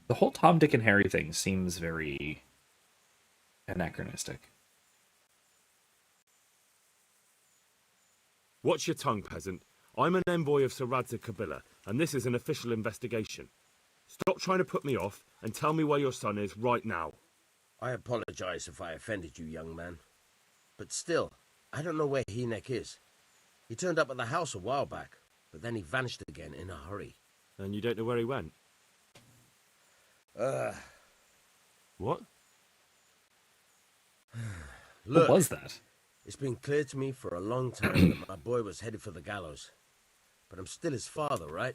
The whole Tom, Dick, and Harry thing seems very anachronistic. Watch your tongue, peasant. I'm an envoy of Sir Radzig Kobyla, and this is an official investigation. Stop trying to put me off, and tell me where your son is right now. I apologize if I offended you, young man. But still, I don't know where Hinek is. He turned up at the house a while back, but then he vanished again in a hurry. And you don't know where he went? What? Look, what was that? It's been clear to me for a long time that my boy was headed for the gallows. But I'm still his father, right?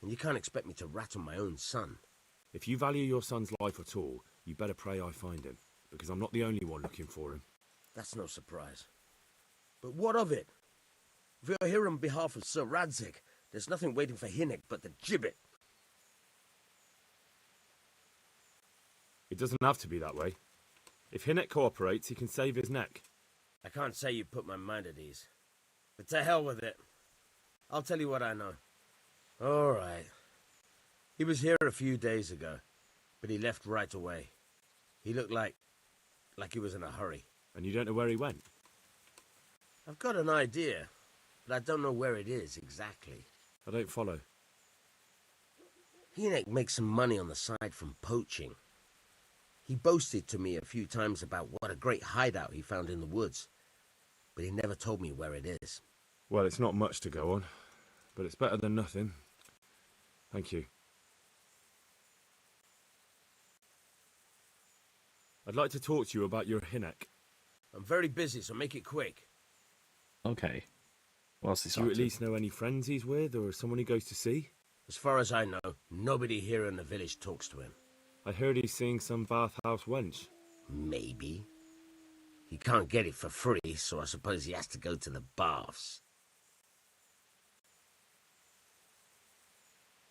And you can't expect me to rat on my own son. If you value your son's life at all, you better pray I find him, because I'm not the only one looking for him. That's no surprise. But what of it? If you're here on behalf of Sir Radzig, there's nothing waiting for Hinek but the gibbet. It doesn't have to be that way. If Hinek cooperates, he can save his neck. I can't say you put my mind at ease. But to hell with it. I'll tell you what I know. All right. He was here a few days ago, but he left right away. He looked like he was in a hurry. And you don't know where he went? I've got an idea, but I don't know where it is exactly. I don't follow. Hinek makes some money on the side from poaching. He boasted to me a few times about what a great hideout he found in the woods, but he never told me where it is. Well, it's not much to go on, but it's better than nothing. Thank you. I'd like to talk to you about your Hinek. I'm very busy, so make it quick. Okay. What else is Do you at least know any friends he's with, or someone he goes to see? As far as I know, nobody here in the village talks to him. I heard he's seeing some bathhouse wench. Maybe. He can't get it for free, so I suppose he has to go to the baths.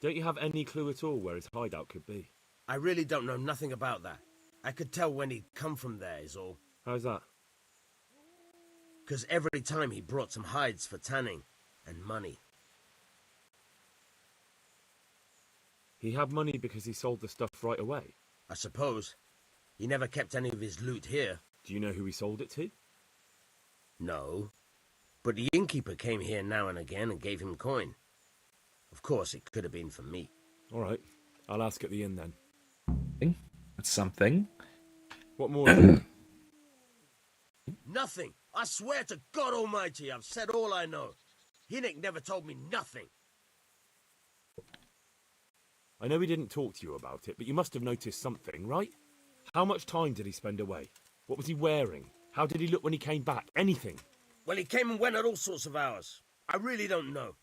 Don't you have any clue at all where his hideout could be? I really don't know nothing about that. I could tell when he'd come from there, is all. How's that? Because every time he brought some hides for tanning and money. He had money because he sold the stuff right away? I suppose. He never kept any of his loot here. Do you know who he sold it to? No. But the innkeeper came here now and again and gave him coin. Of course, it could have been for me. All right. I'll ask at the inn then. That's something. What more? Nothing. I swear to God Almighty, I've said all I know. Hinek never told me nothing. I know he didn't talk to you about it, but you must have noticed something, right? How much time did he spend away? What was he wearing? How did he look when he came back? Anything? Well, he came and went at all sorts of hours. I really don't know.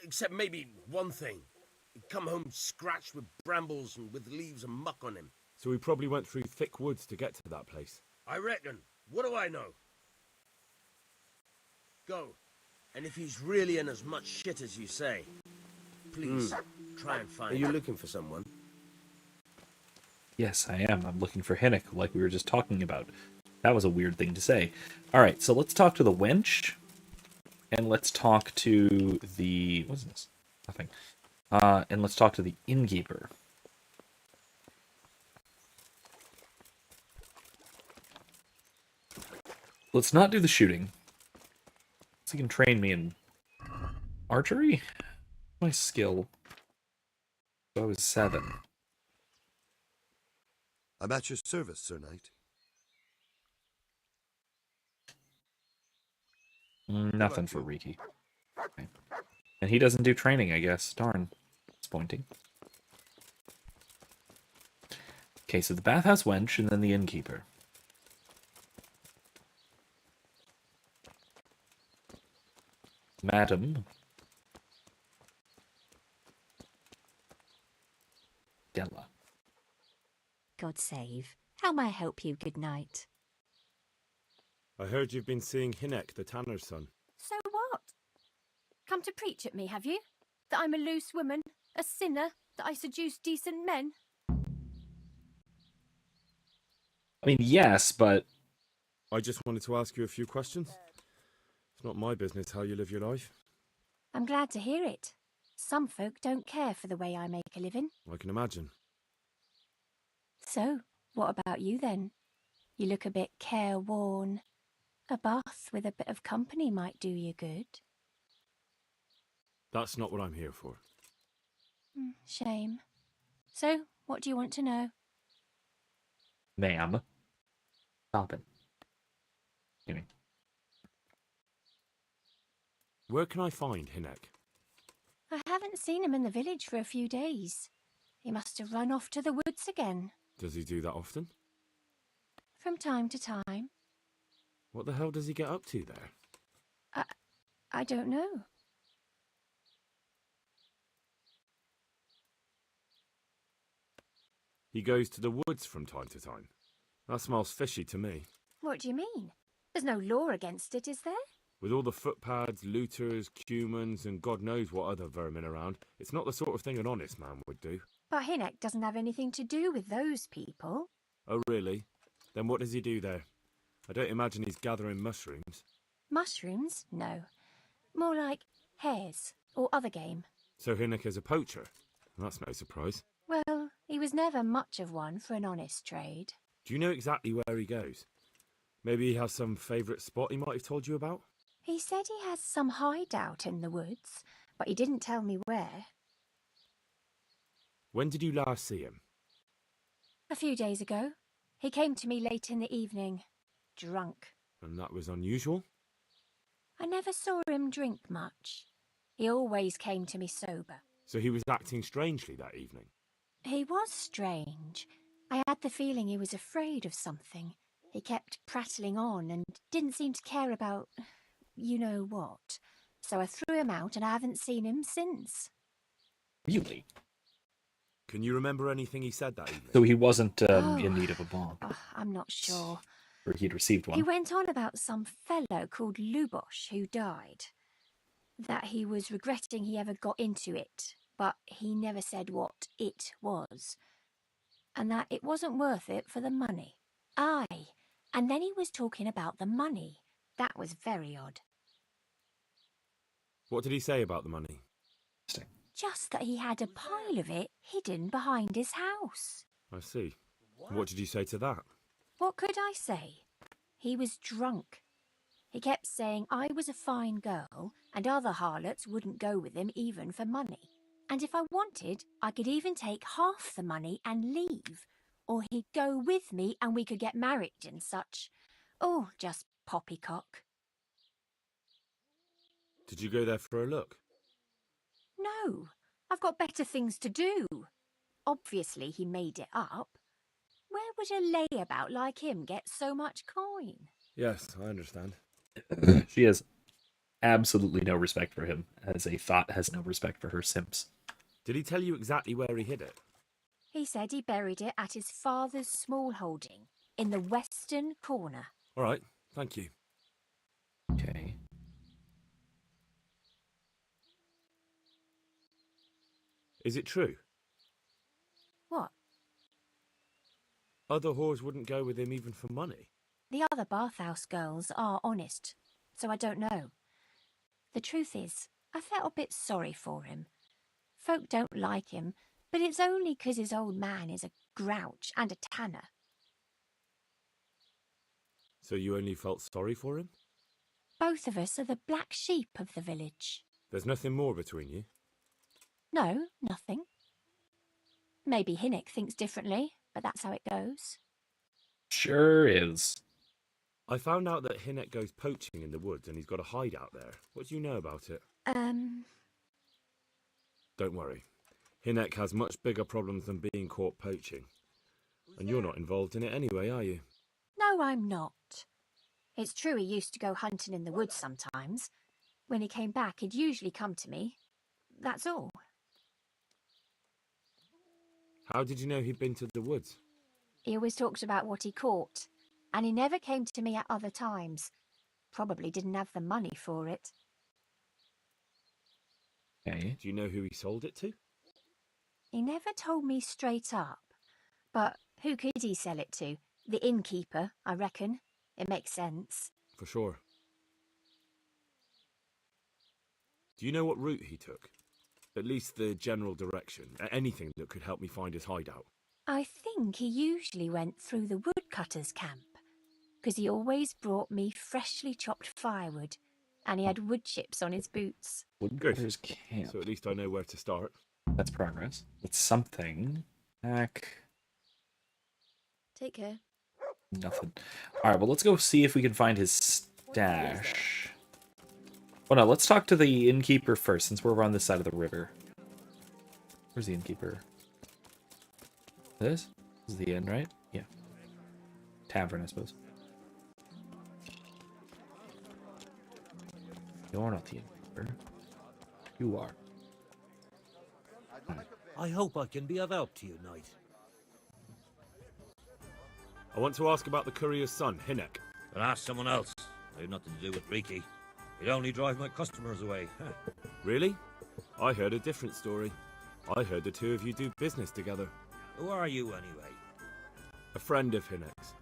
Except maybe one thing. He'd come home scratched with brambles and with leaves and muck on him. So he probably went through thick woods to get to that place. I reckon. What do I know? Go. And if he's really in as much shit as you say, please try and find him. Are you looking for someone? Yes, I am. I'm looking for Hinek, like we were just talking about. That was a weird thing to say. All right, so let's talk to the wench, and let's talk to the... What's this? Nothing. And let's talk to the innkeeper. Let's not do the shooting. So he can train me in archery? My skill. So I was 7. I'm at your service, Sir Knight. Nothing for Riki. Okay. And he doesn't do training, I guess. Darn. Disappointing. Okay, so the bathhouse wench and then the innkeeper. Madam. God save. How may I help you? Good night. I heard you've been seeing Hinek, the tanner's son. So what? Come to preach at me, have you? That I'm a loose woman, a sinner, that I seduce decent men? I mean, yes, but... I just wanted to ask you a few questions. It's not my business how you live your life. I'm glad to hear it. Some folk don't care for the way I make a living. I can imagine. So, what about you then? You look a bit careworn. A bath with a bit of company might do you good. That's not what I'm here for. Shame. So, what do you want to know? Ma'am. Stop it. Anyway. Where can I find Hinek? I haven't seen him in the village for a few days. He must have run off to the woods again. Does he do that often? From time to time. What the hell does he get up to there? I don't know. He goes to the woods from time to time. That smells fishy to me. What do you mean? There's no law against it, is there? With all the footpads, looters, cumans, and God knows what other vermin around, it's not the sort of thing an honest man would do. But Hinek doesn't have anything to do with those people. Oh, really? Then what does he do there? I don't imagine he's gathering mushrooms. Mushrooms? No. More like hares or other game. So Hinek is a poacher? That's no surprise. Well, he was never much of one for an honest trade. Do you know exactly where he goes? Maybe he has some favourite spot he might have told you about? He said he has some hideout in the woods, but he didn't tell me where. When did you last see him? A few days ago. He came to me late in the evening, drunk. And that was unusual? I never saw him drink much. He always came to me sober. So he was acting strangely that evening? He was strange. I had the feeling he was afraid of something. He kept prattling on and didn't seem to care about you know what. So I threw him out and I haven't seen him since. Really? Can you remember anything he said that evening? So he wasn't in need of a bomb? I'm not sure. Or he'd received one? He went on about some fellow called Lubosh who died. That he was regretting he ever got into it, but he never said what it was. And that it wasn't worth it for the money. Aye, and then he was talking about the money. That was very odd. What did he say about the money? Just that he had a pile of it hidden behind his house. I see. What did you say to that? What could I say? He was drunk. He kept saying I was a fine girl and other harlots wouldn't go with him even for money. And if I wanted, I could even take half the money and leave. Or he'd go with me and we could get married and such. Oh, just poppycock. Did you go there for a look? No, I've got better things to do. Obviously he made it up. Where would a layabout like him get so much coin? Yes, I understand. She has absolutely no respect for him, as a thought has no respect for her simps. Did he tell you exactly where he hid it? He said he buried it at his father's small holding, in the western corner. All right, thank you. Okay. Is it true? What? Other whores wouldn't go with him even for money. The other bathhouse girls are honest, so I don't know. The truth is, I felt a bit sorry for him. Folk don't like him, but it's only 'cause his old man is a grouch and a tanner. So you only felt sorry for him? Both of us are the black sheep of the village. There's nothing more between you? No, nothing. Maybe Hinek thinks differently, but that's how it goes. Sure is. I found out that Hinek goes poaching in the woods and he's got a hideout there. What do you know about it? Don't worry. Hinek has much bigger problems than being caught poaching. And you're not involved in it anyway, are you? No, I'm not. It's true he used to go hunting in the woods sometimes. When he came back, he'd usually come to me. That's all. How did you know he'd been to the woods? He always talked about what he caught, and he never came to me at other times. Probably didn't have the money for it. Okay. Do you know who he sold it to? He never told me straight up. But who could he sell it to? The innkeeper, I reckon. It makes sense. For sure. Do you know what route he took? At least the general direction. Anything that could help me find his hideout. I think he usually went through the woodcutter's camp, because he always brought me freshly chopped firewood, and he had wood chips on his boots. Woodcutter's camp. So at least I know where to start. That's progress. It's something. Back. Take care. Nothing. Alright, well, let's go see if we can find his stash. Oh no, let's talk to the innkeeper first, since we're on this side of the river. Where's the innkeeper? This is the inn, right? Yeah. Tavern, I suppose. You're not the innkeeper. You are. I hope I can be of help to you, knight. I want to ask about the courier's son, Hinek. But ask someone else. I have nothing to do with Riki. He'd only drive my customers away. Really? I heard a different story. I heard the two of you do business together. Who are you, anyway? A friend of Hinek's.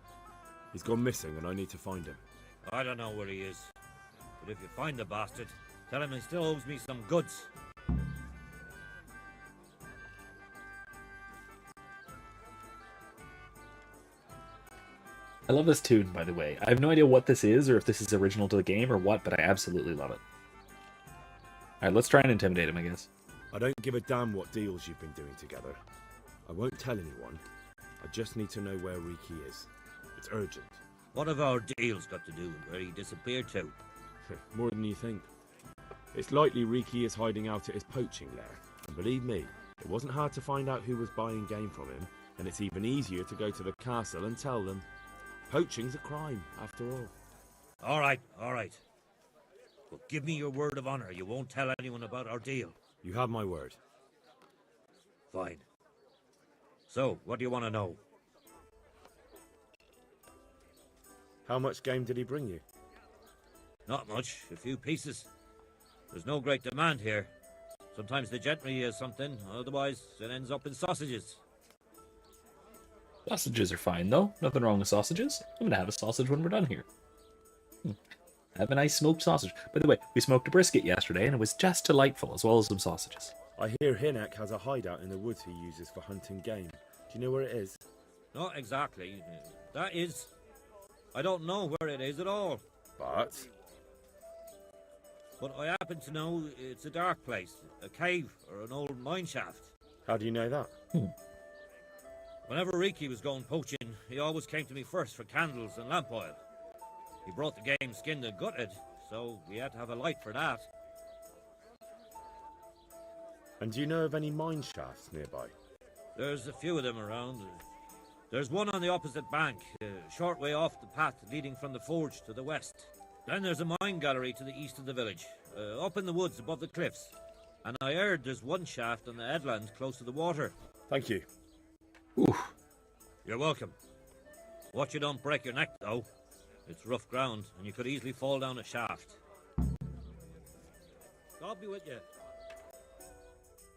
He's gone missing and I need to find him. I don't know where he is. But if you find the bastard, tell him he still owes me some goods. I love this tune, by the way. I have no idea what this is, or if this is original to the game, or what, but I absolutely love it. Alright, let's try and intimidate him, I guess. I don't give a damn what deals you've been doing together. I won't tell anyone. I just need to know where Riki is. It's urgent. What have our deals got to do with where he disappeared to? More than you think. It's likely Riki is hiding out at his poaching lair. And believe me, it wasn't hard to find out who was buying game from him, and it's even easier to go to the castle and tell them. Poaching's a crime, after all. All right. But give me your word of honor you won't tell anyone about our deal. You have my word. Fine. So, what do you want to know? How much game did he bring you? Not much, a few pieces. There's no great demand here. Sometimes the gentry is something, otherwise it ends up in sausages. Sausages are fine, though. Nothing wrong with sausages. I'm gonna have a sausage when we're done here. Have a nice smoked sausage. By the way, we smoked a brisket yesterday, and it was just delightful, as well as some sausages. I hear Hinek has a hideout in the woods he uses for hunting game. Do you know where it is? Not exactly. That is... I don't know where it is at all. But I happen to know it's a dark place. A cave or an old mine shaft. How do you know that? Whenever Riki was going poaching, he always came to me first for candles and lamp oil. He brought the game skinned and gutted, so we had to have a light for that. And do you know of any mine shafts nearby? There's a few of them around. There's one on the opposite bank, a short way off the path leading from the forge to the west. Then there's a mine gallery to the east of the village, up in the woods above the cliffs. And I heard there's one shaft on the headland close to the water. Thank you. Ooh. You're welcome. Watch you don't break your neck, though. It's rough ground, and you could easily fall down a shaft. God be with you.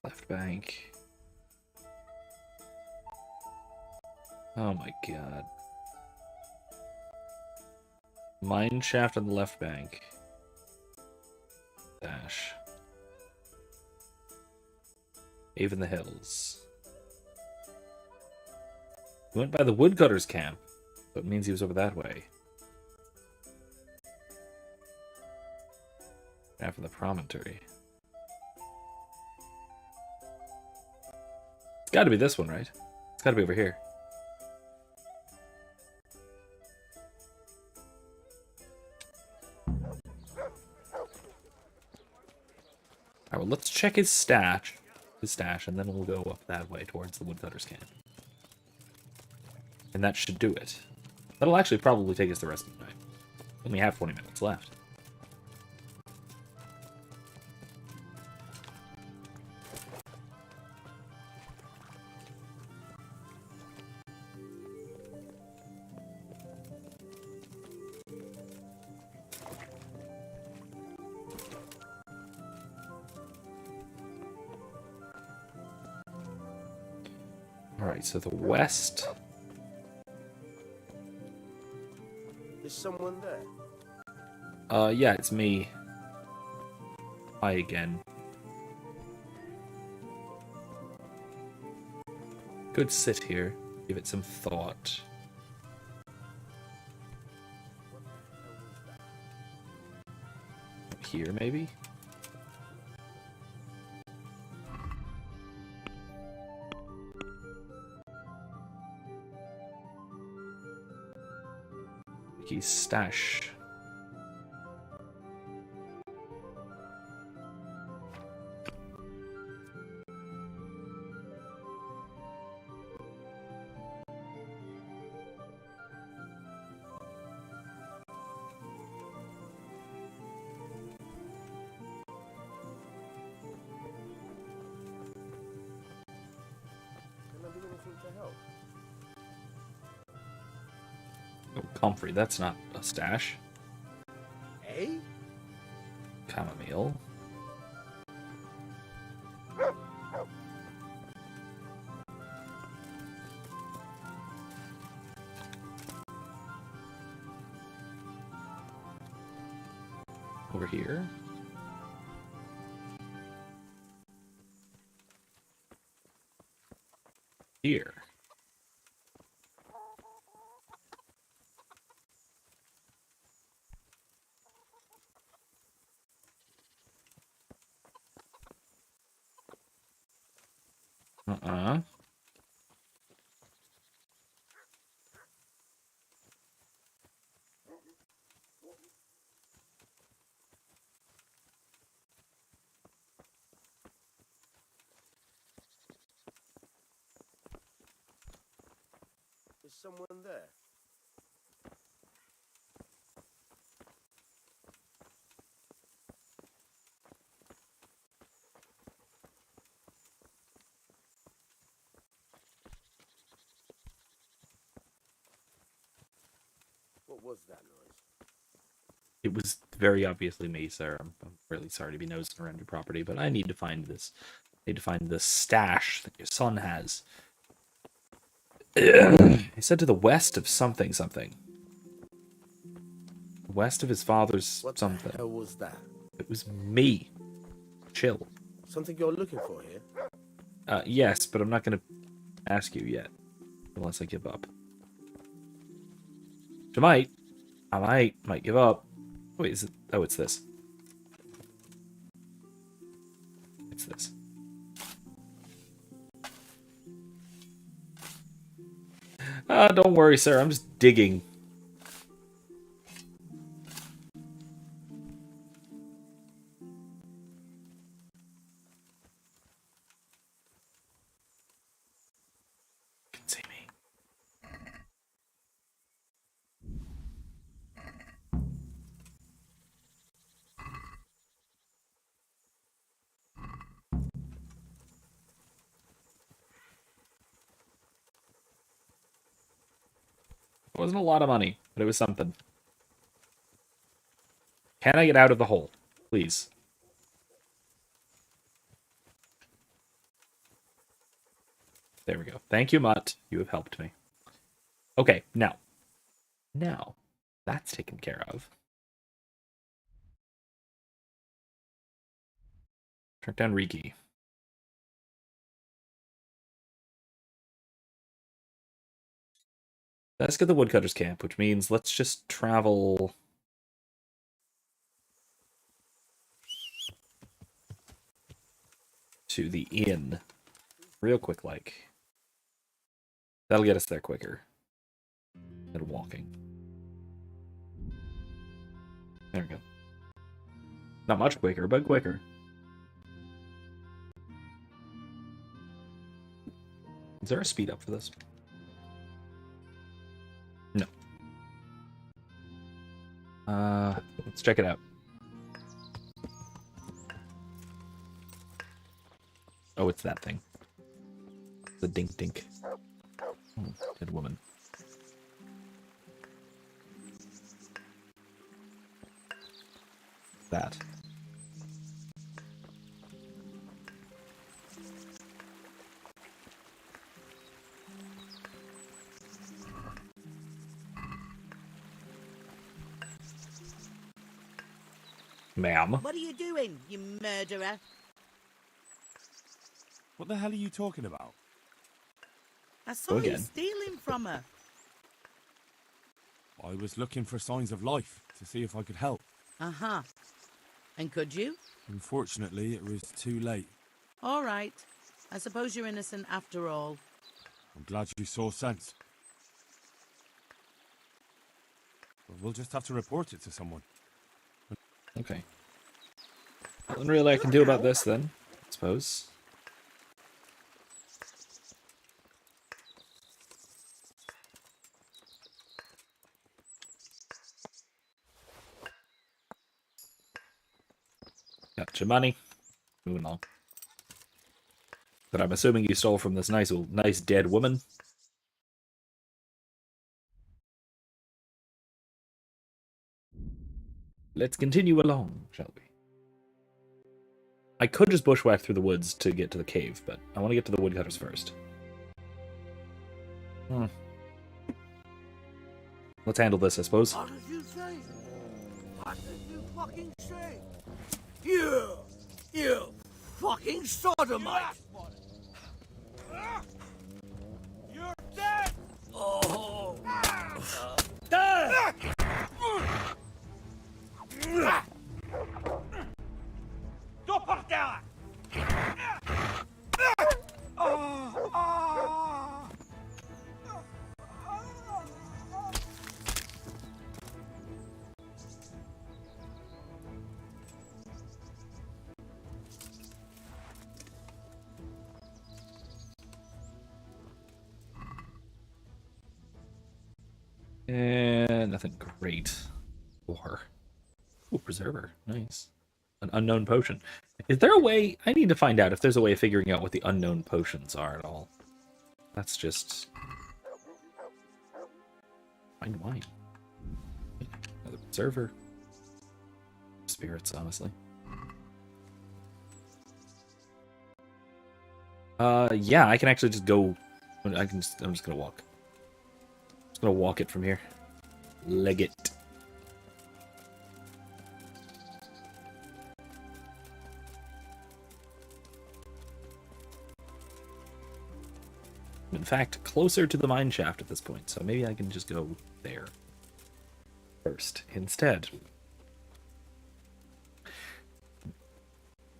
Left bank. Oh my god. Mine shaft on the left bank. Dash. Cave in the hills. He went by the woodcutter's camp, so it means he was over that way. After the promontory. It's gotta be this one, right? It's gotta be over here. Alright, well, let's check his stash, and then we'll go up that way towards the woodcutter's camp. And that should do it. That'll actually probably take us the rest of the night. We only have 20 minutes left. Alright, so the west. Is someone there? Yeah, it's me. Hi again. Could sit here, give it some thought. Here, maybe? Ricky's stash. Can I do anything to help? Oh, comfrey, that's not a stash. Eh? Chamomile. Over here. Here. Uh-uh. Is someone there? What was that noise? It was very obviously me, sir. I'm really sorry to be nosing around your property, but I need to find this. I need to find the stash that your son has. He said to the west of something. West of his father's What something. the hell was that? It was me. Chill. Something you're looking for here? Yes, but I'm not going to ask you yet. Unless I give up. I might give up. Wait, is it? Oh, it's this. It's this. Don't worry, sir. I'm just digging. You can see me. It wasn't a lot of money, but it was something. Can I get out of the hole? Please. There we go. Thank you, Mutt. You have helped me. Okay, now. Now, that's taken care of. Track down Riki. Let's get the woodcutter's camp, which means let's just travel to the inn real quick, like. That'll get us there quicker than walking. There we go. Not much quicker, but quicker. Is there a speed up for this? No. Let's check it out. Oh, it's that thing. The dink dink. Oh, dead woman. That. Ma'am. What are you doing, you murderer? What the hell are you talking about? I saw you again. stealing from her. I was looking for signs of life to see if I could help. Uh-huh. And could you? Unfortunately, it was too late. All right. I suppose you're innocent after all. I'm glad you saw sense. But we'll just have to report it to someone. Okay. Nothing really I can do about this then, I suppose. Got your money. Moving on. But I'm assuming you stole from this nice dead woman. Let's continue along, shall we? I could just bushwhack through the woods to get to the cave, but I want to get to the woodcutters first. Let's handle this, I suppose. What did you say? What did you fucking say? You fucking sodomite! You're dead! Oh! Dead! Go par terre! And nothing great. Or preserver. Nice. An unknown potion. Is there a way? I need to find out if there's a way of figuring out what the unknown potions are at all. That's just... Find wine. Another preserver. Spirits, honestly. Yeah, I can actually just go... I'm just gonna walk. Just gonna walk it from here. Leg it. In fact, closer to the mine shaft at this point, so maybe I can just go there first instead.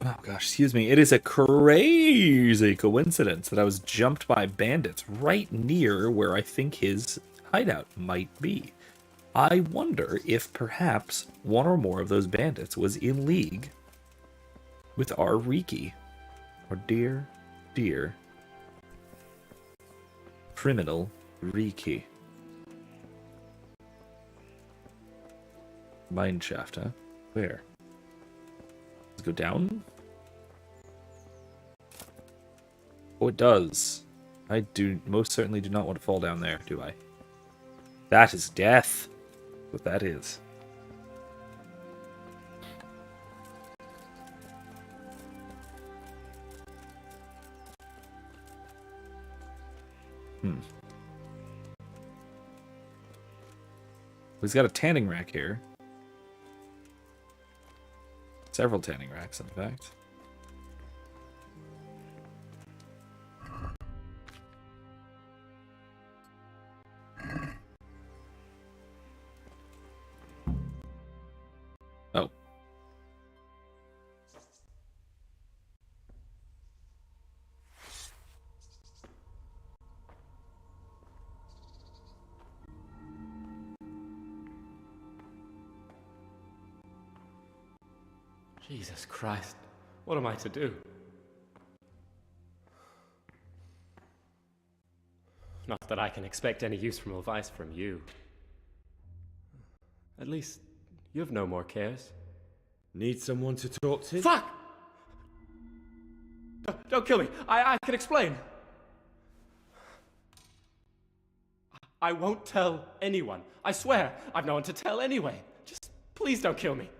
Oh gosh, excuse me. It is a crazy coincidence that I was jumped by bandits right near where I think his hideout might be. I wonder if perhaps one or more of those bandits was in league with our Riki, our dear criminal Riki. Mine shaft, huh? Where? Let's go down. Oh, it does. I do most certainly do not want to fall down there, do I? That is death. What that is. He's got a tanning rack here. Several tanning racks, in fact. Oh. Jesus Christ, what am I to do? Not that I can expect any useful advice from you. At least, you have no more cares. Need someone to talk to? Fuck! Don't kill me. I can explain. I won't tell anyone. I swear, I've no one to tell anyway. Just please don't kill me.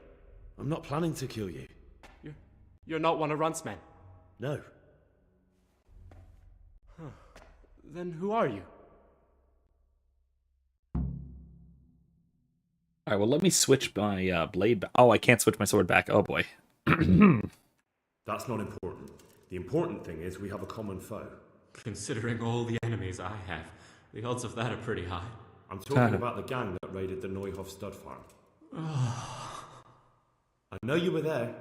I'm not planning to kill you. You're not one of Runt's men? No. Huh. Then who are you? Alright, well, let me switch my blade back. Oh, I can't switch my sword back. Oh, boy. That's not important. The important thing is we have a common foe. Considering all the enemies I have, the odds of that are pretty high. I'm talking about the gang that raided the Neuhoff stud farm. I know you were there.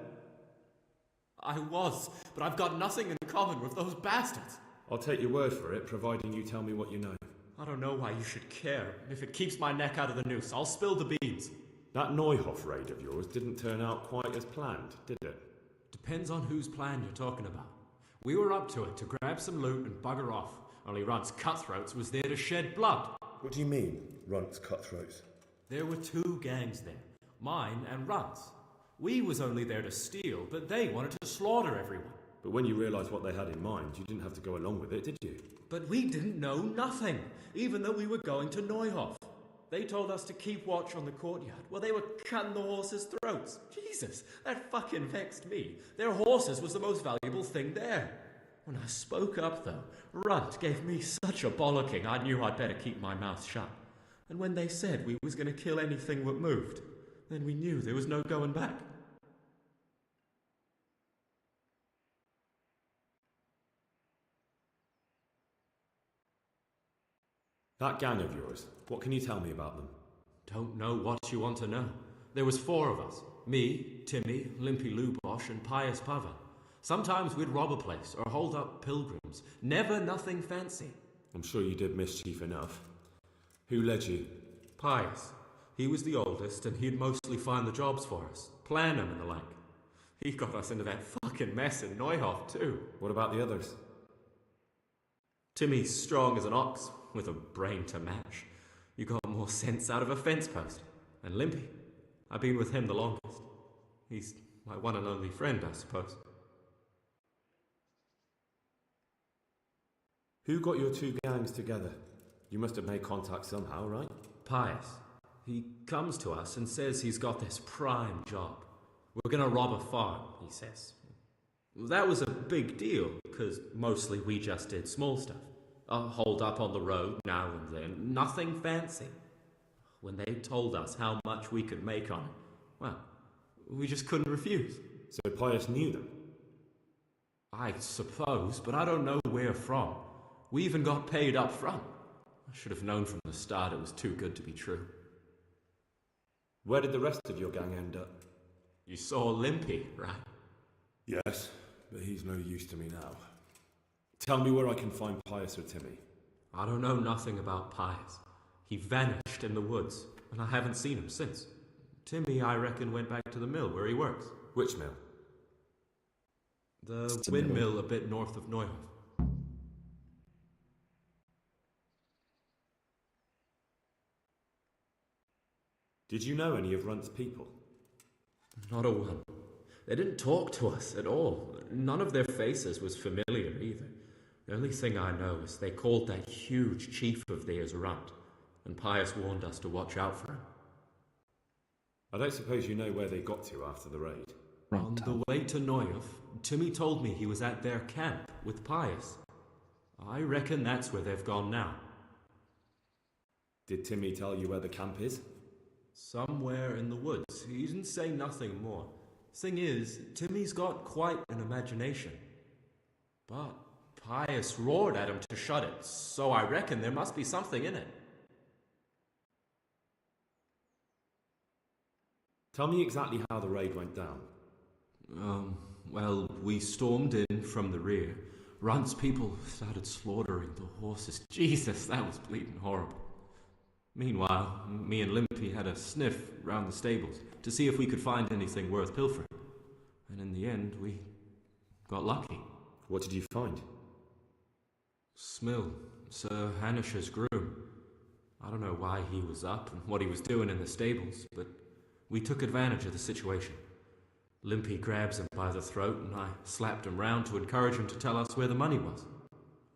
I was, but I've got nothing in common with those bastards. I'll take your word for it, providing you tell me what you know. I don't know why you should care. If it keeps my neck out of the noose, I'll spill the beans. That Neuhoff raid of yours didn't turn out quite as planned, did it? Depends on whose plan you're talking about. We were up to it to grab some loot and bugger off. Only Runt's cutthroats was there to shed blood. What do you mean, Runt's cutthroats? There were two gangs there, mine and Runt's. We was only there to steal, but they wanted to slaughter everyone. But when you realised what they had in mind, you didn't have to go along with it, did you? But we didn't know nothing, even though we were going to Neuhoff. They told us to keep watch on the courtyard while they were cutting the horses' throats. Jesus, that fucking vexed me. Their horses was the most valuable thing there. When I spoke up, though, Runt gave me such a bollocking I knew I'd better keep my mouth shut. And when they said we was going to kill anything that moved, then we knew there was no going back. That gang of yours, what can you tell me about them? Don't know what you want to know. There was 4 of us. Me, Timmy, Limpy Lubosh, and Pius Pava. Sometimes we'd rob a place or hold up pilgrims. Never nothing fancy. I'm sure you did mischief enough. Who led you? Pius. He was the oldest, and he'd mostly find the jobs for us. Plan them and the like. He got us into that fucking mess in Neuhoff, too. What about the others? Timmy's strong as an ox, with a brain to match. You got more sense out of a fence post. And Limpy. I've been with him the longest. He's my one and only friend, I suppose. Who got your 2 gangs together? You must have made contact somehow, right? Pius. He comes to us and says he's got this prime job. We're gonna rob a farm, he says. That was a big deal, because mostly we just did small stuff. Hold up on the road now and then, nothing fancy. When they told us how much we could make on it, well, we just couldn't refuse. So Pius knew them? I suppose, but I don't know where from. We even got paid up front. I should have known from the start it was too good to be true. Where did the rest of your gang end up? You saw Limpy, right? Yes, but he's no use to me now. Tell me where I can find Pius or Timmy. I don't know nothing about Pius. He vanished in the woods, and I haven't seen him since. Timmy, I reckon, went back to the mill where he works. Which mill? The windmill a bit north of Neuhoff. Did you know any of Runt's people? Not a one. They didn't talk to us at all. None of their faces was familiar either. The only thing I know is they called that huge chief of theirs Runt, and Pius warned us to watch out for him. I don't suppose you know where they got to after the raid? On the way to Neuhoff, Timmy told me he was at their camp with Pius. I reckon that's where they've gone now. Did Timmy tell you where the camp is? Somewhere in the woods. He didn't say nothing more. Thing is, Timmy's got quite an imagination. But Pius roared at him to shut it, so I reckon there must be something in it. Tell me exactly how the raid went down. Well, we stormed in from the rear. Runt's people started slaughtering the horses. Jesus, that was bleeding horrible. Meanwhile, me and Limpy had a sniff round the stables to see if we could find anything worth pilfering. And in the end, we got lucky. What did you find? Smill, Sir Hanish's groom. I don't know why he was up and what he was doing in the stables, but we took advantage of the situation. Limpy grabs him by the throat and I slapped him round to encourage him to tell us where the money was.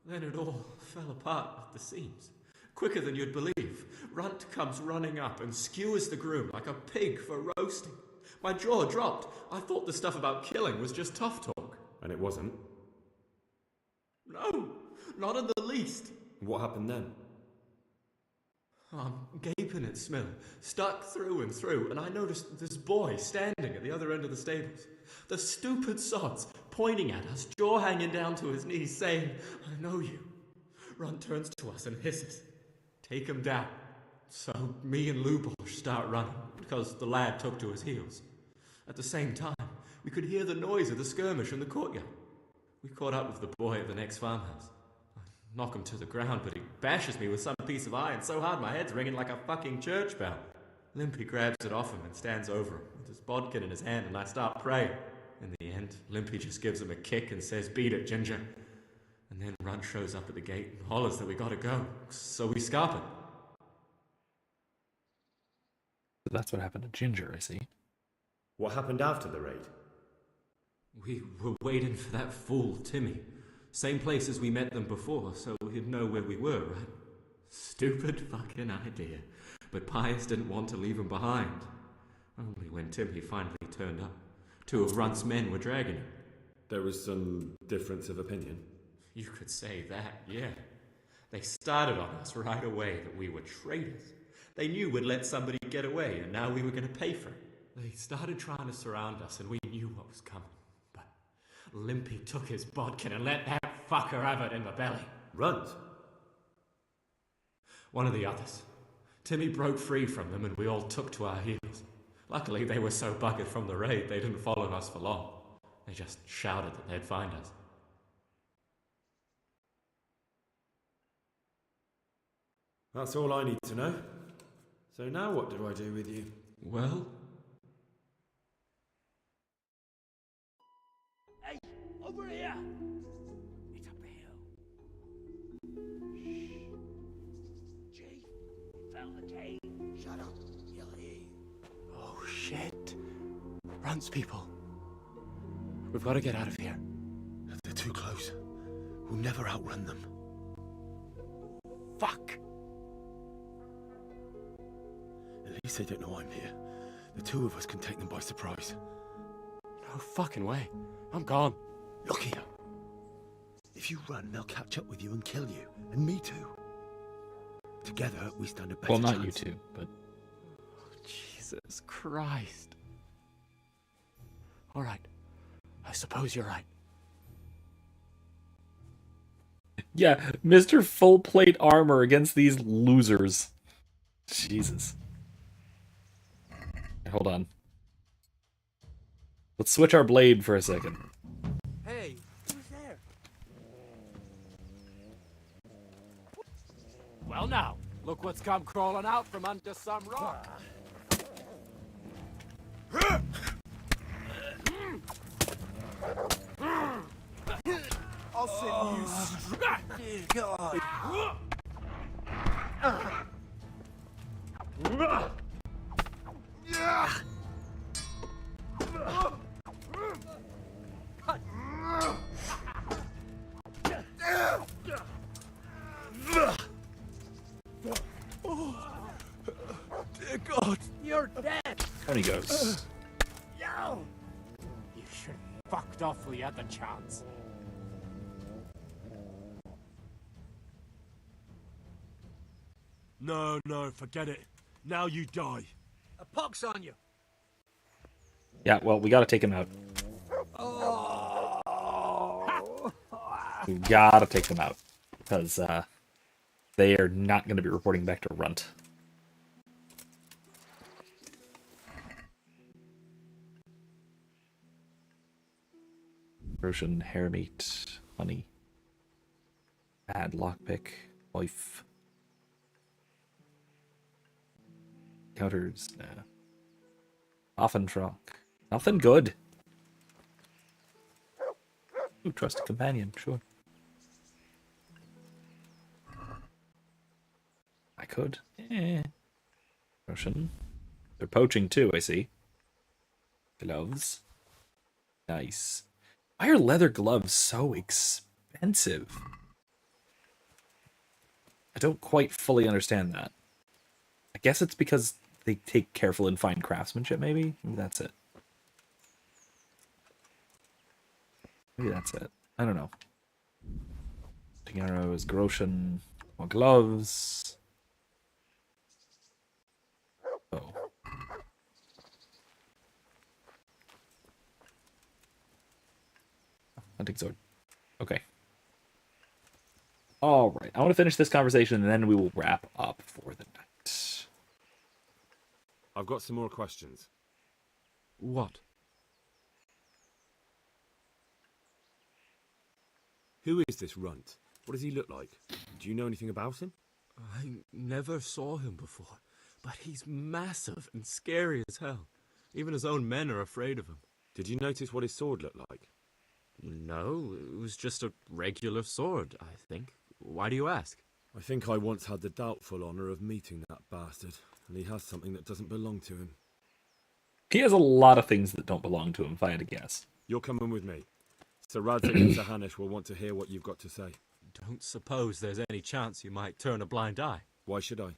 Then it all fell apart at the seams. Quicker than you'd believe. Runt comes running up and skewers the groom like a pig for roasting. My jaw dropped. I thought the stuff about killing was just tough talk. And it wasn't? No, not in the least. What happened then? I'm gaping at Smiller, stuck through and through, and I noticed this boy standing at the other end of the stables. The stupid sods pointing at us, jaw hanging down to his knees, saying, "I know you." Runt turns to us and hisses, "Take him down." So me and Lubosh start running, because the lad took to his heels. At the same time, we could hear the noise of the skirmish in the courtyard. We caught up with the boy at the next farmhouse. I knock him to the ground, but he bashes me with some piece of iron so hard my head's ringing like a fucking church bell. Limpy grabs it off him and stands over him with his bodkin in his hand, and I start praying. In the end, Limpy just gives him a kick and says, "Beat it, Ginger." And then Runt shows up at the gate and hollers that we gotta go, so we scarp it. That's what happened to Ginger, I see. What happened after the raid? We were waiting for that fool, Timmy. Same place as we met them before, so he'd know where we were, right? Stupid fucking idea. But Pius didn't want to leave him behind. Only when Timmy finally turned up, 2 of Runt's men were dragging him. There was some difference of opinion? You could say that, yeah. They started on us right away that we were traitors. They knew we'd let somebody get away, and now we were going to pay for it. They started trying to surround us, and we knew what was coming. But Limpy took his bodkin and let that fucker have it in the belly. Runt? One of the others. Timmy broke free from them, and we all took to our heels. Luckily, they were so buggered from the raid, they didn't follow us for long. They just shouted that they'd find us. That's all I need to know. So now what do I do with you? Well? Hey, over here! It's up the hill. Shh. Chief, we found the cave. Shut up, you'll hear. Oh, shit. Runt's people. We've got to get out of here. They're too close. We'll never outrun them. Fuck! At least they don't know I'm here. The 2 of us can take them by surprise. No fucking way. I'm gone. Look here. If you run, they'll catch up with you and kill you. And me too. Together, we stand a better chance. Well, not you two, but... Jesus Christ. All right. I suppose you're right. Yeah, Mr. Full Plate Armor against these losers. Jesus. Hold on. Let's switch our blade for a second. Hey, who's there? Well now, look what's come crawling out from under some rock. I'll send you straight. Dear God. Dear God, you're dead. Down he goes. Yo! You should have fucked off when you had the chance. No, forget it. Now you die. A pox on you. Yeah, well, we gotta take him out. We gotta take them out. Because, they are not gonna be reporting back to Runt. Roshan, hair meat, honey. Bad lockpick, wife. Counters, nah. Often trunk. Nothing good. Ooh, trust a companion, sure. I could. Roshan. They're poaching too, I see. Gloves. Nice. Why are leather gloves so expensive? I don't quite fully understand that. I guess it's because they take careful and fine craftsmanship, maybe? Maybe that's it. Maybe that's it. I don't know. Arrows, Groshan, more gloves. Hunting sword. Okay. Alright, I want to finish this conversation and then we will wrap up for the night. I've got some more questions. What? Who is this runt? What does he look like? Do you know anything about him? I never saw him before, but he's massive and scary as hell. Even his own men are afraid of him. Did you notice what his sword looked like? No, it was just a regular sword, I think. Why do you ask? I think I once had the doubtful honour of meeting that bastard, and he has something that doesn't belong to him. He has a lot of things that don't belong to him, if I had to guess. You're coming with me. Sir Radzig and Sir Hanush will want to hear what you've got to say. Don't suppose there's any chance you might turn a blind eye. Why should I?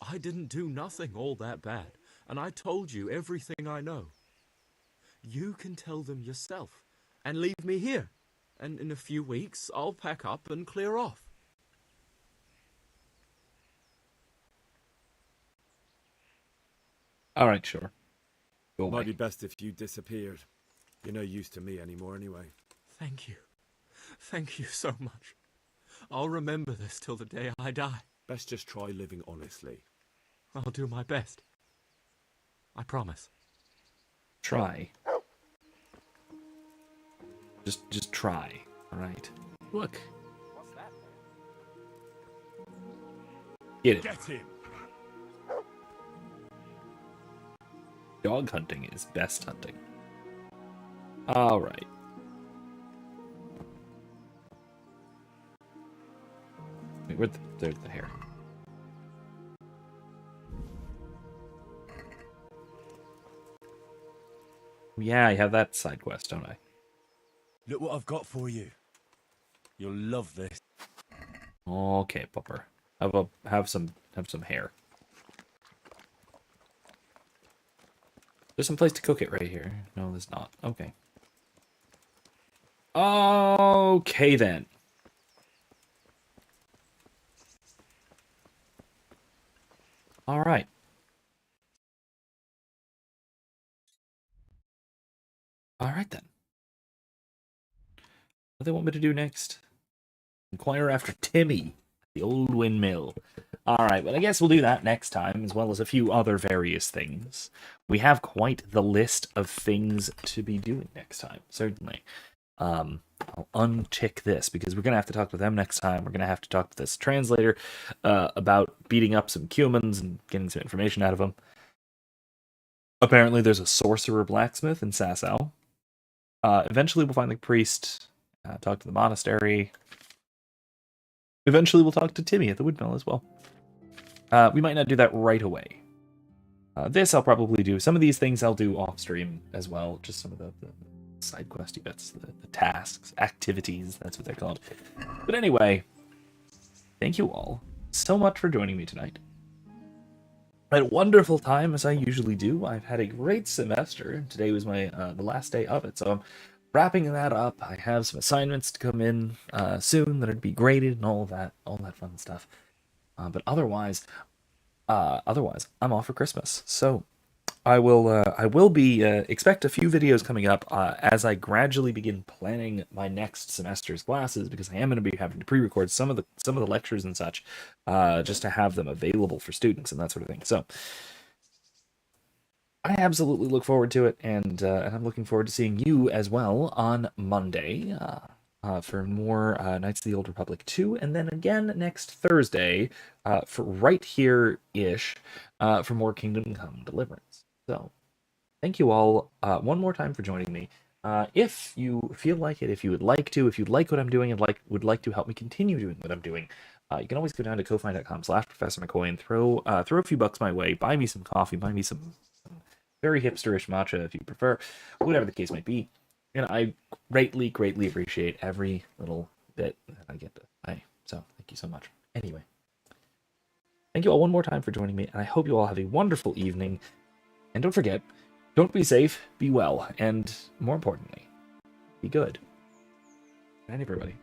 I didn't do nothing all that bad, and I told you everything I know. You can tell them yourself, and leave me here. And in a few weeks, I'll pack up and clear off. Alright, sure. Go away. Might be best if you disappeared. You're no use to me anymore anyway. Thank you. Thank you so much. I'll remember this till the day I die. Best just try living honestly. I'll do my best. I promise. Try. Just try. Alright. Look. What's that? Get it. Get him! Dog hunting is best hunting. Alright. Wait, there's the hair. Yeah, I have that side quest, don't I? Look what I've got for you. You'll love this. Okay, Pupper. Have some hair. There's some place to cook it right here. No, there's not. Okay. Okay then. All right. All right then. What do they want me to do next? Inquire after Timmy, the old windmill. All right, well, I guess we'll do that next time, as well as a few other various things. We have quite the list of things to be doing next time, certainly. I'll untick this, because we're going to have to talk to them next time. We're going to have to talk to this translator about beating up some Cumans and getting some information out of them. Apparently, there's a sorcerer blacksmith in Sasau. Eventually, we'll find the priest, talk to the monastery. Eventually, we'll talk to Timmy at the windmill as well. We might not do that right away. This I'll probably do. Some of these things I'll do off-stream as well. Just some of the side questy bits, the tasks, activities, that's what they're called. But anyway, thank you all so much for joining me tonight. I had a wonderful time, as I usually do. I've had a great semester. Today was my the last day of it, so I'm wrapping that up. I have some assignments to come in soon that would be graded and all that fun stuff. But otherwise, I'm off for Christmas. So I will be expect a few videos coming up as I gradually begin planning my next semester's classes, because I am going to be having to pre-record some of the lectures and such, just to have them available for students and that sort of thing. So I absolutely look forward to it, and I'm looking forward to seeing you as well on Monday for more Knights of the Old Republic 2, and then again next Thursday for right here-ish for more Kingdom Come Deliverance. So, thank you all one more time for joining me. If you feel like it, if you would like to, if you like what I'm doing and would like to help me continue doing what I'm doing, you can always go down to ko-fi.com/ProfessorMcCoy and throw a few bucks my way. Buy me some coffee, buy me some very hipsterish matcha if you prefer, whatever the case might be. And I greatly, greatly appreciate every little bit that I get to buy. So, thank you so much. Anyway, thank you all one more time for joining me, and I hope you all have a wonderful evening. And don't forget, don't be safe, be well, and more importantly, be good. Good night, everybody.